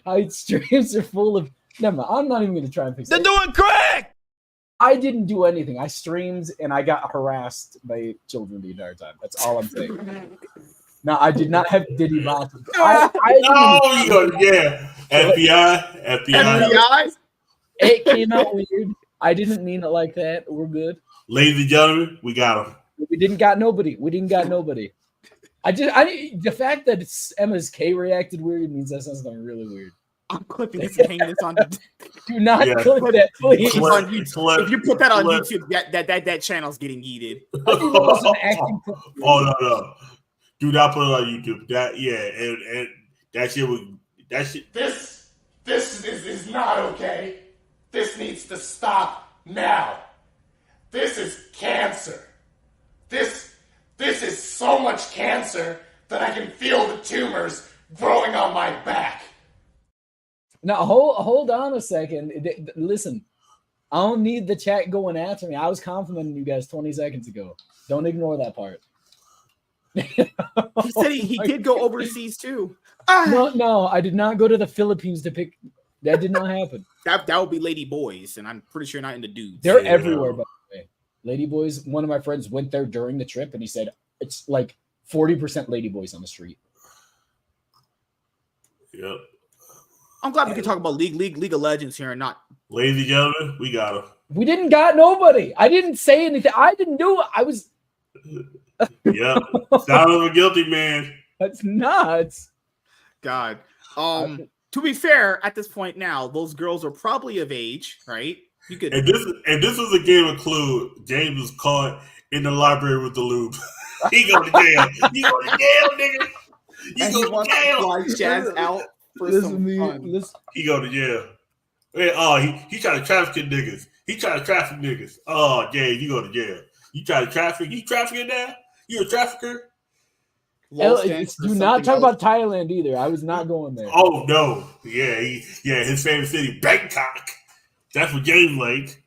How streams are full of. Never mind. I'm not even gonna try and fix. They're doing correct. I didn't do anything. I streamed and I got harassed by children the entire time. That's all I'm saying. No, I did not have Diddy Bop. Yeah. FBI. It came out weird. I didn't mean it like that. We're good. Ladies and gentlemen, we got him. We didn't got nobody. The fact that Emma's K reacted weird means that says something really weird. I'm clipping this and hanging this on. Do not clip that, please. On YouTube. If you put that on YouTube, that channel's getting yeeted. No. Do not put it on YouTube. And that shit. This is not okay. This needs to stop now. This is cancer. This is so much cancer that I can feel the tumors growing on my back. Now hold on a second. Listen, I don't need the chat going after me. I was complimenting you guys 20 seconds ago. Don't ignore that part. He said he did go overseas too. No, I did not go to the Philippines to pick. That did not happen. That would be lady boys, and I'm pretty sure not into dudes. They're everywhere, by the way. Lady boys. One of my friends went there during the trip, and he said it's like 40% lady boys on the street. Yep. I'm glad we can talk about League of Legends here and not. Ladies and gentlemen, we got him. We didn't got nobody. I didn't say anything. I didn't do it. I was. Yep. Sound of a guilty man. That's nuts. God. To be fair, at this point now, those girls are probably of age, right? You could. And this was a game of Clue. James was caught in the library with the lube. He go to jail. You go to jail, nigga. You go to jail. Fly Jazz out for some fun. He go to jail. He trying to traffic niggas. He trying to traffic niggas. Oh, James, you go to jail. You try to traffic. You trafficking now? You a trafficker? Do not talk about Thailand either. I was not going there. Oh no. Yeah, his favorite city, Bangkok. That's what James like.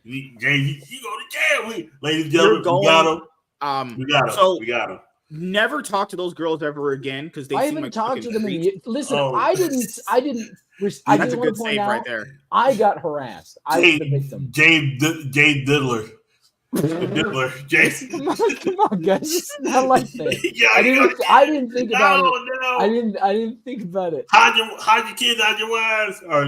James, you go to jail. Ladies and gentlemen, we got him. We got him. Never talk to those girls ever again because they. I haven't talked to them in years. Listen, I didn't. That's a good save right there. I got harassed. I was the victim. James Diddler. Come on, guys. It's not like that. Yeah, I didn't think about it. No. I didn't think about it. Hide your kids, hide your wives, or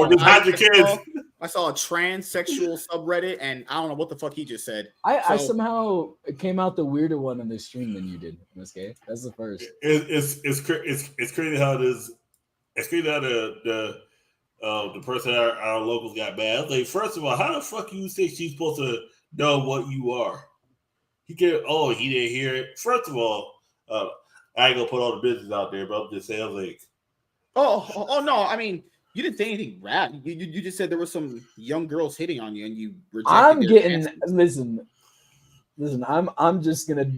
just hide your kids. I saw a transsexual subreddit, and I don't know what the fuck he just said. I somehow came out the weirder one on this stream than you did, MSK. That's the first. It's crazy how it is. It's crazy how the person at our locals got bad. Like, first of all, how the fuck you think she's supposed to know what you are? He didn't hear it. First of all, I ain't gonna put all the business out there, but I'm just saying, like, oh no, I mean, you didn't say anything rad. You just said there were some young girls hitting on you, and you rejected. Listen. I'm just gonna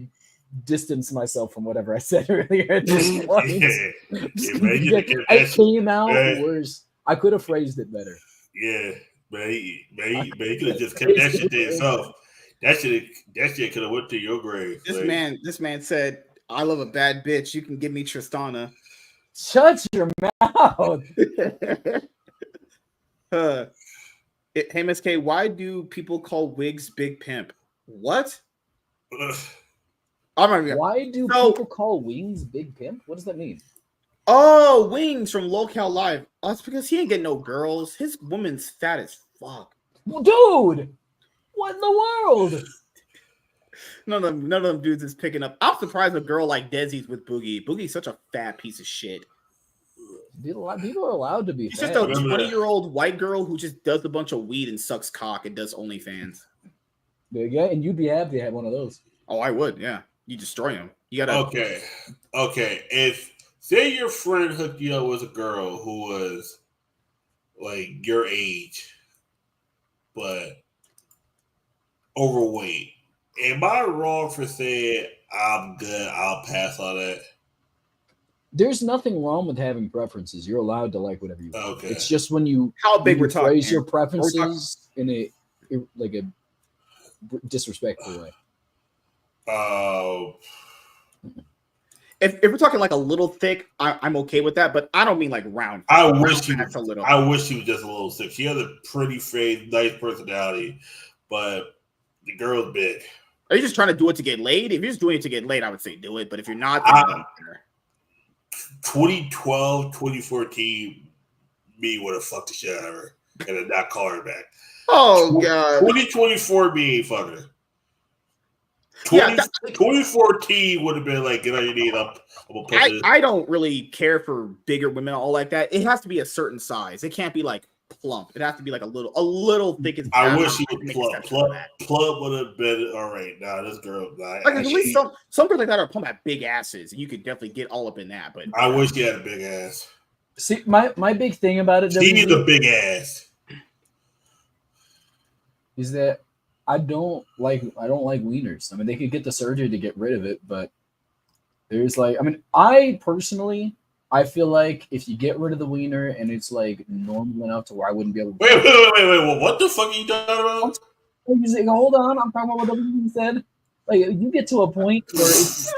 distance myself from whatever I said earlier at this point. It came out worse. I could have phrased it better. Yeah. Man, he could have just kept that shit to himself. That shit could have went to your grave. This man said, "I love a bad bitch. You can give me Tristana." Shut your mouth. Hey, MSK, why do people call wigs Big Pimp? What? Why do people call wings Big Pimp? What does that mean? Oh, Wings from Locale Live. Oh, it's because he ain't getting no girls. His woman's fat as fuck. Well, dude, what in the world? None of them dudes is picking up. I'm surprised a girl like Desi's with Boogie. Boogie's such a fat piece of shit. People are allowed to be. She's just a 20-year-old white girl who just does a bunch of weed and sucks cock and does OnlyFans. Yeah, and you'd be happy to have one of those. Oh, I would. Yeah, you destroy him. You gotta. Okay. If say your friend hooked you up with a girl who was like your age, but overweight, am I wrong for saying I'm good? I'll pass on that. There's nothing wrong with having preferences. You're allowed to like whatever you want. Okay. It's just when you we're talking phrase your preferences in a disrespectful way. If we're talking like a little thick, I'm okay with that, but I don't mean like round. I wish she was a little. I wish she was just a little thick. She has a pretty face, nice personality, but the girl's big. Are you just trying to do it to get laid? If you're just doing it to get laid, I would say do it. But if you're not, 2012, 2014, me would have fucked the shit out of her and then not call her back. Oh, God. 2024, me ain't fucking her. 2014 would have been like, get on your knees up. I don't really care for bigger women all like that. It has to be a certain size. It can't be like plump. It has to be like a little thick. I wish she was plump. Plump would have been all right. Nah, this girl. At least some girls like that are plump at big asses, and you could definitely get all up in that. But I wish she had a big ass. See, my big thing about it, she needs a big ass. Is that I don't like wieners. I mean, they could get the surgery to get rid of it, but there's I personally I feel like if you get rid of the wiener and it's like normal enough to where I wouldn't be able to. Wait. What the fuck are you talking about? Hold on, I'm talking about what WWE said. Like you get to a point where it's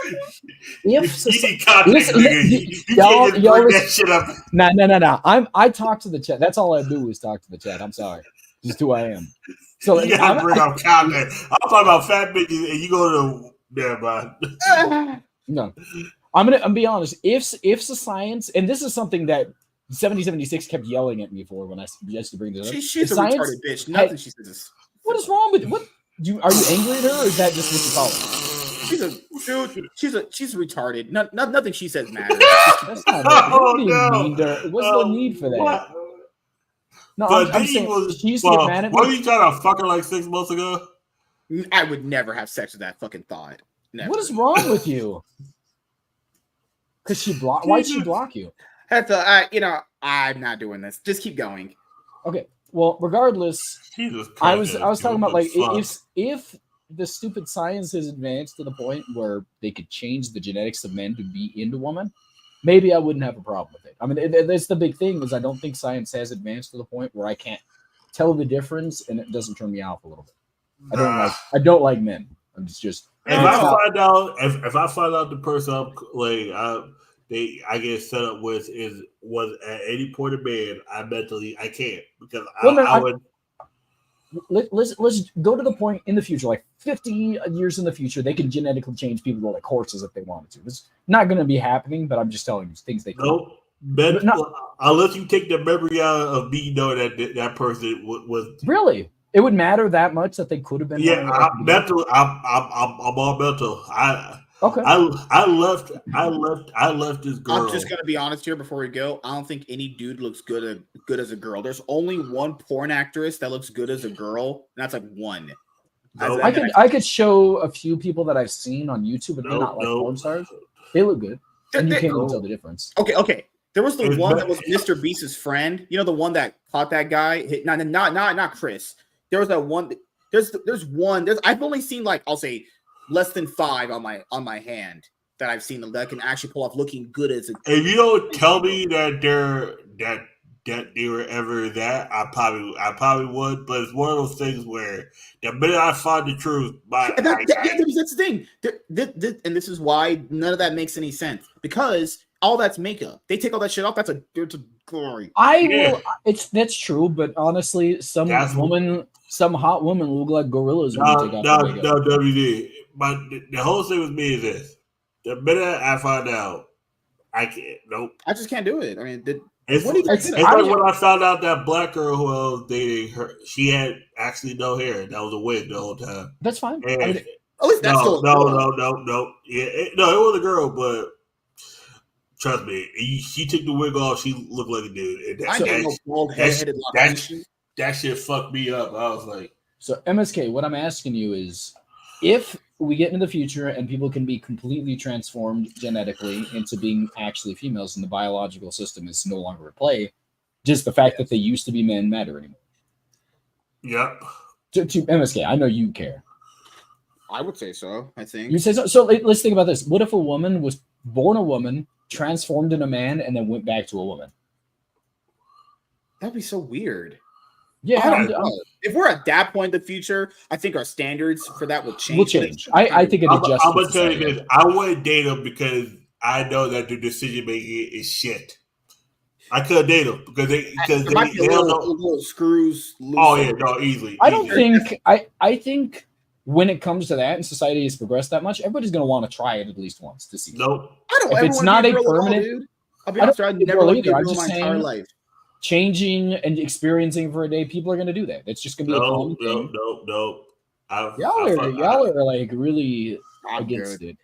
You need context, nigga. You can't just bring that shit up. No. I talk to the chat. That's all I do is talk to the chat. I'm sorry. Just who I am. So You gotta bring up context. I'm talking about fat bitches, and you go to there, man. No, I'm gonna be honest. If the science, and this is something that 7076 kept yelling at me for when I suggested to bring this up. She's a retarded bitch. Nothing she says is. What is wrong with what? Are you angry at her, or is that just what you call her? She's a dude. She's retarded. Nothing she says matters. That's not what's the need for that? What? No, But I'm saying she used to get mad at me. What were you trying to fuck her like 6 months ago? I would never have sex with that fucking thought. Never. What is wrong with you? Because she blocked. Why'd she block you? That's I'm not doing this. Just keep going. Okay. Well, regardless, Jesus Christ, I was talking about like if the stupid science has advanced to the point where they could change the genetics of men to be into women, maybe I wouldn't have a problem with it. I mean, that's the big thing is I don't think science has advanced to the point where I can't tell the difference and it doesn't turn me off a little bit. I don't like men. I'm just if I find out the person I get set up with was at any point a man, I can't because Let's go to the point in the future, like 50 years in the future, they can genetically change people to like horses if they wanted to. It's not going to be happening, but I'm just telling you things they can. Nope. Unless you take the memory out of me knowing that person was really. It would matter that much that they could have been. Yeah, I'm mental. I'm all mental. Okay. I left this girl. I'm just gonna be honest here before we go. I don't think any dude looks good as a girl. There's only one porn actress that looks good as a girl, and that's like one. Nope. I could show a few people that I've seen on YouTube, but they're not like porn stars. They look good, and you can't even tell the difference. Okay. There was the one that was Mr. Beast's friend. You know, the one that caught that guy. Not Chris. There was that one. There's one. I've only seen like I'll say less than 5 on my hand that I've seen that can actually pull off looking good as a. If you don't tell me that they were ever that, I probably would. But it's one of those things where the minute I find the truth, that's the thing. And this is why none of that makes any sense because all that's makeup. They take all that shit off. That's a glory. That's true, but honestly, some hot women look like gorillas when you take off the makeup. No, WD. But the whole thing with me is this: the minute I find out, I can't. Nope. I just can't do it. I mean, it's like when I found out that black girl who I was dating, she had actually no hair. That was a wig the whole time. That's fine. And, at least that's no. Yeah, it was a girl, but trust me, she took the wig off. She looked like a dude. That shit fucked me up. I was like, so MSK, what I'm asking you is, if we get into the future and people can be completely transformed genetically into being actually females and the biological system is no longer at play, just the fact that they used to be men matter anymore. Yep. To MSK, I know you care. I would say so. I think you say so. So let's think about this. What if a woman was born a woman, transformed in a man, and then went back to a woman? That'd be so weird. Yeah, if we're at that point in the future, I think our standards for that will change. Will change. I think it adjusts. I'm gonna tell you this: I wouldn't date them because I know that their decision making is shit. I couldn't date them because they little screws. Oh yeah, no, easily. I think when it comes to that, and society has progressed that much, everybody's gonna want to try it at least once to see. Nope. I don't. If it's not a permanent, dude. I'll be honest. I've never lived in my entire life. Changing and experiencing for a day, people are going to do that. It's just going to be a common thing. No. Y'all are like really against it.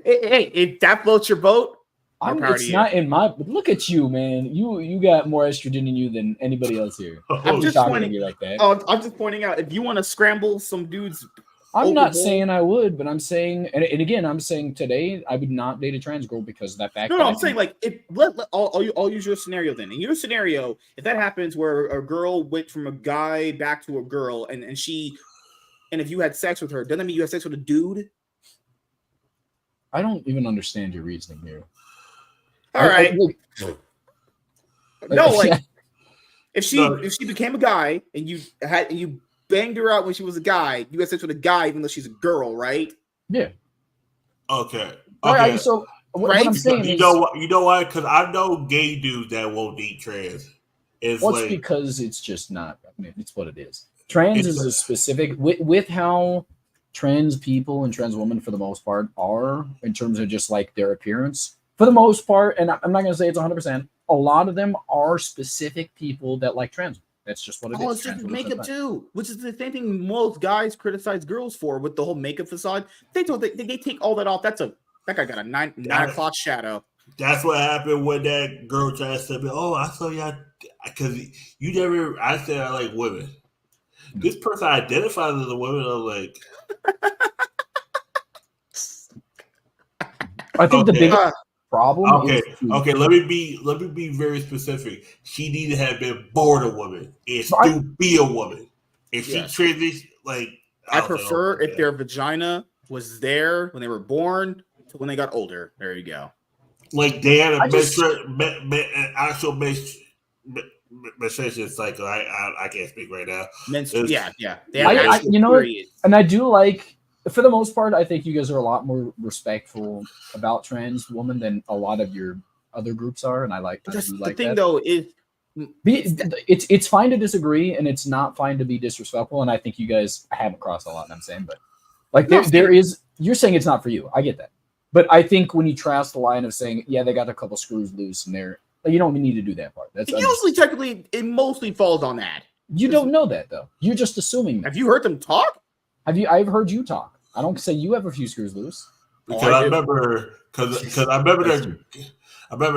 Hey, if that floats your boat, it's not in my. Look at you, man. You got more estrogen in you than anybody else here. I'm just pointing you like that. I'm just pointing out if you want to scramble some dudes. I'm not saying I would, but I'm saying, and again, I'm saying today I would not date a trans girl because of that fact. No, I'm saying like I'll use your scenario then. In your scenario, if that happens where a girl went from a guy back to a girl, and if you had sex with her, doesn't that mean you had sex with a dude? I don't even understand your reasoning here. All right. No, like if she became a guy and you banged her out when she was a guy, you had sex with a guy even though she's a girl, right? Yeah. Okay. Right. So what I'm saying you is, know what? You know why? Because I know gay dudes that won't date trans. It's like because it's just not. I mean, it's what it is. Trans is a specific with how trans people and trans women for the most part are in terms of just like their appearance. For the most part, and I'm not going to say it's 100%. A lot of them are specific people that like trans. That's just what it is. Oh, it's just makeup too, which is the same thing most guys criticize girls for with the whole makeup facade. They take all that off. That guy got a 9 o'clock shadow. That's what happened when that girl tried to say, "Oh, I saw y'all," because you never. I said I like women. This person identifies as a woman. I'm like, I think the biggest problem. Okay. Let me be very specific. She needed to have been born a woman and still be a woman. If she transitioned, like I prefer if their vagina was there when they were born to when they got older. There you go. Like they had an actual menstruation cycle. I can't speak right now. Yeah. And I do like, for the most part, I think you guys are a lot more respectful about trans women than a lot of your other groups are, and I like. The thing though is, it's fine to disagree, and it's not fine to be disrespectful. And I think you guys haven't crossed a lot. I'm saying, but like there is, you're saying it's not for you. I get that. But I think when you trash the line of saying, yeah, they got a couple screws loose and they're like, you don't need to do that part. That's technically, it mostly falls on that. You don't know that though. You're just assuming that. Have you heard them talk? I've heard you talk. I don't say you have a few screws loose. Because I remember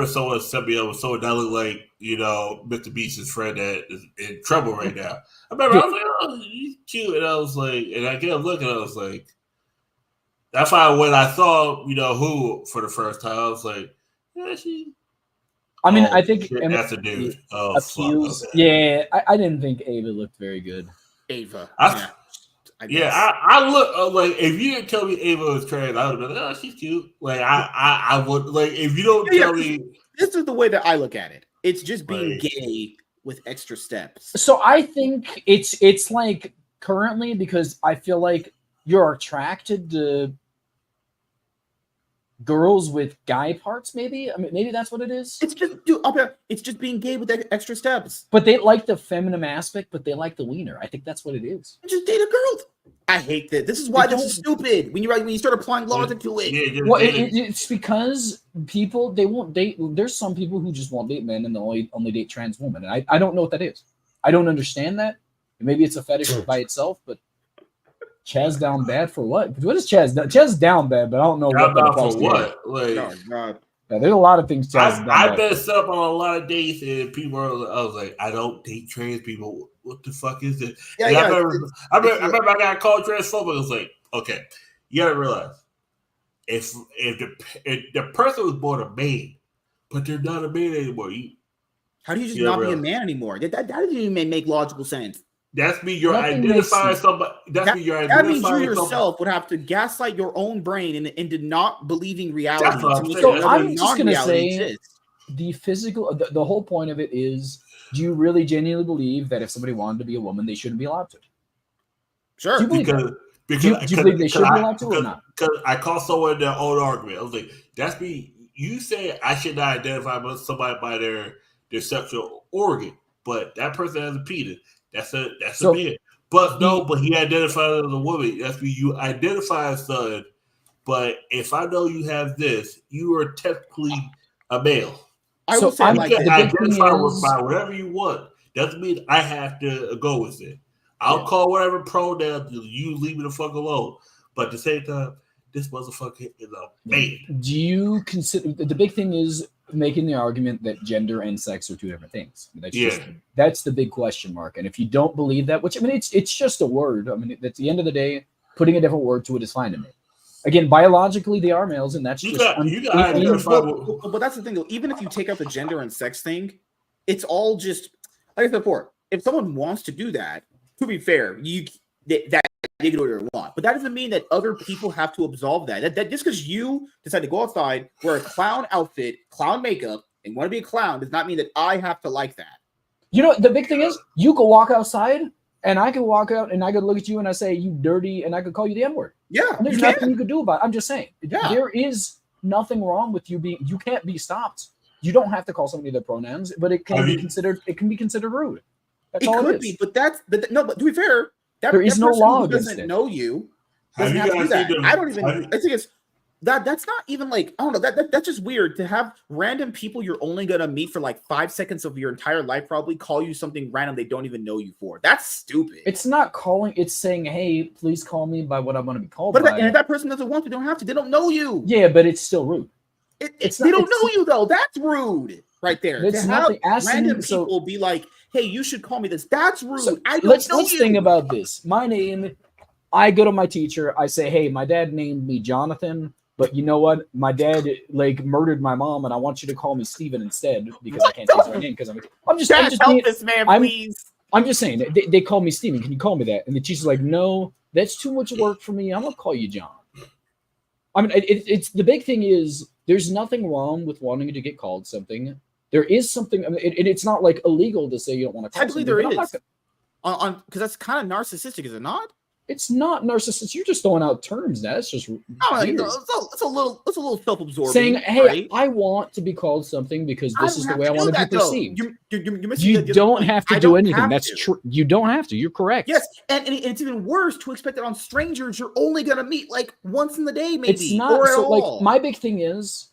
someone sent me over someone that looked like, Mr. Beast's friend that is in trouble right now. I remember I was like, oh, he's cute. And I was like, and I kept looking, I was like, that's why when I saw, who for the first time, I was like, yeah, she. I mean, I think that's a dude. Appeals. Yeah, I didn't think Ava looked very good. Ava. I look like if you didn't tell me Ava was trans, I would have been like, oh, she's cute. Like I would like if you don't tell me. This is the way that I look at it. It's just being gay with extra steps. So I think it's like currently, because I feel like you're attracted to girls with guy parts, maybe. I mean, maybe that's what it is. It's just, it's just being gay with extra steps. But they like the feminine aspect, but they like the wiener. I think that's what it is. Just date a girl. I hate that. This is why this is stupid. When you start applying logic to it. Well, it's because people, they won't date. There's some people who just won't date men and they'll only date trans women. And I don't know what that is. I don't understand that. Maybe it's a fetish by itself, but Chaz down bad for what? What is Chaz? Chaz down bad, but I don't know what down for what. Like, no, God. Yeah, there's a lot of things. I've been set up on a lot of dates, and people I was like, I don't date trans people. What the fuck is this? Yeah, I remember I got called transphobic. I was like, okay, you gotta realize if the person was born a man, but they're not a man anymore. How do you just not be a man anymore? That doesn't even make logical sense. That's me. You're identifying somebody. That means you yourself would have to gaslight your own brain into not believing reality. So I'm just going to say the physical, the whole point of it is, do you really genuinely believe that if somebody wanted to be a woman, they shouldn't be allowed to? Sure. Do you believe that? Do you believe they should be allowed to or not? Because I called someone their own argument. I was like, that's me. You say I should not identify somebody by their sexual organ, but that person has a penis. That's a man. But he identified as a woman. That's me. You identify as son. But if I know you have this, you are technically a male. I will say you can identify by whatever you want. Doesn't mean I have to go with it. I'll call whatever pronoun you leave me the fuck alone. But at the same time, this motherfucker is a man. Do you consider the big thing is making the argument that gender and sex are two different things? That's the big question mark. And if you don't believe that, which I mean, it's just a word. I mean, at the end of the day, putting a different word to it is fine to me. Again, biologically, they are males, and that's but that's the thing, though. Even if you take out the gender and sex thing, it's all just like I said before. If someone wants to do that, to be fair, they can do whatever they want. but that doesn't mean that other people have to absolve that. That just because you decide to go outside, wear a clown outfit, clown makeup, and want to be a clown does not mean that I have to like that. You know, the big thing is you could walk outside and I could walk out and I could look at you and I say, you dirty, and I could call you the N-word. Yeah. And there's nothing you could do about it. I'm just saying. Yeah. There is nothing wrong with you can't be stopped. You don't have to call somebody their pronouns, but it can be considered rude. That's all it is. But but to be fair, there is no law against doesn't it. know you doesn't have to do that. I don't even. I think it's that's not even like, I don't know, that's just weird to have random people you're only gonna meet for like 5 seconds of your entire life probably call you something random they don't even know you for. That's stupid. It's not calling. It's saying, hey, please call me by what I want to be called by. And if that person doesn't want to, they don't have to. They don't know you. Yeah, but it's still rude. They don't know you though. That's rude right there. It's to have asking, random people be like, hey, you should call me this. That's rude. So I don't know let's you. think about this. My name, I go to my teacher. I say, hey, my dad named me Jonathan, but you know what? My dad like murdered my mom, and I want you to call me Steven instead because I can't change my name because I'm just help this man, please. I'm just saying they call me Steven. Can you call me that? And the teacher's like, no, that's too much work for me. I'm gonna call you John. I mean, it's the big thing is there's nothing wrong with wanting to get called something. There is something. I mean, it's not like illegal to say you don't want to call something. Technically, there is. Because that's kind of narcissistic, is it not? It's not narcissistic. You're just throwing out terms. That's just weird. It's a little self-absorbing. Saying, "Hey, right? I want to be called something because this is the way I want to be perceived." You don't have to do anything. That's true. You don't have to. You're correct. Yes, and it's even worse to expect it on strangers you're only gonna meet like once in the day, maybe. It's not or so. at Like all. my big thing is,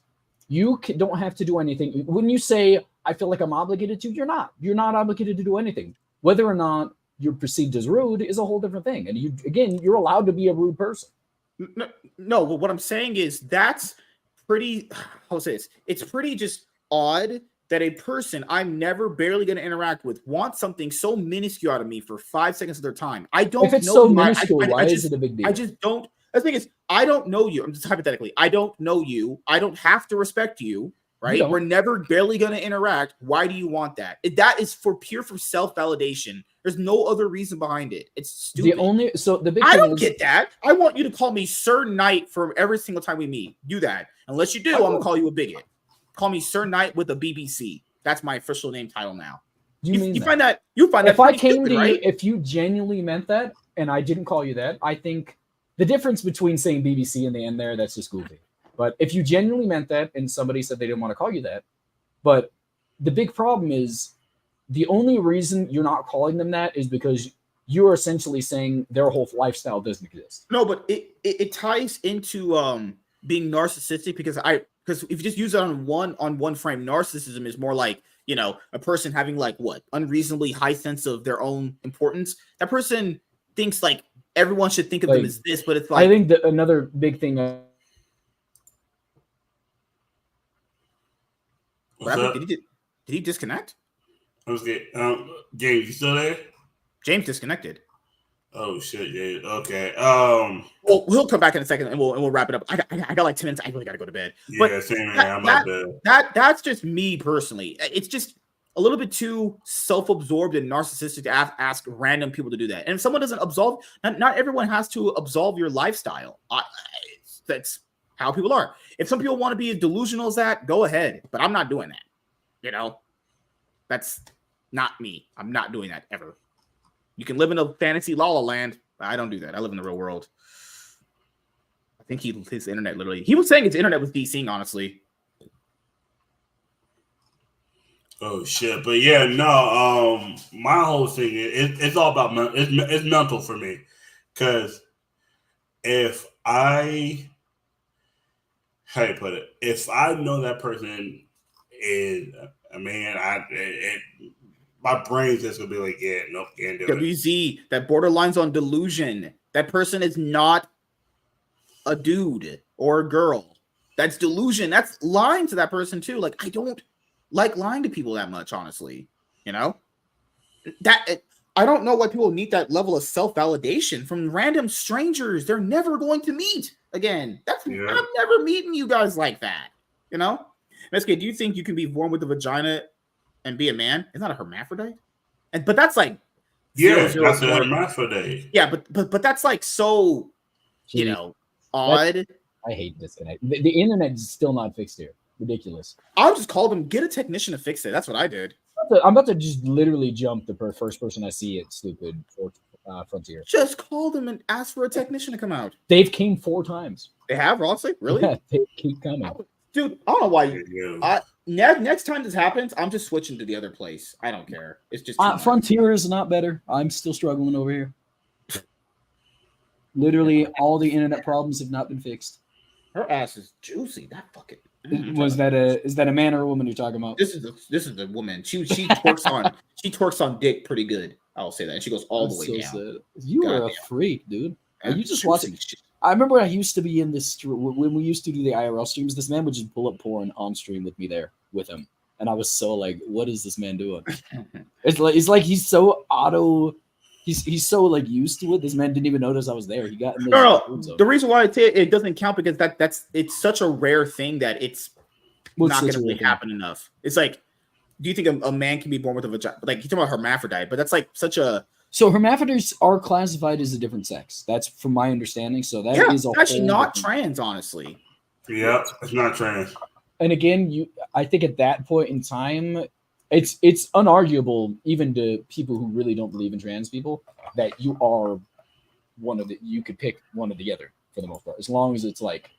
don't have to do anything. When you say, "I feel like I'm obligated to," you're not. You're not obligated to do anything. Whether or not you're perceived as rude is a whole different thing. And you're allowed to be a rude person. No, but what I'm saying is that's pretty, I'll say this, it's pretty just odd that a person I'm never barely going to interact with wants something so minuscule out of me for 5 seconds of their time. I don't If it's know so you. minuscule, why is it a big deal? I just don't. The thing is, I don't know you. I'm just hypothetically, I don't know you. I don't have to respect you. Right? We're never barely going to interact. Why do you want that? That is for self-validation. There's no other reason behind it. It's stupid. I don't get that. I want you to call me Sir Knight for every single time we meet. Do that. Unless you do, I'm gonna call you a bigot. Call me Sir Knight with a BBC. That's my official name title now. You find that if I came stupid, to right? you, if you genuinely meant that and I didn't call you that, I think the difference between saying BBC and the end there, that's just goofy. But if you genuinely meant that and somebody said they didn't want to call you that, but the big problem is the only reason you're not calling them that is because you're essentially saying their whole lifestyle doesn't exist. No, but it ties into being narcissistic because if you just use it on one frame, narcissism is more like, you know, a person having like unreasonably high sense of their own importance. That person thinks like everyone should think of them as this, but it's like I think that another big thing. Did he disconnect? Okay. James, you still there? James disconnected. Oh shit, James. Okay. Well, he'll come back in a second and we'll wrap it up. I got like 10 minutes. I really gotta go to bed. Yeah, same here. I'm out bed. That's just me personally. It's just a little bit too self-absorbed and narcissistic to ask random people to do that. And if someone doesn't absolve, not everyone has to absolve your lifestyle. That's how people are. If some people want to be as delusional as that, go ahead. But I'm not doing that. You know, that's not me. I'm not doing that ever. You can live in a fantasy la la land. I don't do that. I live in the real world. I think his internet literally. He was saying his internet was desync, honestly. Oh shit! But yeah, no. My whole thing it's all about it's mental for me, because if I. How do you put it? If I know that person is a man, my brain's just gonna be like, yeah, nope, can't do it. WZ, that borderlines on delusion. That person is not a dude or a girl. That's delusion. That's lying to that person too. Like, I don't like lying to people that much, honestly. You know? I don't know why people need that level of self-validation from random strangers they're never going to meet again. I'm never meeting you guys like that. You know? MSK, do you think you can be born with a vagina and be a man? It's not a hermaphrodite? But that's like that's a hermaphrodite. Yeah, but that's like so odd. I hate disconnect. The internet is still not fixed here. Ridiculous. I'll just call them, get a technician to fix it. That's what I did. I'm about to just literally jump the first person I see at stupid Frontier. Just call them and ask for a technician to come out. They've came 4 times. They have, honestly? Really? Yeah, they keep coming. Dude, I don't know why. Next time this happens, I'm just switching to the other place. I don't care. It's just Frontier is not better. I'm still struggling over here. Literally, all the internet problems have not been fixed. Her ass is juicy. That fucking. Is that a man or a woman you're talking about? This is the woman. She twerks on dick pretty good. I'll say that. And she goes all the way down. Sad. You God are damn. a freak, dude. Are you just Juicy watching? shit. I remember I used to be in this when we used to do the IRL streams. This man would just pull up porn on stream with me there with him, and I was so like, "What is this man doing?" it's like he's so He's so like used to it. This man didn't even notice I was there. He got in the reason why it doesn't count because it's such a rare thing that it's not going to really happen enough. It's like, do you think a man can be born with a vagina? Like, you're talking about hermaphrodite, but that's like such a. So hermaphrodites are classified as a different sex. That's from my understanding. So that is actually not trans, honestly. Yeah, it's not trans. And again, I think at that point in time, it's unarguable, even to people who really don't believe in trans people, that you are you could pick one or the other for the most part, as long as it's like.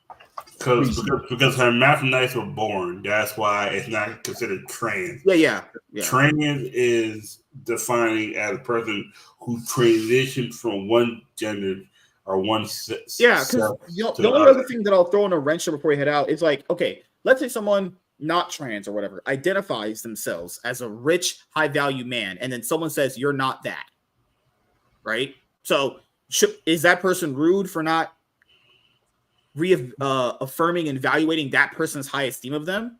Because hermaphrodites were born. That's why it's not considered trans. Yeah. Trans is defining as a person who transitioned from one gender or one sex. Yeah, because the only other thing that I'll throw in a wrench before we head out is like, okay, let's say someone not trans or whatever identifies themselves as a rich, high-value man, and then someone says you're not that, right? So is that person rude for not affirming and evaluating that person's high esteem of them?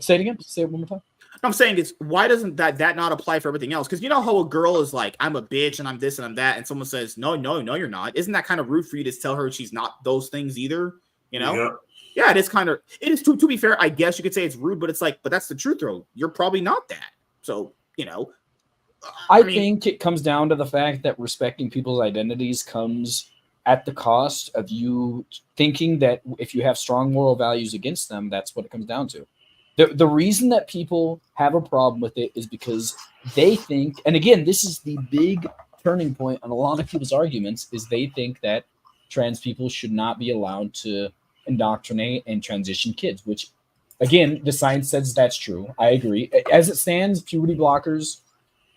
Say it again. Say it one more time. I'm saying is, why doesn't that not apply for everything else? Because you know how a girl is like, I'm a bitch and I'm this and I'm that, and someone says, no, you're not. Isn't that kind of rude for you to tell her she's not those things either? Yeah, it is kind of. It is to be fair. I guess you could say it's rude, but it's like, but that's the truth, though. You're probably not that. So I think it comes down to the fact that respecting people's identities comes at the cost of you thinking that if you have strong moral values against them, that's what it comes down to. The reason that people have a problem with it is because they think, and again, this is the big turning point on a lot of people's arguments, is they think that trans people should not be allowed to indoctrinate and transition kids, which, again, the science says that's true. I agree. As it stands, puberty blockers,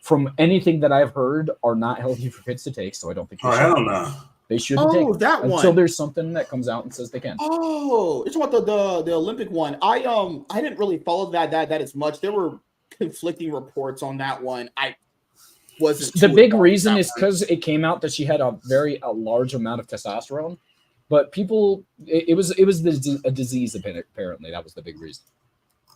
from anything that I've heard, are not healthy for kids to take, so I don't think hell no. They shouldn't take that one until there's something that comes out and says they can. Oh, it's about the Olympic one. I didn't really follow that as much. There were conflicting reports on that one. I wasn't. The big reason is because it came out that she had a large amount of testosterone, but people, it was a disease apparently. That was the big reason.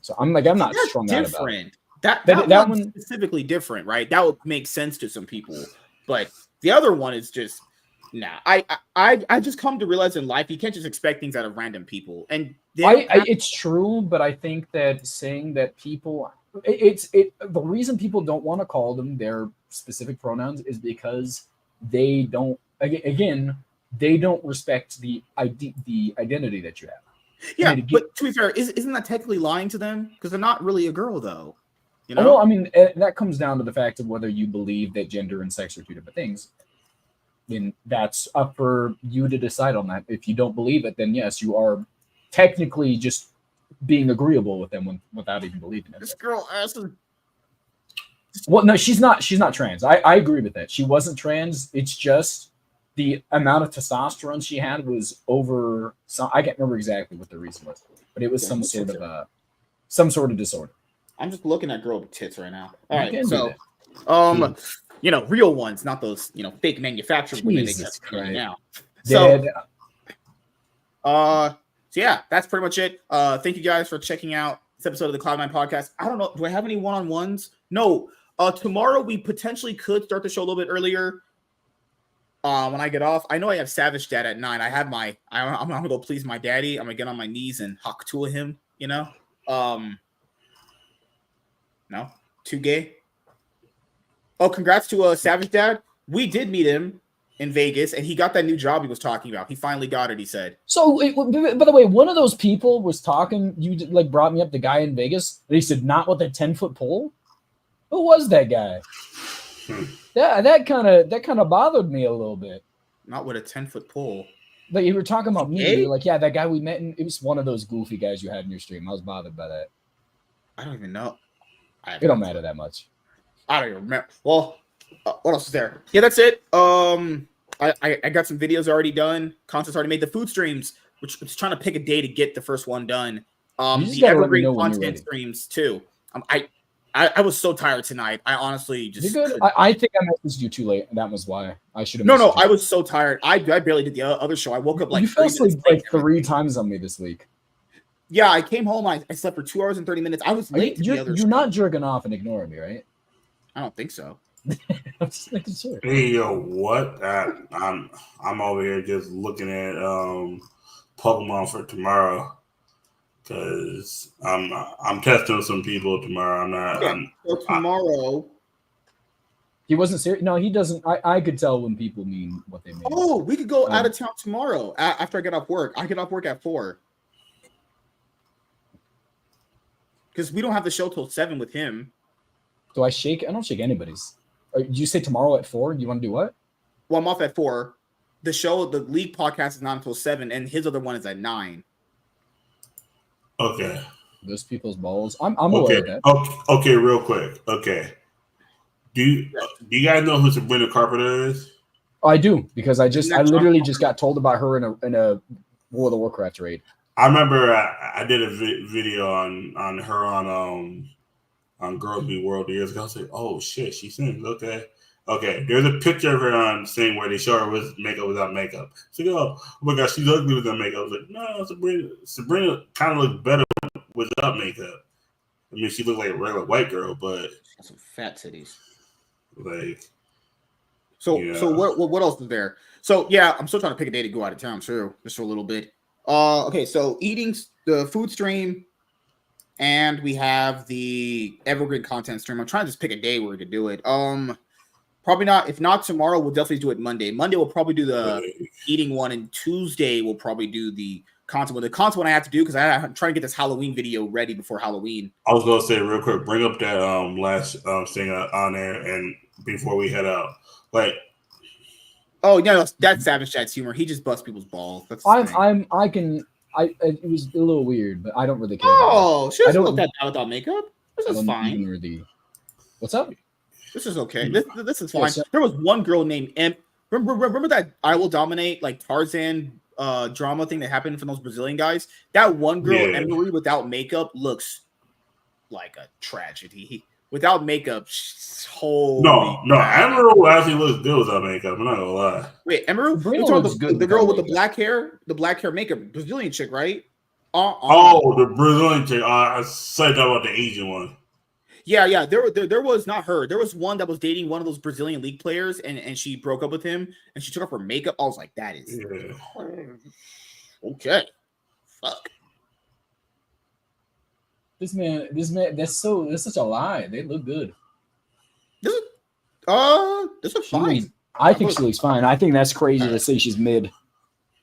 So I'm not strung out about it. That one's specifically different, right? That would make sense to some people, but the other one is just. Nah, I just come to realize in life you can't just expect things out of random people, and it's true. But I think that saying that people, the reason people don't want to call them their specific pronouns is because they don't. Again, they don't respect the identity that you have. Yeah, but to be fair, isn't that technically lying to them because they're not really a girl, though? Well, I mean, that comes down to the fact of whether you believe that gender and sex are two different things. And that's up for you to decide on that. If you don't believe it, then yes, you are technically just being agreeable with them without even believing it. This girl asked. Well, no, she's not trans. I agree with that. She wasn't trans. It's just the amount of testosterone she had was over. I can't remember exactly what the reason was, but it was some sort of disorder. I'm just looking at girl tits right now. All right, so real ones, not those, fake manufactured women they get right now. So, yeah, that's pretty much it. Thank you guys for checking out this episode of the Cloud9 podcast. I don't know, do I have any one-on-ones? No. Tomorrow we potentially could start the show a little bit earlier. When I get off, I know I have Savage Dad at 9. I'm gonna go please my daddy. I'm gonna get on my knees and hawk to him. No, too gay. Oh, congrats to Savage Dad. We did meet him in Vegas, and he got that new job he was talking about. He finally got it, he said. So, by the way, one of those people was talking. You like brought me up the guy in Vegas. They said not with a 10-foot pole. Who was that guy? That kind of bothered me a little bit. Not with a 10-foot pole. Like you were talking about me. Hey? You're like, yeah, that guy we met. It was one of those goofy guys you had in your stream. I was bothered by that. I don't even know. It don't matter that much. I don't even remember. Well, what else is there? Yeah, that's it. I got some videos already done. Content's already made. The food streams, which I'm just trying to pick a day to get the first one done. The evergreen content streams too. I was so tired tonight. I honestly just. You're good. I think I messaged you too late, and that was why I should have. No, I was so tired. I barely did the other show. I woke up like you fell asleep like 3 times on me this week. Yeah, I came home. I slept for 2 hours and 30 minutes. I was late. You're not jerking off and ignoring me, right? I don't think so. I'm just making sure. Hey yo, what? I'm over here just looking at Pokemon for tomorrow because I'm testing some people tomorrow. I'm not. Okay. So tomorrow. He wasn't serious. No, he doesn't. I could tell when people mean what they mean. Oh, we could go out of town tomorrow after I get off work. I get off work at 4. Because we don't have the show till 7 with him. Do I shake? I don't shake anybody's. Did you say tomorrow at 4? Do you want to do what? Well, I'm off at 4. The league podcast is not until 7, and his other one is at 9. Okay. Those people's balls. I'm aware of that. Okay, real quick. Okay. Do you guys know who Sabrina Carpenter is? Oh, I do, because I literally just got told about her in a World of Warcraft raid. I remember I did a video on her on Girls Be World years ago. I was like, oh shit, she sings. Okay. There's a picture of her on Sing where they show her with makeup without makeup. So oh my gosh, she's ugly without makeup. I was like, no, Sabrina kind of looked better without makeup. I mean, she looked like a regular white girl, but She got some fat titties. Like, so what else is there? So yeah, I'm still trying to pick a day to go out of town too, just for a little bit. Okay, so eating the food stream, and we have the evergreen content stream. I'm trying to just pick a day where we could do it. Probably not. If not tomorrow, we'll definitely do it Monday. Monday we'll probably do the eating one, and Tuesday we'll probably do the content one. The content one I have to do because I'm trying to get this Halloween video ready before Halloween. I was gonna say real quick, bring up that last thing on there, and before we head out, like. Oh no, that's Savage Chat's humor. He just busts people's balls. That's it was a little weird, but I don't really care. Oh, she doesn't look that bad without makeup. This is fine. What's up? This is okay. This is fine. There was one girl named M. Remember that I Will Dominate like Tarzan drama thing that happened from those Brazilian guys? That one girl, Emily, without makeup, looks like a tragedy. Without makeup, no, Emerald actually looks good without makeup. I'm not gonna lie. Wait, Emerald, the girl with the black hair makeup, Brazilian chick, right? Oh, the Brazilian chick. I said that about the Asian one. Yeah. There was not her. There was one that was dating one of those Brazilian league players, and she broke up with him, and she took off her makeup. I was like, that is okay. Fuck. This man, that's such a lie. They look good. This is fine. I think she looks fine. I think that's crazy to say she's mid.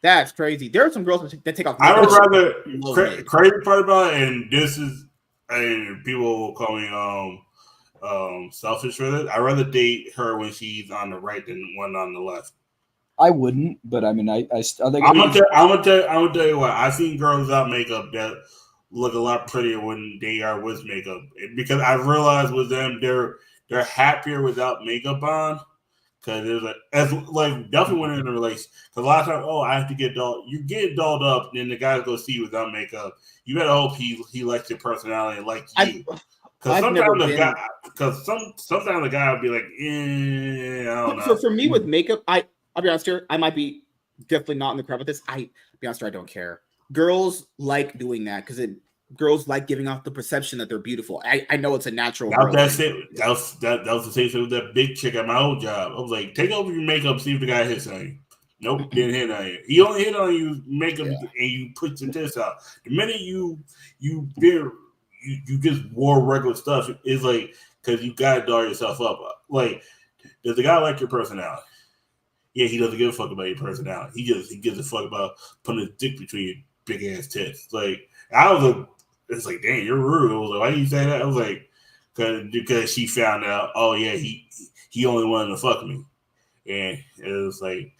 That's crazy. There are some girls that take off. I would rather crazy part about it, and this is, and people will call me selfish for this. I'd rather date her when she's on the right than one on the left. I wouldn't, but I mean, I think I'm gonna tell you what. I've seen girls without makeup that look a lot prettier when they are with makeup, because I've realized with them they're happier without makeup on, because there's like definitely when they're in a relationship. Because a lot of times, I have to get dolled. You get dolled up, and then the guy go see you without makeup. You better hope he likes your personality and like you. Because sometimes the guy will be like, I don't know. So for me with makeup, I'll be honest here, I might be definitely not in the crowd with this. Be honest here, I don't care. Girls like doing that because girls like giving off the perception that they're beautiful. I know it's a natural. That's it. That was the same thing with that big chick at my old job. I was like, take over your makeup, see if the guy hits on you. Nope, didn't hit on you. He only hit on you makeup and you put your tits out. The minute you just wore regular stuff, it's like because you gotta doll yourself up. Like, does the guy like your personality? Yeah, he doesn't give a fuck about your personality. He gives a fuck about putting his dick between your big ass tits. Like I was like, it's like, damn, you're rude. I was like, why you say that? I was like, because she found out. Oh yeah, he only wanted to fuck me, and it was like,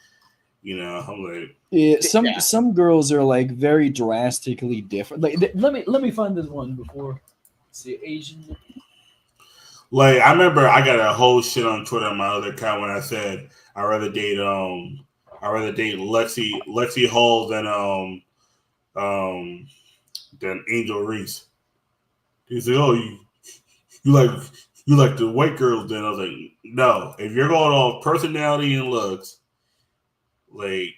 I'm like, yeah. Some girls are like very drastically different. Like let me find this one before. See Asian. Like I remember I got a whole shit on Twitter on my other account when I said I'd rather date Lexi Hall than Angel Reese. He said, "Oh, you like the white girls?" Then I was like, "No. If you're going off personality and looks, like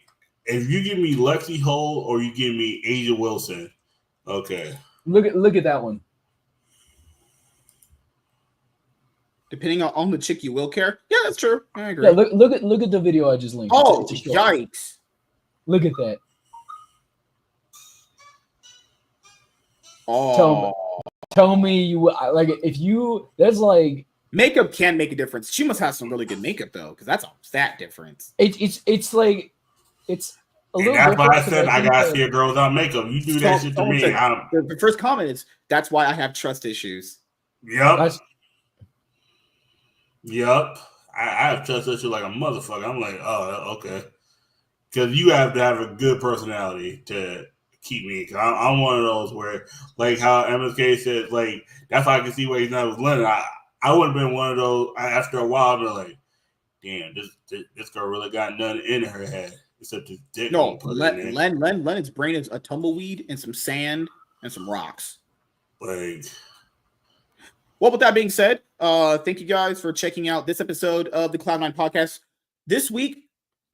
if you give me Lexi Hall or you give me Angel Wilson, okay." Look at that one. Depending on the chick, you will care. Yeah, that's true. I agree. Yeah, look at the video I just linked. Oh, it's yikes! Look at that. Oh, tell me you like if you. That's like makeup can make a difference. She must have some really good makeup though, because that's a fat difference. It's like it's a little. And that's why I said I gotta see a girl without makeup. You do that shit to me. The first comment is that's why I have trust issues. Yep. Yep. I have trust issues like a motherfucker. I'm like, oh, okay. Because you have to have a good personality to keep me. Cause I'm one of those where, like how MSK said, like, that's why I can see why he's not with Leonard. I would have been one of those after a while, but like, damn, this girl really got nothing in her head except this dick. No, Leonard's brain is a tumbleweed and some sand and some rocks. Like, well, with that being said, thank you guys for checking out this episode of the Cloud9 podcast. This week,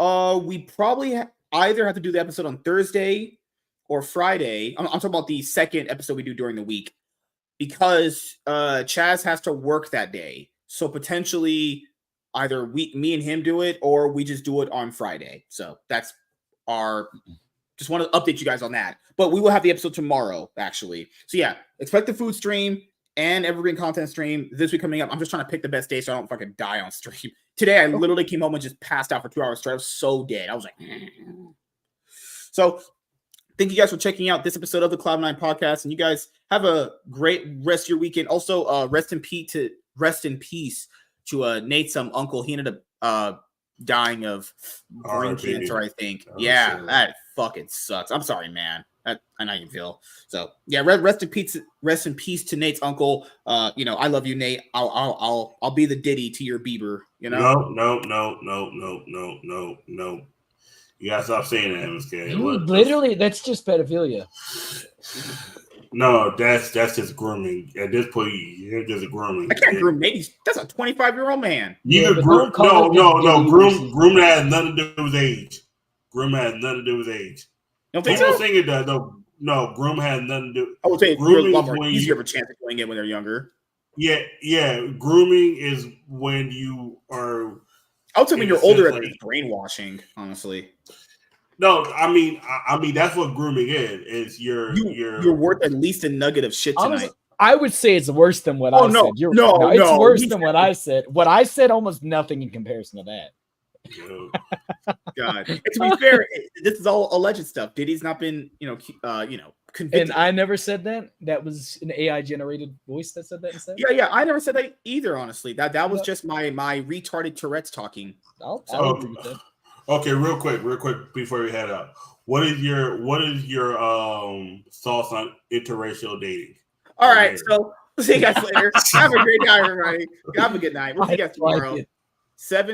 we probably either have to do the episode on Thursday or Friday. I'm talking about the second episode we do during the week because Chaz has to work that day. So potentially either me and him do it or we just do it on Friday. So that's just want to update you guys on that. But we will have the episode tomorrow, actually. So yeah, expect the food stream and evergreen content stream this week coming up. I'm just trying to pick the best day so I don't fucking die on stream. Today, I literally came home and just passed out for 2 hours straight. I was so dead. I was like, So thank you guys for checking out this episode of the Cloud9 podcast. And you guys have a great rest of your weekend. Also, rest in peace to Nate's uncle. He ended up dying of brain cancer, I think. Yeah, that fucking sucks. I'm sorry, man. I know you feel. So yeah, rest in peace to Nate's uncle. I love you, Nate. I'll be the Diddy to your Bieber. No. You gotta stop saying that, MSK. Literally, that's just pedophilia. No, that's just grooming. At this point, you're just grooming. I can't groom Nate. That's a 25-year-old man. You can groom. No. Groom has nothing to do with age. Groom has nothing to do with age. Don't think People so? think it does. No, groom has nothing to do. I would say you're a lot more easier of a chance of doing it when they're younger. Yeah. Grooming is when you are. I would say when you're older, it's brainwashing. Honestly. No, I mean that's what grooming is. Is you're worth at least a nugget of shit tonight. Honestly, I would say it's worse than what I said. It's worse than what I said. What I said almost nothing in comparison to that. God. And to be fair, this is all alleged stuff. Diddy's not been, convicted. And I never said that. That was an AI generated voice that said that instead. Yeah. I never said that either. Honestly, that was just my retarded Tourette's talking. I'll agree with that. Okay, real quick before we head out. What is your thoughts on interracial dating? All right, so see you guys later. Have a great night, everybody. Have a good night. We'll see you guys tomorrow. 7